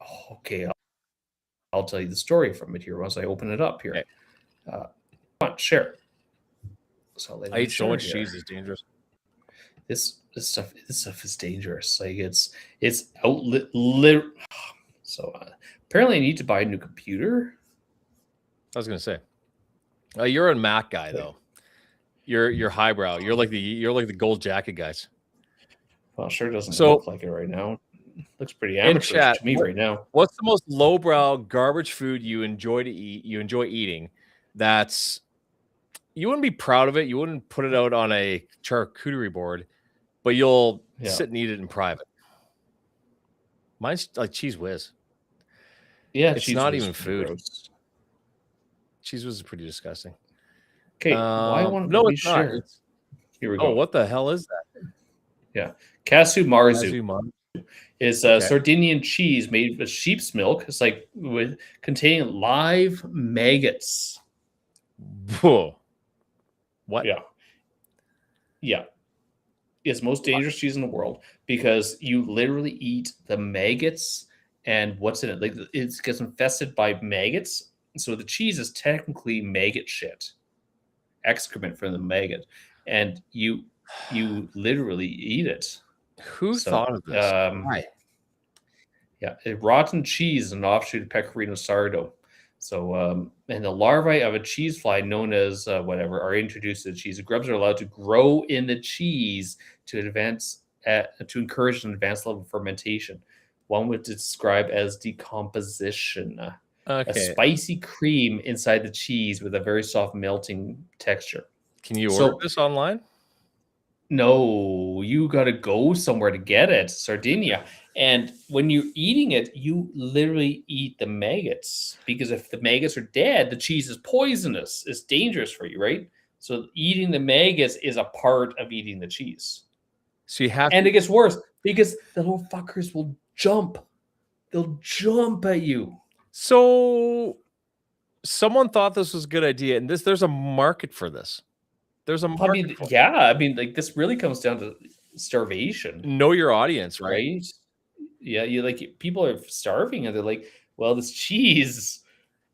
Speaker 2: Oh, okay, I'll tell you the story from it here once I open it up here.
Speaker 1: Okay.
Speaker 2: Come on, share. So I'll let
Speaker 1: I
Speaker 2: you
Speaker 1: eat so
Speaker 2: share
Speaker 1: much
Speaker 2: here.
Speaker 1: cheese; it's dangerous.
Speaker 2: This stuff is dangerous. Like it's outlet. So apparently, I need to buy a new computer.
Speaker 1: I was gonna say, you're a Mac guy though. You're highbrow. You're like the gold jacket guys.
Speaker 2: Well, it sure doesn't
Speaker 1: So
Speaker 2: look like it right now. Looks pretty
Speaker 1: in
Speaker 2: amateurish
Speaker 1: chat,
Speaker 2: to me right now.
Speaker 1: what's the most lowbrow garbage food you enjoy to eat? You enjoy eating? That's you wouldn't be proud of it. You wouldn't put it out on a charcuterie board, but you'll
Speaker 2: Yeah.
Speaker 1: sit and eat it in private. Mine's like Cheese Whiz.
Speaker 2: Yeah,
Speaker 1: It's
Speaker 2: Cheese
Speaker 1: not
Speaker 2: Whiz
Speaker 1: even
Speaker 2: is
Speaker 1: food.
Speaker 2: gross.
Speaker 1: Cheese Whiz is pretty disgusting.
Speaker 2: Okay, why won't
Speaker 1: no,
Speaker 2: we
Speaker 1: it's not.
Speaker 2: share?
Speaker 1: It's,
Speaker 2: Here we go.
Speaker 1: oh, what the hell is that?
Speaker 2: Yeah, Casu Marzu
Speaker 1: Azumar.
Speaker 2: is
Speaker 1: Okay.
Speaker 2: Sardinian cheese made with sheep's milk. It's like with containing live maggots.
Speaker 1: Whoa. What?
Speaker 2: Yeah. Yeah. It's the most dangerous cheese in the world because you literally eat the maggots and what's in it. Like it gets infested by maggots. So the cheese is technically maggot shit, excrement from the maggot, and you literally eat it.
Speaker 1: Who thought of this? Why?
Speaker 2: Yeah, rotten cheese is an offshoot of Pecorino Sardo. So, and the larvae of a cheese fly known as whatever are introduced to the cheese. The grubs are allowed to grow in the cheese to encourage an advanced level of fermentation. One would describe as decomposition. A
Speaker 1: Okay.
Speaker 2: spicy cream inside the cheese with a very soft melting texture.
Speaker 1: Can you order this online?
Speaker 2: No, you got to go somewhere to get it, Sardinia. And when you're eating it, you literally eat the maggots because if the maggots are dead, the cheese is poisonous. It's dangerous for you, right? So eating the maggots is a part of eating the cheese.
Speaker 1: So you have,
Speaker 2: and it gets worse because the little fuckers will jump. They'll jump at you.
Speaker 1: So someone thought this was a good idea, and there's a market for this. There's a market.
Speaker 2: I mean, yeah. I mean, like this really comes down to starvation.
Speaker 1: Know your audience, right?
Speaker 2: Yeah, you like people are starving, and they're like, "Well, this cheese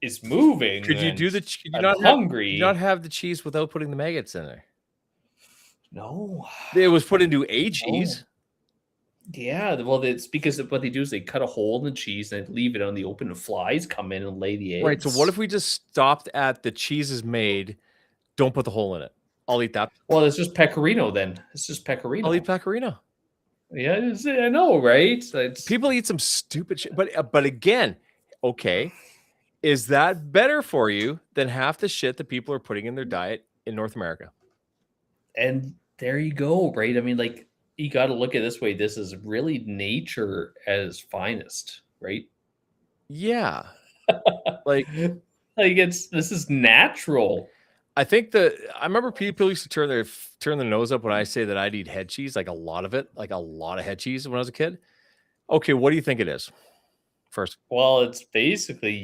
Speaker 2: is moving."
Speaker 1: Could you do the? Could you
Speaker 2: I'm
Speaker 1: not
Speaker 2: hungry.
Speaker 1: Have, not have the cheese without putting the maggots in there?
Speaker 2: No,
Speaker 1: it was put into a cheese.
Speaker 2: Yeah, well, it's because what they do is they cut a hole in the cheese and leave it on the open, and flies come in and lay the eggs.
Speaker 1: Right. So what if we just stopped at the cheese is made? Don't put the hole in it. I'll eat that.
Speaker 2: Well, it's just pecorino then. It's just pecorino.
Speaker 1: I'll eat pecorino.
Speaker 2: Yeah, I know, right?
Speaker 1: People eat some stupid shit, but again, okay, is that better for you than half the shit that people are putting in their diet in North America?
Speaker 2: And there you go, right? I mean, like you got to look at it this way. This is really nature at its finest, right?
Speaker 1: Yeah, like
Speaker 2: this is natural.
Speaker 1: I think I remember people used to turn their nose up when I say that I'd eat head cheese, like a lot of head cheese when I was a kid. Okay, what do you think it is? First,
Speaker 2: well, it's basically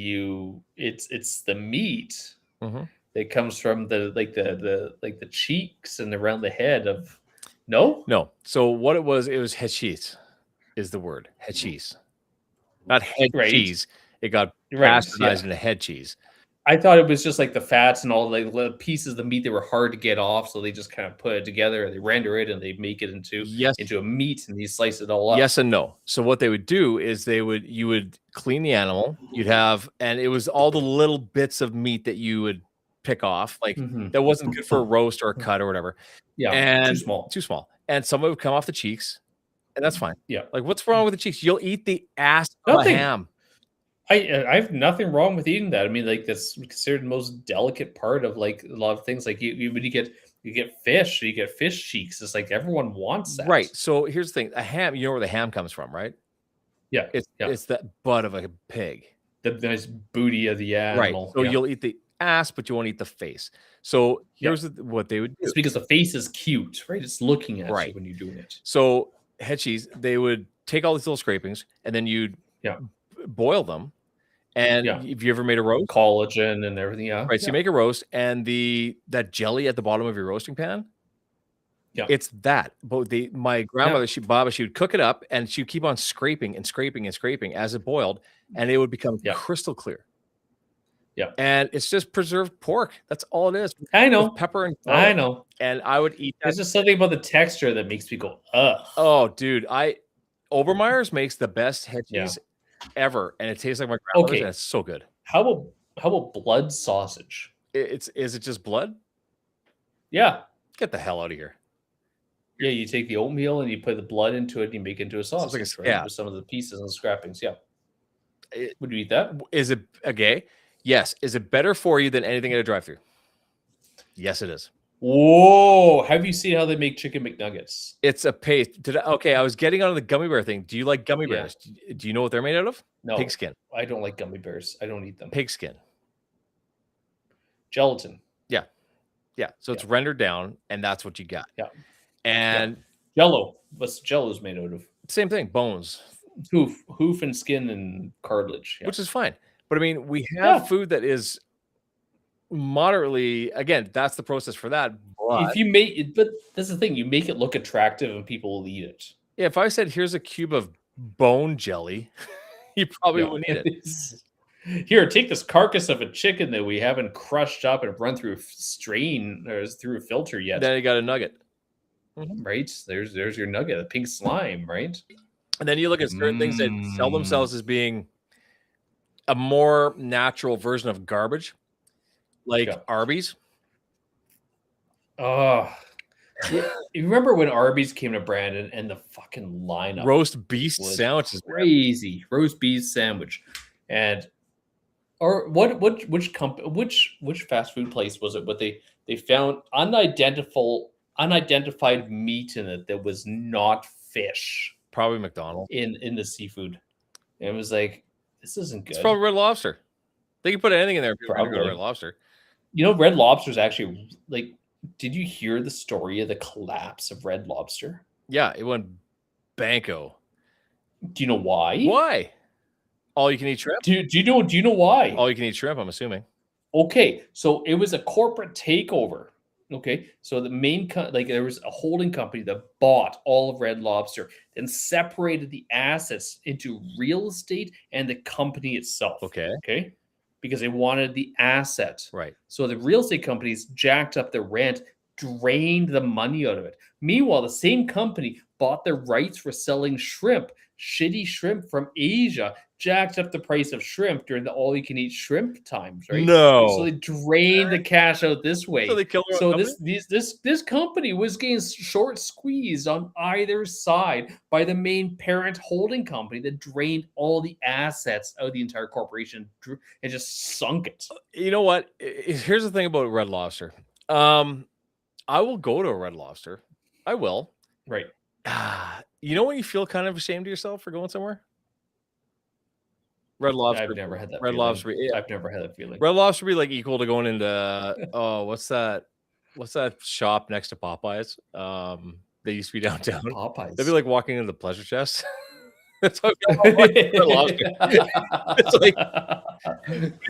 Speaker 2: it's the meat that comes from the cheeks and around the head of no.
Speaker 1: So what it was head cheese is the word head cheese, not head cheese. It got bastardized into head cheese.
Speaker 2: I thought it was just like the fats and all the pieces of the meat that were hard to get off, so they just kind of put it together and they render it and they make it into a meat and you slice it all up.
Speaker 1: Yes and no. So what they would do is you would clean the animal. You'd have, and it was all the little bits of meat that you would pick off, like that wasn't good for a roast or a cut or whatever.
Speaker 2: Yeah,
Speaker 1: and
Speaker 2: too small.
Speaker 1: And some of it would come off the cheeks, and that's fine.
Speaker 2: Yeah,
Speaker 1: like what's wrong with the cheeks? You'll eat the ass of a ham.
Speaker 2: I have nothing wrong with eating that. I mean, like that's considered the most delicate part of like a lot of things. Like when you get fish, you get fish cheeks. It's like everyone wants that,
Speaker 1: right? So here's the thing: a ham. You know where the ham comes from, right?
Speaker 2: Yeah,
Speaker 1: it's that butt of a pig,
Speaker 2: the nice booty of the animal.
Speaker 1: Right. So you'll eat the ass, but you won't eat the face. So here's what they would do.
Speaker 2: It's because the face is cute, right? It's looking at you when you're doing it.
Speaker 1: So head cheese, they would take all these little scrapings and then you'd boil them. And if you ever made a roast,
Speaker 2: collagen and everything,
Speaker 1: right? So you make a roast, and that jelly at the bottom of your roasting pan,
Speaker 2: Yeah.
Speaker 1: It's that. But my grandmother, she would cook it up and she would keep on scraping and scraping and scraping as it boiled, and it would become
Speaker 2: Yeah.
Speaker 1: crystal clear.
Speaker 2: Yeah.
Speaker 1: And it's just preserved pork. That's all it is.
Speaker 2: I know.
Speaker 1: With pepper and
Speaker 2: I
Speaker 1: garlic.
Speaker 2: know.
Speaker 1: And I would eat that.
Speaker 2: There's just something about the texture that makes me go, ugh.
Speaker 1: Oh, dude, Obermeyer's makes the best head
Speaker 2: Yeah.
Speaker 1: cheese ever, and it tastes like my grandmother's,
Speaker 2: Okay.
Speaker 1: and it's so good.
Speaker 2: How about blood sausage?
Speaker 1: Is it just blood?
Speaker 2: Yeah.
Speaker 1: Get the hell out of here.
Speaker 2: Yeah, you take the oatmeal and you put the blood into it and you make it into a
Speaker 1: Sounds like a
Speaker 2: sausage, right?
Speaker 1: scab.
Speaker 2: With some of the pieces and scrappings. Yeah.
Speaker 1: It-
Speaker 2: Would you eat that?
Speaker 1: Is it okay? Yes. Is it better for you than anything at a drive-thru? Yes, it is.
Speaker 2: Whoa. Have you seen how they make chicken McNuggets?
Speaker 1: It's a paste. Okay, I was getting on the gummy bear thing. Do you like gummy
Speaker 2: Yeah.
Speaker 1: bears? Do you know what they're made out of?
Speaker 2: No.
Speaker 1: Pigskin.
Speaker 2: I don't like gummy bears. I don't eat them.
Speaker 1: Pigskin.
Speaker 2: Gelatin.
Speaker 1: Yeah. So it's rendered down, and that's what you got.
Speaker 2: Yeah.
Speaker 1: And
Speaker 2: Jello. What's Jello's made out of?
Speaker 1: same thing, bones,
Speaker 2: Hoof and skin and cartilage. Yeah.
Speaker 1: which is fine. But I mean, we have
Speaker 2: Yeah.
Speaker 1: food that is moderately, again, that's the process for that. But
Speaker 2: If you make it, but that's the thing, you make it look attractive and people will eat it.
Speaker 1: yeah, if I said, here's a cube of bone jelly, you probably wouldn't eat it.
Speaker 2: Here, take this carcass of a chicken that we haven't crushed up and run through a strain or through a filter yet.
Speaker 1: Then you got a nugget.
Speaker 2: Right? There's your nugget, a pink slime, right?
Speaker 1: And then you look at certain things that sell themselves as being a more natural version of garbage, like
Speaker 2: Yeah.
Speaker 1: Arby's.
Speaker 2: Oh, you remember when Arby's came to Brandon and the fucking lineup
Speaker 1: Roast beef
Speaker 2: was
Speaker 1: sandwiches. man.
Speaker 2: crazy roast beef sandwich, and or which fast food place was it? But they found unidentified meat in it that was not fish
Speaker 1: Probably McDonald's.
Speaker 2: in the seafood. And it was like, this isn't good.
Speaker 1: It's probably Red Lobster. They can put anything in there. If you're gonna go to
Speaker 2: Probably.
Speaker 1: Red Lobster.
Speaker 2: You know, Red Lobster's actually like. Did you hear the story of the collapse of Red Lobster?
Speaker 1: Yeah, it went banco.
Speaker 2: Do you know why?
Speaker 1: Why? All you can eat shrimp.
Speaker 2: Do you know why?
Speaker 1: All you can eat shrimp. I'm assuming.
Speaker 2: Okay, so it was a corporate takeover. Okay, so the main there was a holding company that bought all of Red Lobster, then separated the assets into real estate and the company itself.
Speaker 1: Okay.
Speaker 2: Because they wanted the asset.
Speaker 1: Right.
Speaker 2: So the real estate companies jacked up the rent, drained the money out of it. Meanwhile, the same company bought the rights for selling shrimp, shitty shrimp from Asia, jacked up the price of shrimp during the all-you-can-eat shrimp times, right?
Speaker 1: No.
Speaker 2: So they drained the cash out this way.
Speaker 1: So they killed their
Speaker 2: So
Speaker 1: own company?
Speaker 2: this company was getting short squeezed on either side by the main parent holding company that drained all the assets out of the entire corporation and just sunk it.
Speaker 1: You know what? Here's the thing about Red Lobster. I will go to a Red Lobster. I will.
Speaker 2: Right.
Speaker 1: You know when you feel kind of ashamed of yourself for going somewhere? Red Lobster.
Speaker 2: I've never had that.
Speaker 1: Red
Speaker 2: feeling.
Speaker 1: Lobster. Yeah.
Speaker 2: I've never had that feeling.
Speaker 1: Red Lobster be like equal to going into what's that shop next to Popeyes? They used to be downtown.
Speaker 2: Popeyes.
Speaker 1: That'd be like walking into the pleasure chest. That's how I feel about Red Lobster. It's like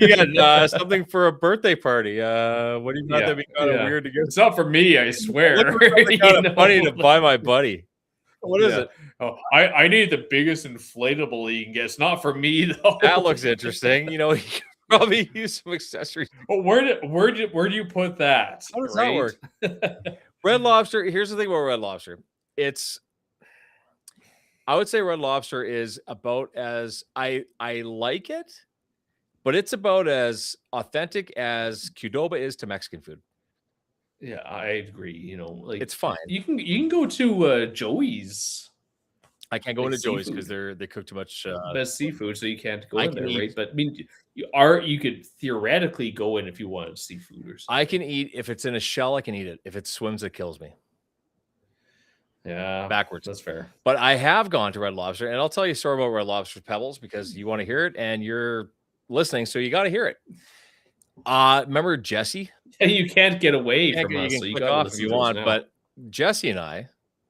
Speaker 1: you got something for a birthday party. What do you got? That'd be kind of weird to get.
Speaker 2: It's not for me, I swear.
Speaker 1: Look for something kind of funny to buy my buddy. What is it?
Speaker 2: Oh, I need the biggest inflatable you can get. It's not for me though.
Speaker 1: That looks interesting. You know, you could probably use some accessories.
Speaker 2: Well, where do you put that?
Speaker 1: How does that work? Red Lobster. Here's the thing about Red Lobster. I would say Red Lobster is about as I like it, but it's about as authentic as Qdoba is to Mexican food.
Speaker 2: Yeah, I agree. You know, like
Speaker 1: It's fine.
Speaker 2: you can go to Joey's.
Speaker 1: I can't go
Speaker 2: like
Speaker 1: into Joey's because
Speaker 2: seafood.
Speaker 1: they cook too much.
Speaker 2: Best seafood, so you can't go
Speaker 1: I
Speaker 2: in
Speaker 1: can
Speaker 2: there,
Speaker 1: eat-
Speaker 2: right? But I mean, you could theoretically go in if you wanted seafood or something.
Speaker 1: I can eat if it's in a shell. I can eat it. If it swims, it kills me.
Speaker 2: Yeah,
Speaker 1: Backwards.
Speaker 2: That's fair.
Speaker 1: But I have gone to Red Lobster, and I'll tell you a story about Red Lobster Pebbles because you want to hear it, and you're listening, so you got to hear it. Remember Jesse?
Speaker 2: You can't get away
Speaker 1: You
Speaker 2: from
Speaker 1: can
Speaker 2: us, so you
Speaker 1: click
Speaker 2: got
Speaker 1: off if you want, but Jesse and I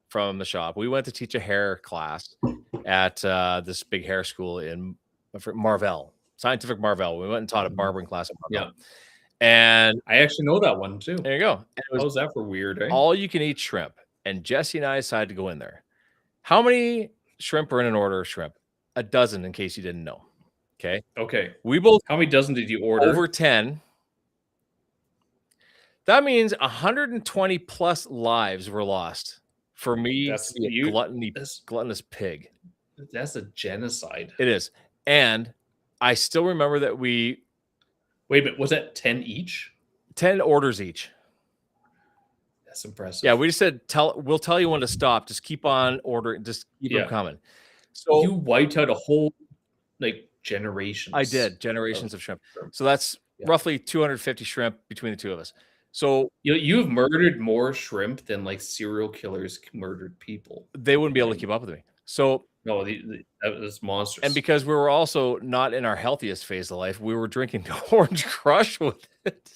Speaker 1: from the shop, we went to teach a hair class at this big hair school in Marvell, Scientific Marvell. We went and taught a barbering class at Marvell. And
Speaker 2: I actually know that one too.
Speaker 1: there you go. And it
Speaker 2: How
Speaker 1: was
Speaker 2: was that for weird? Eh?
Speaker 1: all you can eat shrimp. and Jesse and I decided to go in there. How many shrimp are in an order of shrimp? A dozen, in case you didn't know. Okay.
Speaker 2: Okay.
Speaker 1: We both
Speaker 2: How many dozen did you order?
Speaker 1: over 10. That means 120 plus lives were lost for me
Speaker 2: That's
Speaker 1: to be a gluttonous pig.
Speaker 2: That's a genocide.
Speaker 1: It is. And I still remember that
Speaker 2: Wait a minute. Was that 10 each?
Speaker 1: 10 orders each.
Speaker 2: That's impressive.
Speaker 1: Yeah, we just said we'll tell you when to stop. Just keep on ordering. Just keep them coming. So
Speaker 2: you wiped out a whole generations.
Speaker 1: I did generations of shrimp. So that's roughly 250 shrimp between the two of us. So
Speaker 2: you've murdered more shrimp than like serial killers murdered people.
Speaker 1: They wouldn't be able to keep up with me. So
Speaker 2: no, that was monstrous.
Speaker 1: And because we were also not in our healthiest phase of life, we were drinking Orange Crush with it.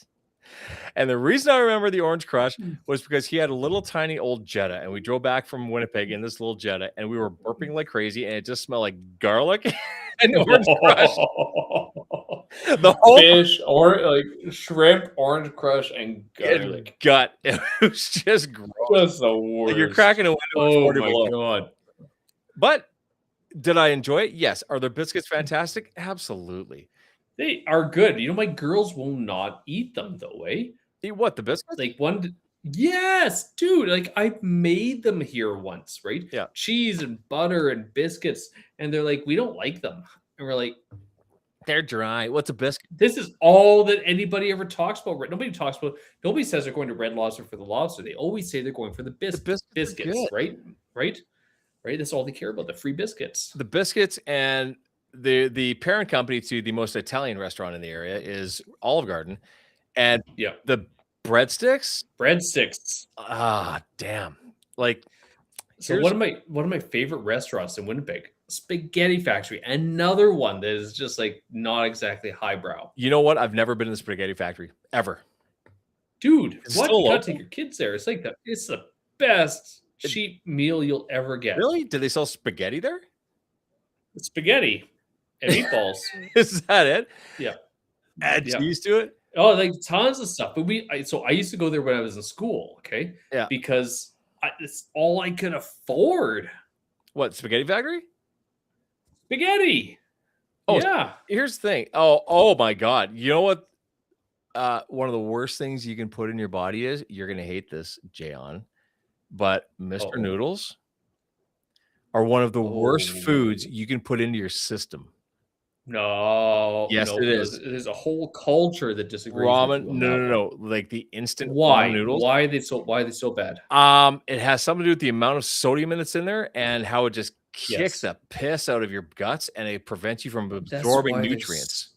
Speaker 1: And the reason I remember the Orange Crush was because he had a little tiny old Jetta, and we drove back from Winnipeg in this little Jetta, and we were burping like crazy, and it just smelled like garlic and Orange Crush.
Speaker 2: The whole fish or like shrimp, Orange Crush, and garlic.
Speaker 1: Gut. It was just gross.
Speaker 2: That's the worst.
Speaker 1: You're cracking a window.
Speaker 2: Oh my god!
Speaker 1: But did I enjoy it? Yes. Are their biscuits fantastic? Absolutely.
Speaker 2: They are good. You know, my girls will not eat them though, eh?
Speaker 1: Eat what? The biscuits?
Speaker 2: Like yes, dude. Like I made them here once, right?
Speaker 1: Yeah.
Speaker 2: Cheese and butter and biscuits, and they're like, we don't like them, and we're like,
Speaker 1: they're dry. What's a biscuit?
Speaker 2: This is all that anybody ever talks about. Nobody talks about. Nobody says they're going to Red Lobster for the lobster. They always say they're going for the biscuits, right? Right. That's all they care about. The free biscuits.
Speaker 1: The biscuits and the parent company to the most Italian restaurant in the area is Olive Garden, and the breadsticks. Ah, damn! Like,
Speaker 2: so one of my favorite restaurants in Winnipeg, Spaghetti Factory, another one that is just like not exactly highbrow.
Speaker 1: You know what? I've never been in the Spaghetti Factory ever,
Speaker 2: dude. What? You gotta take your kids there. It's like it's the best cheap meal you'll ever get.
Speaker 1: Really? Do they sell spaghetti there?
Speaker 2: Spaghetti and meatballs.
Speaker 1: Is that it?
Speaker 2: Yeah.
Speaker 1: Add cheese to it?
Speaker 2: Oh, like tons of stuff. But I used to go there when I was in school, okay?
Speaker 1: Yeah.
Speaker 2: Because it's all I could afford.
Speaker 1: What, Spaghetti Factory?
Speaker 2: Spaghetti.
Speaker 1: Oh,
Speaker 2: yeah.
Speaker 1: Here's the thing. Oh my God. You know what? One of the worst things you can put in your body is, you're going to hate this, Jayon, but Mr. Noodles are one of the worst foods you can put into your system.
Speaker 2: No.
Speaker 1: Yes, it is.
Speaker 2: There's a whole culture that disagrees.
Speaker 1: Ramen. No. Like the instant
Speaker 2: ramen
Speaker 1: noodles.
Speaker 2: Why are they so bad?
Speaker 1: It has something to do with the amount of sodium that's in there and how it just kicks the piss out of your guts, and it prevents you from absorbing nutrients.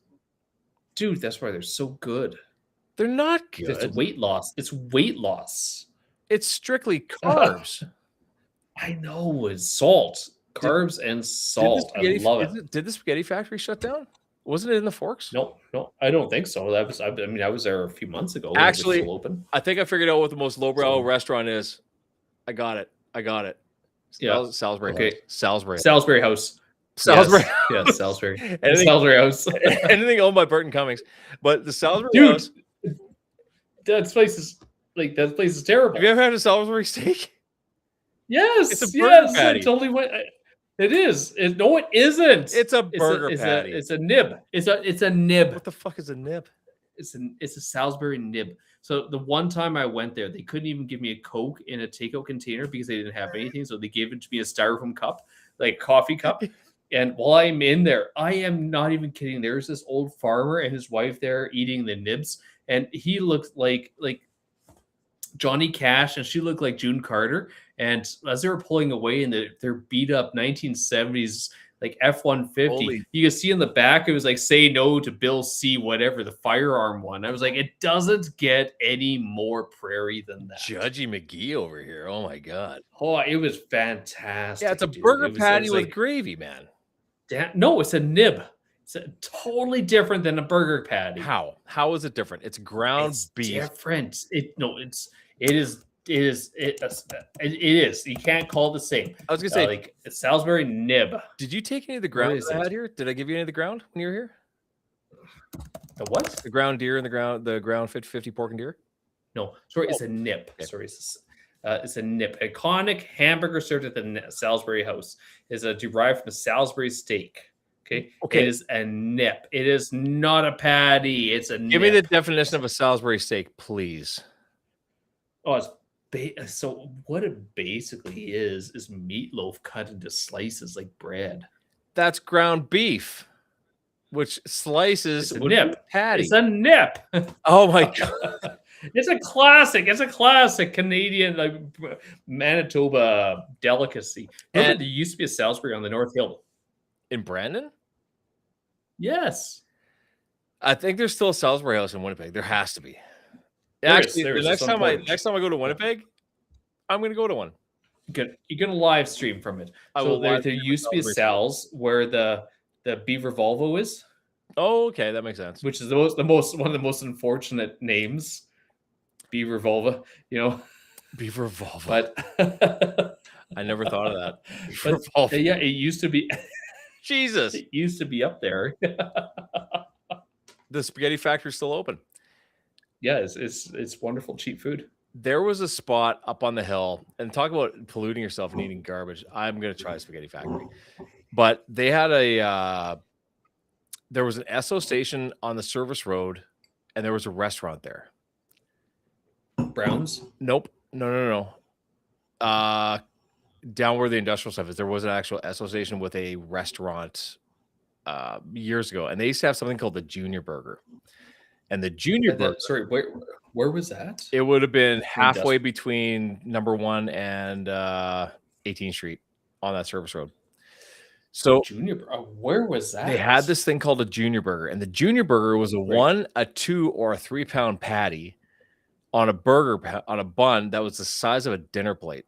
Speaker 2: Dude, that's why they're so good.
Speaker 1: They're not good.
Speaker 2: It's weight loss.
Speaker 1: It's strictly carbs.
Speaker 2: I know. It's salt. Carbs and salt. I love it.
Speaker 1: Did the Spaghetti Factory shut down? Wasn't it in the Forks?
Speaker 2: No, I don't think so. I was there a few months ago.
Speaker 1: Actually,
Speaker 2: still open.
Speaker 1: I think I figured out what the most lowbrow restaurant is. I got it.
Speaker 2: Yeah,
Speaker 1: Salisbury.
Speaker 2: Okay,
Speaker 1: House. Salisbury
Speaker 2: House.
Speaker 1: Salisbury.
Speaker 2: Yes, Salisbury. Salisbury House.
Speaker 1: Anything owned by Burton Cummings, but the Salisbury House.
Speaker 2: That place is terrible.
Speaker 1: Have you ever had a Salisbury steak?
Speaker 2: Yes,
Speaker 1: it's a burger patty.
Speaker 2: I totally went. It is. No, it isn't.
Speaker 1: It's a burger patty.
Speaker 2: It's a nib. It's a nib.
Speaker 1: What the fuck is a nib?
Speaker 2: It's a Salisbury nib. So the one time I went there, they couldn't even give me a Coke in a takeout container because they didn't have anything. So they gave it to me a styrofoam cup, like coffee cup. And while I'm in there, I am not even kidding. There's this old farmer and his wife there eating the nibs, and he looks like Johnny Cash, and she looked like June Carter. And as they were pulling away in their beat up 1970s like F-150, you can see in the back it was like "Say No to Bill C." whatever, the firearm one. I was like, it doesn't get any more prairie than that.
Speaker 1: Judgy McGee over here. Oh my God.
Speaker 2: Oh, it was fantastic.
Speaker 1: Yeah, it's a burger patty with gravy, man.
Speaker 2: No, it's a nib. It's totally different than a burger patty.
Speaker 1: How? How is it different? It's ground beef.
Speaker 2: Different. It is. You can't call it the same.
Speaker 1: I was gonna say,
Speaker 2: like a Salisbury nib.
Speaker 1: Did you take any of the ground I had here? Did I give you any of the ground when you were here?
Speaker 2: The what?
Speaker 1: The ground deer and the ground 50 pork and deer.
Speaker 2: No, sorry, it's a nib. Okay. Sorry, It's a nip. Iconic hamburger served at the Salisbury House is derived from a Salisbury steak. Okay.
Speaker 1: Okay.
Speaker 2: It is a nip. It is not a patty. It's a nip.
Speaker 1: Give me the definition of a Salisbury steak, please.
Speaker 2: Oh, it's so what it basically is meatloaf cut into slices like bread.
Speaker 1: That's ground beef, which slices
Speaker 2: It's a
Speaker 1: would be
Speaker 2: nip.
Speaker 1: patty.
Speaker 2: It's a nip.
Speaker 1: Oh my god.
Speaker 2: It's a classic. It's a classic Canadian, like Manitoba delicacy. Remember,
Speaker 1: And-
Speaker 2: there used to be a Salisbury on the North Hill.
Speaker 1: In Brandon?
Speaker 2: Yes.
Speaker 1: I think there's still a Salisbury House in Winnipeg. There has to be.
Speaker 2: There is,
Speaker 1: Actually,
Speaker 2: there
Speaker 1: the
Speaker 2: is.
Speaker 1: next
Speaker 2: It's
Speaker 1: time
Speaker 2: important.
Speaker 1: I go to Winnipeg, I'm gonna go to one.
Speaker 2: You're gonna live stream from it.
Speaker 1: I
Speaker 2: So
Speaker 1: will
Speaker 2: there
Speaker 1: live stream
Speaker 2: used to be a
Speaker 1: Salisbury.
Speaker 2: Sal's where the Beaver Volvo is,
Speaker 1: Oh, okay, that makes sense.
Speaker 2: which is one of the most unfortunate names. Beaver Volvo,
Speaker 1: Beaver Volvo.
Speaker 2: but
Speaker 1: I never thought of that.
Speaker 2: but,
Speaker 1: Beaver Volvo.
Speaker 2: yeah, it used to be
Speaker 1: Jesus.
Speaker 2: up there.
Speaker 1: The spaghetti factory's still open.
Speaker 2: Yeah, it's wonderful, cheap food.
Speaker 1: There was a spot up on the hill, and talk about polluting yourself and eating garbage. I'm gonna try Spaghetti Factory, but they had there was an Esso station on the service road, and there was a restaurant there.
Speaker 2: Browns.
Speaker 1: Nope, no. Down where the industrial stuff is, there was an actual Esso station with a restaurant years ago, and they used to have something called the Junior Burger. And the Junior Burger,
Speaker 2: Sorry, where was that?
Speaker 1: it would have been halfway between number 1 and 18th Street on that service road. So
Speaker 2: Where was that?
Speaker 1: they had this thing called a Junior Burger, and the Junior Burger was a 1, a 2, or a 3-pound patty on a bun that was the size of a dinner plate.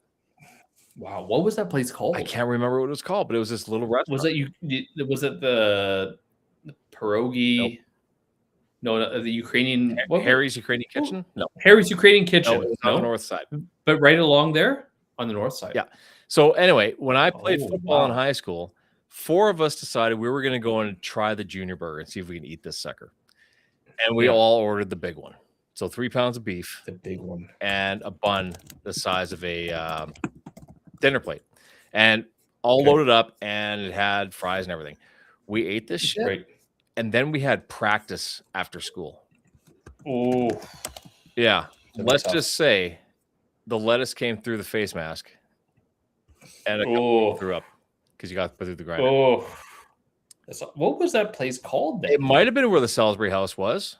Speaker 2: Wow, what was that place called?
Speaker 1: I can't remember what it was called, but it was this little restaurant.
Speaker 2: Was it Was it the pierogi?
Speaker 1: Nope.
Speaker 2: No, the Ukrainian.
Speaker 1: Harry's Ukrainian Kitchen? No,
Speaker 2: Harry's Ukrainian Kitchen.
Speaker 1: it was on the north side.
Speaker 2: But right along there on the north side.
Speaker 1: Yeah. So anyway, when I played
Speaker 2: Oh,
Speaker 1: football in
Speaker 2: wow.
Speaker 1: high school, 4 of us decided we were going to go and try the Junior Burger and see if we can eat this sucker. And we
Speaker 2: Yeah.
Speaker 1: all ordered the big one. So 3 pounds of beef
Speaker 2: The big one.
Speaker 1: and a bun the size of a dinner plate, and all
Speaker 2: Okay.
Speaker 1: loaded up, and it had fries and everything. We ate this shit,
Speaker 2: Right.
Speaker 1: and then we had practice after school.
Speaker 2: Oh,
Speaker 1: Yeah.
Speaker 2: That'd be
Speaker 1: Let's
Speaker 2: tough.
Speaker 1: just say the lettuce came through the face mask, and a couple threw up because you got put through the grinder.
Speaker 2: oh. What was that place called then?
Speaker 1: It might have been where the Salisbury House was.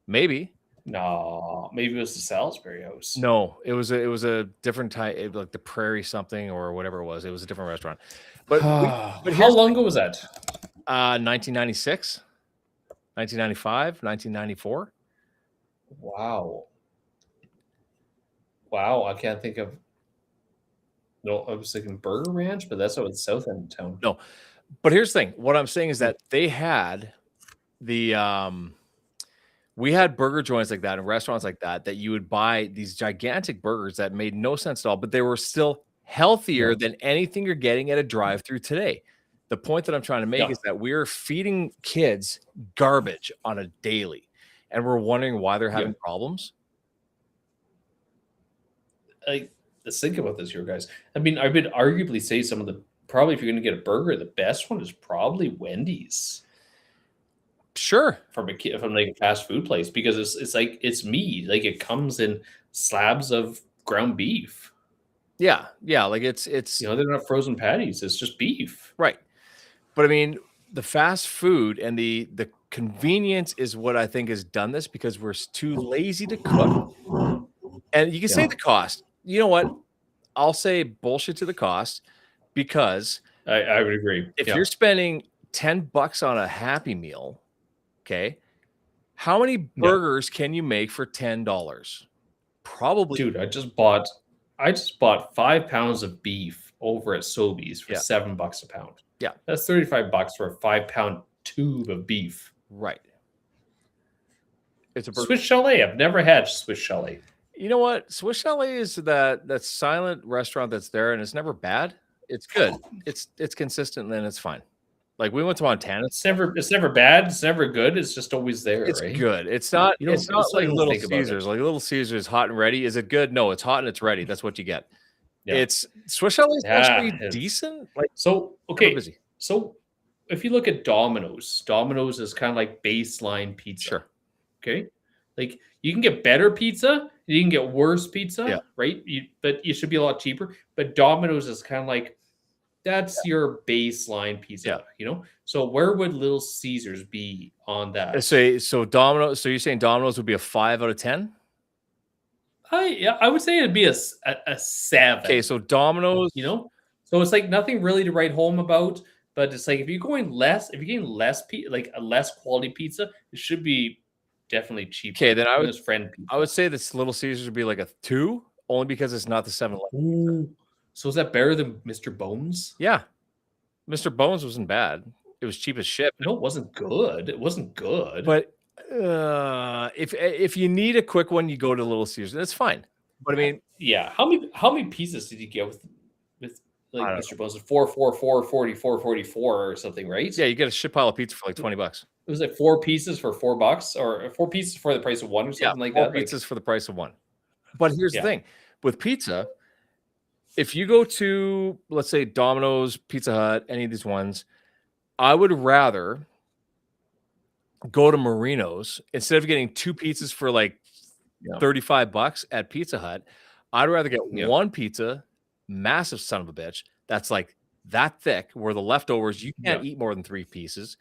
Speaker 1: Maybe.
Speaker 2: No, maybe it was the Salisbury House.
Speaker 1: No, it was a different type, like the Prairie something or whatever it was. It was a different restaurant. But
Speaker 2: How
Speaker 1: here's-
Speaker 2: long ago was that?
Speaker 1: 1996, 1995, 1994.
Speaker 2: Wow. Wow, I can't think of. No, I was thinking Burger Ranch, but that's out in the south end of town.
Speaker 1: No. But here's the thing. What I'm saying is that they had the we had burger joints like that and restaurants like that you would buy these gigantic burgers that made no sense at all, but they were still healthier than anything you're getting at a drive-through today. The point that I'm trying to make is that we're feeding kids garbage on a daily, and we're wondering why they're having problems.
Speaker 2: Let's think about this here, guys. I mean, I would arguably say some of the probably if you're going to get a burger, the best one is probably Wendy's
Speaker 1: Sure.
Speaker 2: from like a fast food place because it's like it's meat, like it comes in slabs of ground beef.
Speaker 1: Yeah. Like it's
Speaker 2: They're not frozen patties; it's just beef.
Speaker 1: right. But I mean, the fast food and the convenience is what I think has done this because we're too lazy to cook. And you can say the cost. You know what? I'll say bullshit to the cost because
Speaker 2: I would agree.
Speaker 1: if you're spending $10 on a Happy Meal, okay, how many burgers can you make for $10? Probably.
Speaker 2: Dude, I just bought 5 pounds of beef over at Sobeys for $7 a pound.
Speaker 1: Yeah.
Speaker 2: That's $35 for a 5-pound tube of beef.
Speaker 1: Right. It's a burger.
Speaker 2: Swiss Chalet. I've never had Swiss Chalet.
Speaker 1: You know what? Swiss Chalet is that silent restaurant that's there, and it's never bad. It's good. It's consistent, and it's fine. Like we went to Montana.
Speaker 2: It's never bad. It's never good. It's just always there,
Speaker 1: It's
Speaker 2: right?
Speaker 1: good. It's not.
Speaker 2: You don't-
Speaker 1: It's not
Speaker 2: it's
Speaker 1: like
Speaker 2: not even
Speaker 1: Little
Speaker 2: think about it.
Speaker 1: Caesars. Like Little Caesars, hot and ready. Is it good? No, it's hot and it's ready. That's what you get.
Speaker 2: Yeah.
Speaker 1: It's Swiss Chalet is
Speaker 2: Yeah,
Speaker 1: actually
Speaker 2: it's-
Speaker 1: decent. Like
Speaker 2: So
Speaker 1: okay,
Speaker 2: okay,
Speaker 1: busy.
Speaker 2: so if you look at Domino's, Domino's is kind of like baseline pizza.
Speaker 1: Sure.
Speaker 2: Okay. Like you can get better pizza, you can get worse pizza,
Speaker 1: Yeah.
Speaker 2: right? But you should be a lot cheaper. But Domino's is kind of like that's your baseline pizza,
Speaker 1: Yeah.
Speaker 2: you know? So where would Little Caesars be on that?
Speaker 1: So Domino's. So you're saying Domino's would be a 5 out of 10?
Speaker 2: I would say it'd be a 7.
Speaker 1: Okay, so Domino's.
Speaker 2: You know, so it's like nothing really to write home about, but it's like if you're getting like a less quality pizza, it should be definitely cheaper.
Speaker 1: Okay, then I would
Speaker 2: this friend pizza.
Speaker 1: I would say this Little Caesars would be like a 2, only because it's not the 7-Eleven.
Speaker 2: Ooh. So is that better than Mr. Bones?
Speaker 1: Yeah, Mr. Bones wasn't bad. It was cheap as shit.
Speaker 2: No, it wasn't good. It wasn't good.
Speaker 1: But if you need a quick one, you go to Little Caesars. That's fine. But I mean,
Speaker 2: yeah, how many pizzas did you get with like
Speaker 1: I don't
Speaker 2: Mr. Bones? 4, 44, 44 or something, right?
Speaker 1: yeah, you get a shit pile of pizza for like $20.
Speaker 2: It was like 4 pieces for $4 or 4 pieces for the price of one or
Speaker 1: Yeah,
Speaker 2: something like
Speaker 1: 4
Speaker 2: that. Like,
Speaker 1: pizzas for the price of one. But here's
Speaker 2: Yeah.
Speaker 1: the thing with pizza. If you go to, let's say, Domino's, Pizza Hut, any of these ones, I would rather go to Marino's instead of getting 2 pizzas for like
Speaker 2: Yeah.
Speaker 1: $35 at Pizza Hut. I'd rather get
Speaker 2: Yeah.
Speaker 1: one pizza, massive son of a bitch, that's like that thick, where the leftovers you can't eat more than 3 pieces.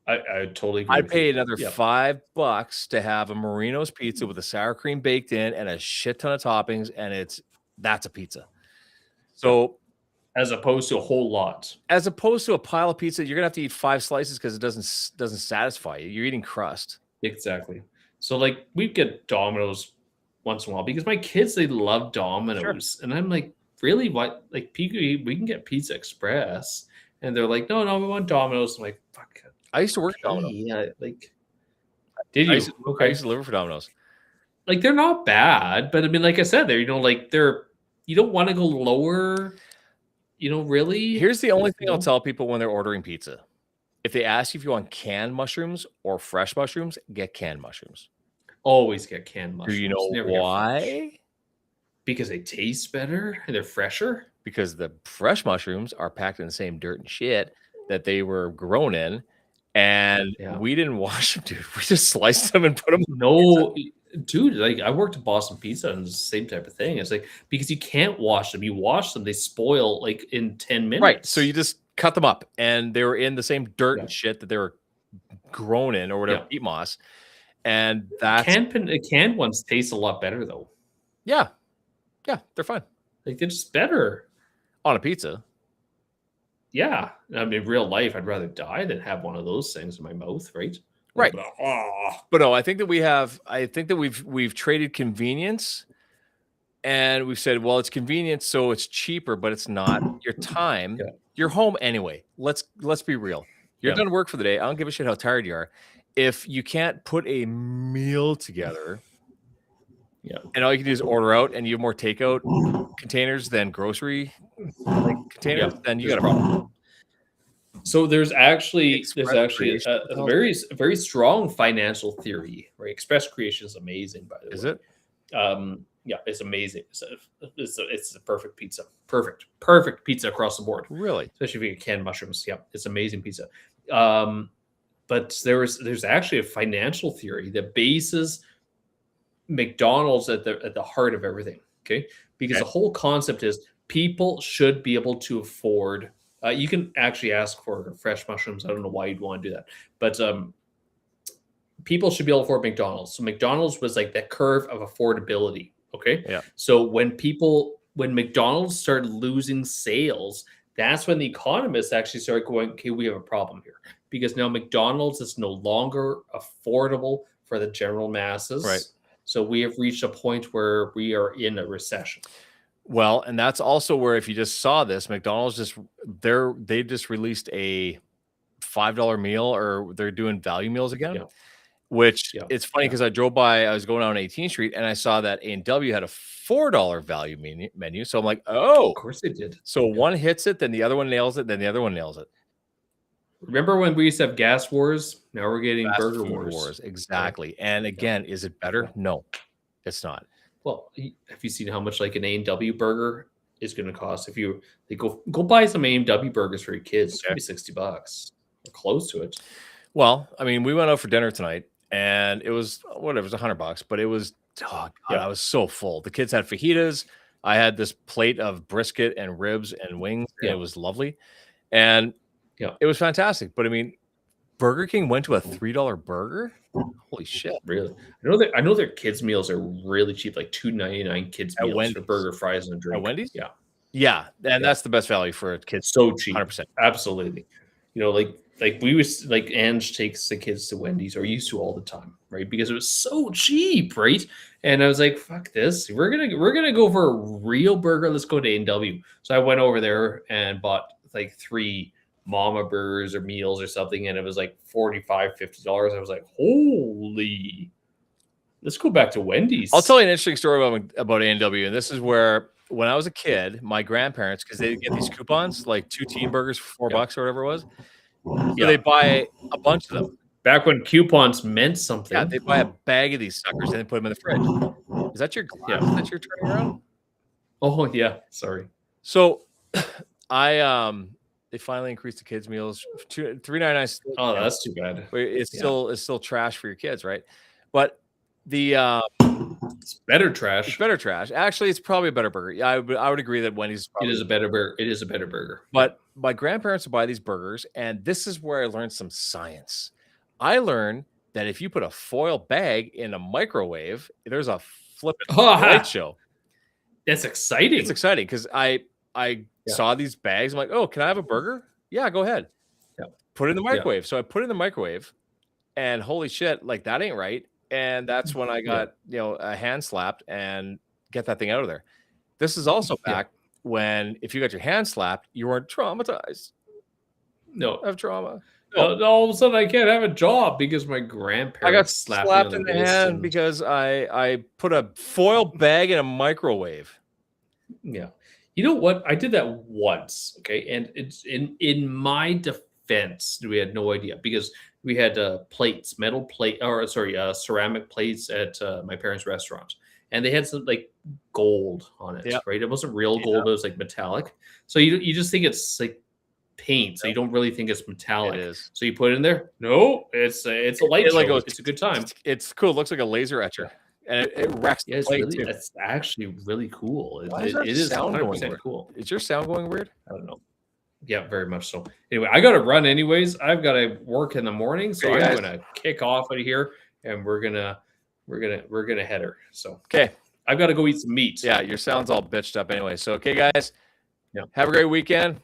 Speaker 2: I totally agree.
Speaker 1: I'd
Speaker 2: with
Speaker 1: pay
Speaker 2: you.
Speaker 1: another
Speaker 2: Yeah.
Speaker 1: $5 to have a Marino's pizza with a sour cream baked in and a shit ton of toppings, and that's a pizza. So
Speaker 2: As opposed to a whole lot.
Speaker 1: as opposed to a pile of pizza, you're gonna have to eat 5 slices because it doesn't satisfy you. You're eating crust.
Speaker 2: Exactly. So like we get Domino's once in a while because my kids they love Domino's, and I'm like, really? What? Like, we can get Pizza Express, and they're like, no, we want Domino's. I'm like, fuck.
Speaker 1: I used to work at Domino's.
Speaker 2: Yeah, like, did
Speaker 1: I
Speaker 2: you?
Speaker 1: used to deliver for Domino's.
Speaker 2: Like they're not bad, but I mean, like I said, they're like you don't want to go lower. Really.
Speaker 1: Here's the only thing
Speaker 2: You
Speaker 1: I'll
Speaker 2: know?
Speaker 1: tell people when they're ordering pizza. If they ask you if you want canned mushrooms or fresh mushrooms, get canned mushrooms.
Speaker 2: Always get canned mushrooms.
Speaker 1: Do you know
Speaker 2: Never get fresh.
Speaker 1: why?
Speaker 2: Because they taste better and they're fresher.
Speaker 1: Because the fresh mushrooms are packed in the same dirt and shit that they were grown in, and
Speaker 2: Yeah.
Speaker 1: we didn't wash them, dude. We just sliced them and put them.
Speaker 2: No, dude, like I worked at Boston Pizza and it's the same type of thing. It's like because you can't wash them. You wash them, they spoil like in 10 minutes.
Speaker 1: Right. So you just cut them up, and they were in the same dirt
Speaker 2: Yeah.
Speaker 1: and shit that they were grown in, or whatever,
Speaker 2: Yeah.
Speaker 1: peat moss. And that's
Speaker 2: canned ones taste a lot better though.
Speaker 1: yeah, they're fine
Speaker 2: Like they're just better.
Speaker 1: on a pizza.
Speaker 2: Yeah. I mean, in real life, I'd rather die than have one of those things in my mouth, right?
Speaker 1: Right.
Speaker 2: Like, oh,
Speaker 1: But no, I think that we've traded convenience, and we've said, well, it's convenient, so it's cheaper, but it's not. Your time,
Speaker 2: Yeah.
Speaker 1: you're home anyway. Let's be real. You're
Speaker 2: Yeah.
Speaker 1: done work for the day. I don't give a shit how tired you are. If you can't put a meal together,
Speaker 2: Yeah.
Speaker 1: and all you can do is order out, and you have more takeout containers than grocery containers,
Speaker 2: Yeah,
Speaker 1: then you
Speaker 2: there's
Speaker 1: got a problem.
Speaker 2: So there's actually
Speaker 1: Express
Speaker 2: a
Speaker 1: creation, it's called.
Speaker 2: very strong financial theory, right? Express creation is amazing, by the way.
Speaker 1: Is it?
Speaker 2: Yeah, it's amazing. It's a perfect pizza. Perfect pizza across the board,
Speaker 1: Really?
Speaker 2: especially if you get canned mushrooms. Yeah, it's amazing pizza. But there's actually a financial theory that bases McDonald's at the heart of everything. Okay, because
Speaker 1: Okay.
Speaker 2: the whole concept is people should be able to afford. You can actually ask for fresh mushrooms. I don't know why you'd want to do that, but people should be able to afford McDonald's. So McDonald's was like that curve of affordability. Okay.
Speaker 1: Yeah.
Speaker 2: So when McDonald's started losing sales, that's when the economists actually started going, okay, we have a problem here because now McDonald's is no longer affordable for the general masses.
Speaker 1: Right.
Speaker 2: So we have reached a point where we are in a recession.
Speaker 1: Well, and that's also where, if you just saw this, McDonald's they just released a $5 meal, or they're doing value meals again.
Speaker 2: Yeah.
Speaker 1: Which
Speaker 2: Yeah.
Speaker 1: it's funny because I drove by, I was going down 18th Street, and I saw that A&W had a $4 value menu. So I'm like, oh,
Speaker 2: Of course they did.
Speaker 1: so one hits it, then the other one nails it, then the other one nails it.
Speaker 2: Remember when we used to have gas wars? Now we're getting
Speaker 1: Fast
Speaker 2: burger
Speaker 1: food
Speaker 2: wars.
Speaker 1: wars. Exactly. And again, is it better?
Speaker 2: Yeah.
Speaker 1: No, it's not.
Speaker 2: Well, have you seen how much like an A&W burger is going to cost? If you go buy some A&W burgers for your kids, it's
Speaker 1: Okay.
Speaker 2: going to be $60 or close to it.
Speaker 1: Well, I mean, we went out for dinner tonight and it was whatever, it was $100, but it was, oh God,
Speaker 2: Yeah.
Speaker 1: I was so full. The kids had fajitas. I had this plate of brisket and ribs and wings, and
Speaker 2: Yeah.
Speaker 1: it was lovely. And
Speaker 2: Yeah.
Speaker 1: it was fantastic. But I mean, Burger King went to a $3 burger. Holy shit.
Speaker 2: Really? I know their kids meals are really cheap, like $2.99 kids
Speaker 1: At
Speaker 2: meals for
Speaker 1: Wendy's.
Speaker 2: burger, fries, and a drink.
Speaker 1: At Wendy's?
Speaker 2: Yeah.
Speaker 1: Yeah. And that's the best value for a kid.
Speaker 2: So cheap.
Speaker 1: 100%.
Speaker 2: Absolutely. You know, like we was like Ange takes the kids to Wendy's, or used to all the time, right? Because it was so cheap, right? And I was like, fuck this. We're gonna go for a real burger. Let's go to A&W. So I went over there and bought like 3 mama burgers or meals or something, and it was like $45-$50. I was like, holy, let's go back to Wendy's.
Speaker 1: I'll tell you an interesting story about A&W, and this is where when I was a kid, my grandparents, because they get these coupons, like 2 team burgers for $4 or whatever it was, so they buy a bunch of them.
Speaker 2: Back when coupons meant something.
Speaker 1: Yeah, they buy a bag of these suckers and they put them in the fridge. Is that your glass that you're turning around?
Speaker 2: Oh yeah, sorry.
Speaker 1: So they finally increased the kids' meals to $3.99.
Speaker 2: Oh, that's too bad.
Speaker 1: It's still trash for your kids, right? But the
Speaker 2: It's better trash.
Speaker 1: it's better trash. Actually, it's probably a better burger. Yeah, I would agree that Wendy's is
Speaker 2: It
Speaker 1: probably
Speaker 2: is a better burger. It is a better burger.
Speaker 1: But my grandparents would buy these burgers, and this is where I learned some science. I learned that if you put a foil bag in a microwave, there's a flipping light show.
Speaker 2: That's exciting.
Speaker 1: It's exciting because I saw these bags. I'm like, oh, can I have a burger? Yeah, go ahead.
Speaker 2: Yeah.
Speaker 1: Put it in the microwave. So I put it in the microwave, and holy shit, like that ain't right. And that's when I got a hand slapped and get that thing out of there. This is also back when if you got your hand slapped, you weren't traumatized.
Speaker 2: No,
Speaker 1: I have trauma.
Speaker 2: all of a sudden I can't have a job because my grandparents
Speaker 1: I got
Speaker 2: slapped
Speaker 1: slapped
Speaker 2: me
Speaker 1: in
Speaker 2: on
Speaker 1: the
Speaker 2: wrist
Speaker 1: hand
Speaker 2: and-
Speaker 1: because I put a foil bag in a microwave.
Speaker 2: Yeah. You know what? I did that once. Okay. And it's in my defense, we had no idea because we had plates, ceramic plates at my parents' restaurant. And they had some like gold on it, right? It wasn't real gold, it was like metallic. So you just think it's like paint, so you don't really think it's metallic.
Speaker 1: It is.
Speaker 2: So you put it in there. No, it's a light show. It's a good time.
Speaker 1: It's cool. It looks like a laser etcher, and it wrecks the plate too.
Speaker 2: It's actually really cool.
Speaker 1: Why is that
Speaker 2: It is
Speaker 1: sound going
Speaker 2: 100%
Speaker 1: weird?
Speaker 2: cool.
Speaker 1: Is your sound going weird?
Speaker 2: I don't know. Yeah, very much so. Anyway, I got to run anyways. I've got to work in the morning, so
Speaker 1: Okay,
Speaker 2: I'm
Speaker 1: guys.
Speaker 2: going to kick off out of here, and we're gonna head her. So
Speaker 1: Okay.
Speaker 2: I've got to go eat some meat.
Speaker 1: Yeah, your sound's all bitched up anyway. So okay, guys.
Speaker 2: Yeah.
Speaker 1: Have a great weekend.